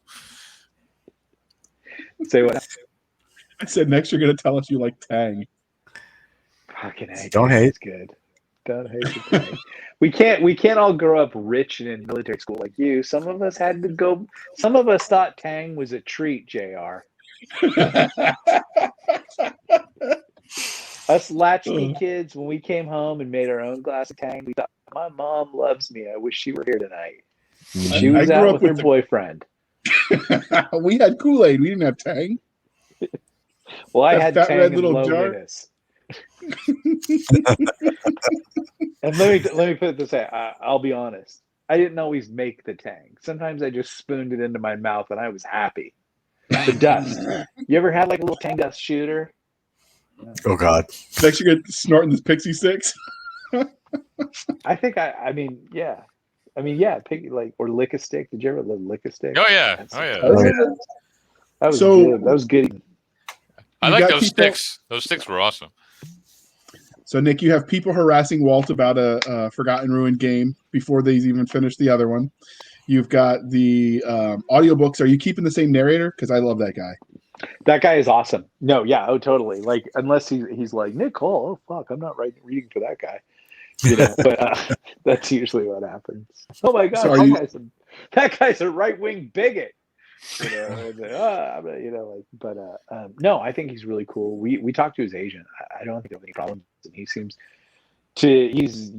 Say what? I said next you're going to tell us you like Tang. Fucking hate. Don't hate. It's good. Don't hate the thing. We can't all grow up rich and in military school like you. Some of us had to go. Some of us thought Tang was a treat. Jr. Us latchkey kids, when we came home and made our own glass of Tang, we thought, my mom loves me. I wish she were here tonight. And she was out with her boyfriend. We had Kool-Aid. We didn't have Tang. Well, I That had fat Tang red and little low jar. Guinness. And let me put it this way. I'll be honest. I didn't always make the Tang. Sometimes I just spooned it into my mouth and I was happy. The dust. You ever had like a little Tang dust shooter? Oh God. Next you're going to snorting this Pixie Sticks. I think yeah. Piggy or lick a stick. Did you ever lick a stick? Oh yeah, That was So- good. That was good. I You like got those people- sticks. Those sticks were awesome. So, Nick, you have people harassing Walt about a Forgotten Ruin game before they even finish the other one. You've got the audiobooks. Are you keeping the same narrator? Because I love that guy. That guy is awesome. No, yeah, totally. Like, unless he's like, Nick Cole, oh fuck, I'm not reading for that guy. But that's usually what happens. Oh my god, So that guy's a right-wing bigot. No, I think he's really cool. We talked to his agent. I don't think there are any problems, and he's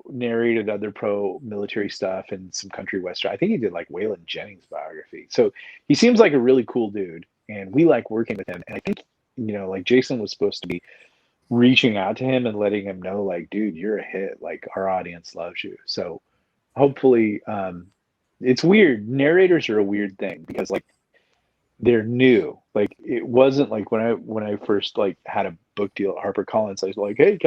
narrated other pro-military stuff and some country western. I think he did like Waylon Jennings' biography. So he seems like a really cool dude, and we like working with him. And I think like Jason was supposed to be reaching out to him and letting him know, like, dude, you're a hit. Like, our audience loves you. So hopefully, it's weird. Narrators are a weird thing because like they're new. Like, it wasn't like when I first like had a book deal at HarperCollins, I was like, hey,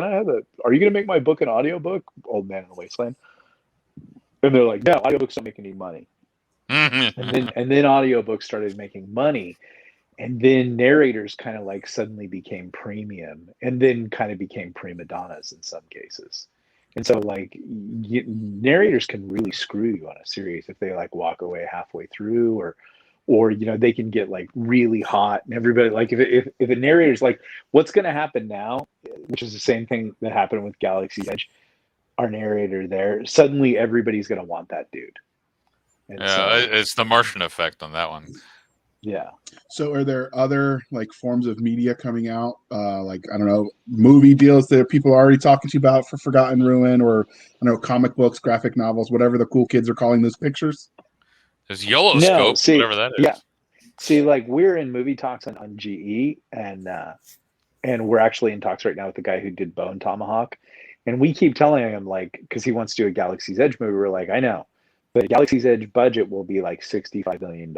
are you gonna make my book an audiobook? Old Man in the Wasteland. And they're like, no, audiobooks don't make any money. And then audiobooks started making money. And then narrators kind of like suddenly became premium and then kind of became prima donnas in some cases. And so like narrators can really screw you on a series if they like walk away halfway through or or they can get like really hot, and everybody like if a narrator's like, what's going to happen now, which is the same thing that happened with Galaxy's Edge. Our narrator there, suddenly everybody's going to want that dude. And it's the Martian effect on that one. Yeah. So are there other like forms of media coming out? Like, I don't know, movie deals that people are already talking to you about for Forgotten Ruin, or I don't know, comic books, graphic novels, whatever the cool kids are calling those pictures? There's Yellow No, Scope, see, whatever that is. yeah. See, like we're in movie talks on GE, and we're actually in talks right now with the guy who did Bone Tomahawk, and we keep telling him like, because he wants to do a Galaxy's Edge movie. We're like, I know, but Galaxy's Edge budget will be like $65 million,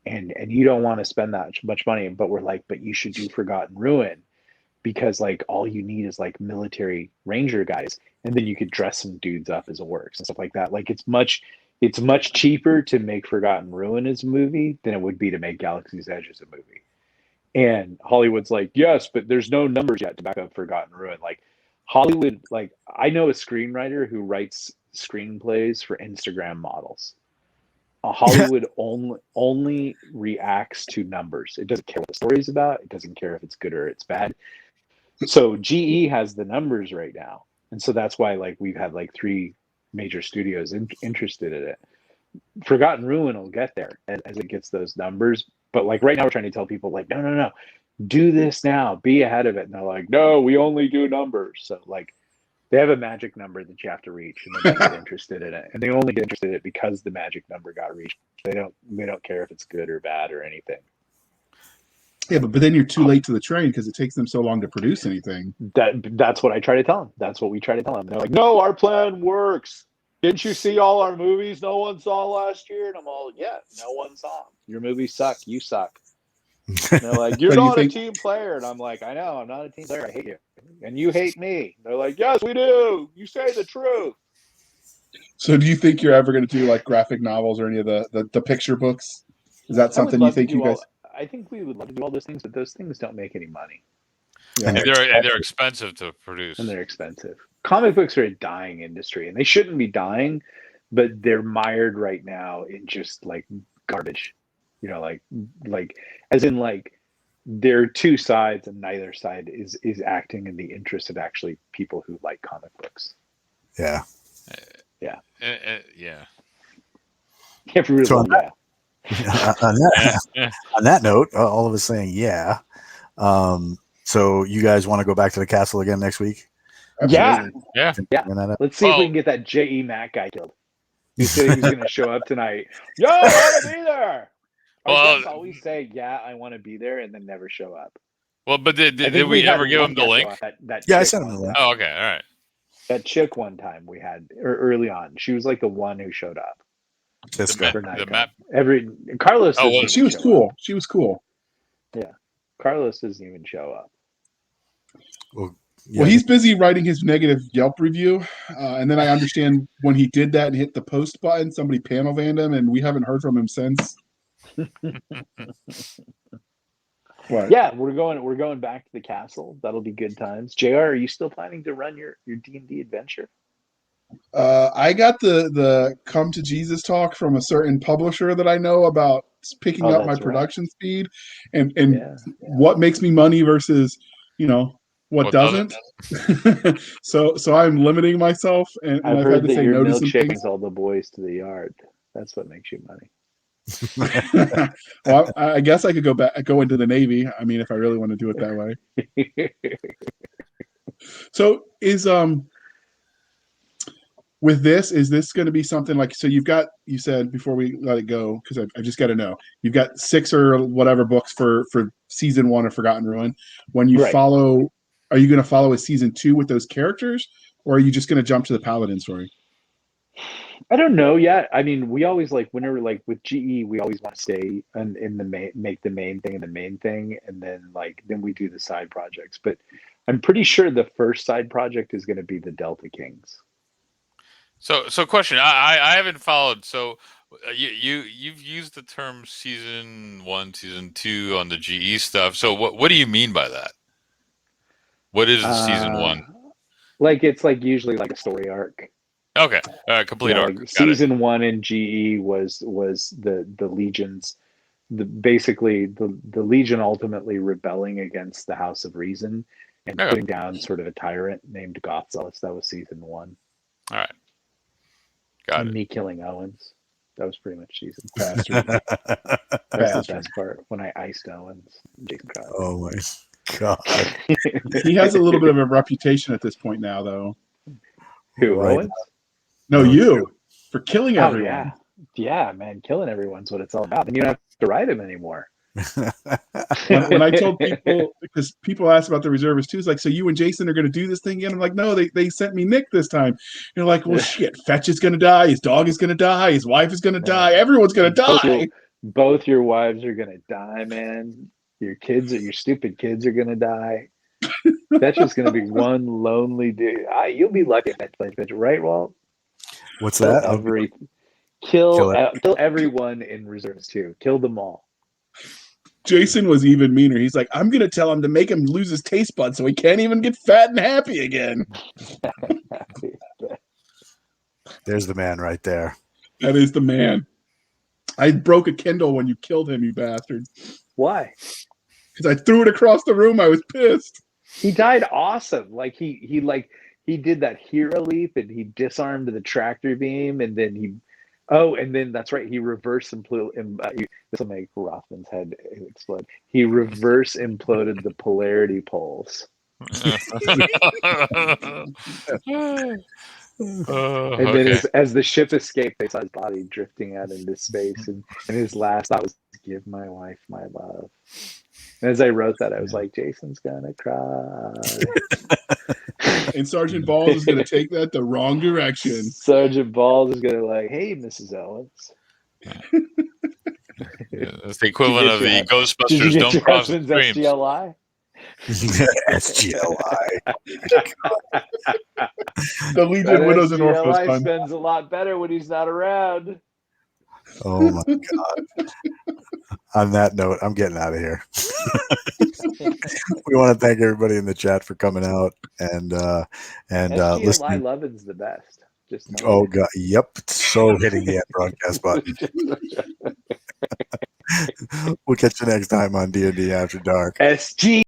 and you don't want to spend that much money. But we're like, but you should do Forgotten Ruin, because like all you need is like military ranger guys, and then you could dress some dudes up as orcs and stuff like that. Like it's much cheaper to make Forgotten Ruin as a movie than it would be to make Galaxy's Edge as a movie. And Hollywood's like, yes, but there's no numbers yet to back up Forgotten Ruin. Like Hollywood, like I know a screenwriter who writes screenplays for Instagram models. Hollywood only reacts to numbers. It doesn't care what the story is about. It doesn't care if it's good or it's bad. So GE has the numbers right now, and so that's why like we've had like 3 major studios interested in it. Forgotten Ruin will get there as it gets those numbers, but like right now we're trying to tell people like, no, do this now, be ahead of it, and they're like, no, we only do numbers. So like they have a magic number that you have to reach, and then they get interested in it, and they only get interested in it because the magic number got reached. They don't care if it's good or bad or anything. Yeah, but then you're too late to the train because it takes them so long to produce anything. That's what I try to tell them. That's what we try to tell them. They're like, no, our plan works. Didn't you see all our movies no one saw last year? And I'm all, yeah, no one saw them. Your movies suck. You suck. And they're like, you're not a team player. And I'm like, I know, I'm not a team player. I hate you. And you hate me. They're like, yes, we do. You say the truth. So do you think you're ever going to do like graphic novels or any of the picture books? Is that something you think you guys... I think we would love to do all those things, but those things don't make any money. Yeah. And they're expensive to produce. And they're expensive. Comic books are a dying industry, and they shouldn't be dying, but they're mired right now in just like garbage. Like as in like there are 2 sides, and neither side is acting in the interest of actually people who like comic books. Yeah. Yeah. Yeah. On that note, all of us saying yeah. So you guys want to go back to the castle again next week? Yeah. Yeah. Let's see if we can get that J.E. Mack guy killed. He said he was going to show up tonight. Yo, I want to be there. Our guests always say, yeah, I want to be there, and then never show up. Well, but did we ever give him the link? Yeah, I sent him the link. Oh, okay. All right. That chick one time we had early on, she was like the one who showed up. The map. Carlos. She was cool. She was cool. Yeah, Carlos doesn't even show up. Well, he's busy writing his negative Yelp review, and then I understand when he did that and hit the post button, somebody panel vanned him, and we haven't heard from him since. What? Yeah, we're going back to the castle. That'll be good times. JR, are you still planning to run your D&D adventure? I got the come to Jesus talk from a certain publisher that I know about picking up my production speed and what makes me money versus what doesn't. so I'm limiting myself, and I've I've heard had to that say your no to some things. all the boys to the yard. That's what makes you money. Well, I guess I could go into the Navy. I mean, if I really want to do it that way. So with this, is this going to be something like, so you said before we let it go, because I just got to know, you've got 6 or whatever books for season 1 of Forgotten Ruin. When you follow, are you going to follow a season 2 with those characters, or are you just going to jump to the Paladin story? I don't know yet. I mean, we always whenever with GE, we always want to stay in the make the main thing the main thing, and then then we do the side projects. But I'm pretty sure the first side project is going to be the Delta Kings. So question, I haven't followed. So you've used the term season 1, season 2 on the GE stuff. So what do you mean by that? What is season 1? It's usually a story arc. Okay, complete Yeah, orc. like Got it. season 1 in GE was the legions, basically the legion ultimately rebelling against the House of Reason and Okay. putting down sort of a tyrant named Gothzelis. That was season 1. All right. Got And it. me killing Owens. That was pretty much season 1. Bastard. That's the Bastard. best part, when I iced Owens. Jason cried. Oh my god! He has a little bit of a reputation at this point now, though. Who, Right. Owens? No, Oh, you for killing Oh, everyone. yeah, man, killing everyone's what it's all about. And you don't have to write him anymore. When I told people, because people asked about the reservists too, it's like, so you and Jason are going to do this thing again? I'm like, no, they sent me Nick this time. You're like, well, shit, Fetch is going to die, his dog is going to die, his wife is going to die, everyone's going to die. Both your wives are gonna die, man. Your stupid kids are gonna die. That's just gonna be one lonely dude. You'll be lucky if that plays bitch, right, Walt? What's that? Kill everyone in reserves too. Kill them all. Jason was even meaner. He's like, I'm going to tell him to make him lose his taste buds so he can't even get fat and happy again. There's the man right there. That is the man. I broke a Kindle when you killed him, you bastard. Why? Because I threw it across the room. I was pissed. He died awesome. Like he did that hero leap and he disarmed the tractor beam and then that's right. He reverse imploded. This will make Rothman's head explode. He reverse imploded the polarity poles. And then as the ship escaped, they saw his body drifting out into space, and his last thought was, "Give my wife my love." And as I wrote that, I was like, "Jason's gonna cry." And Sergeant Balls is going to take that the wrong direction. Sergeant Balls is gonna like, "Hey, Mrs. Owens." It's the equivalent of the Ghostbusters Don't Cross the Streams. SGLI? SGLI. The Legion Widows and Orphans SGLI fund. spends a lot better when he's not around. Oh my god. On that note, I'm getting out of here. We want to thank everybody in the chat for coming out and SGLI listening. Lovin's the best. Just Oh god, yep. So hitting the end broadcast button. We'll catch you next time on D&D After Dark. SG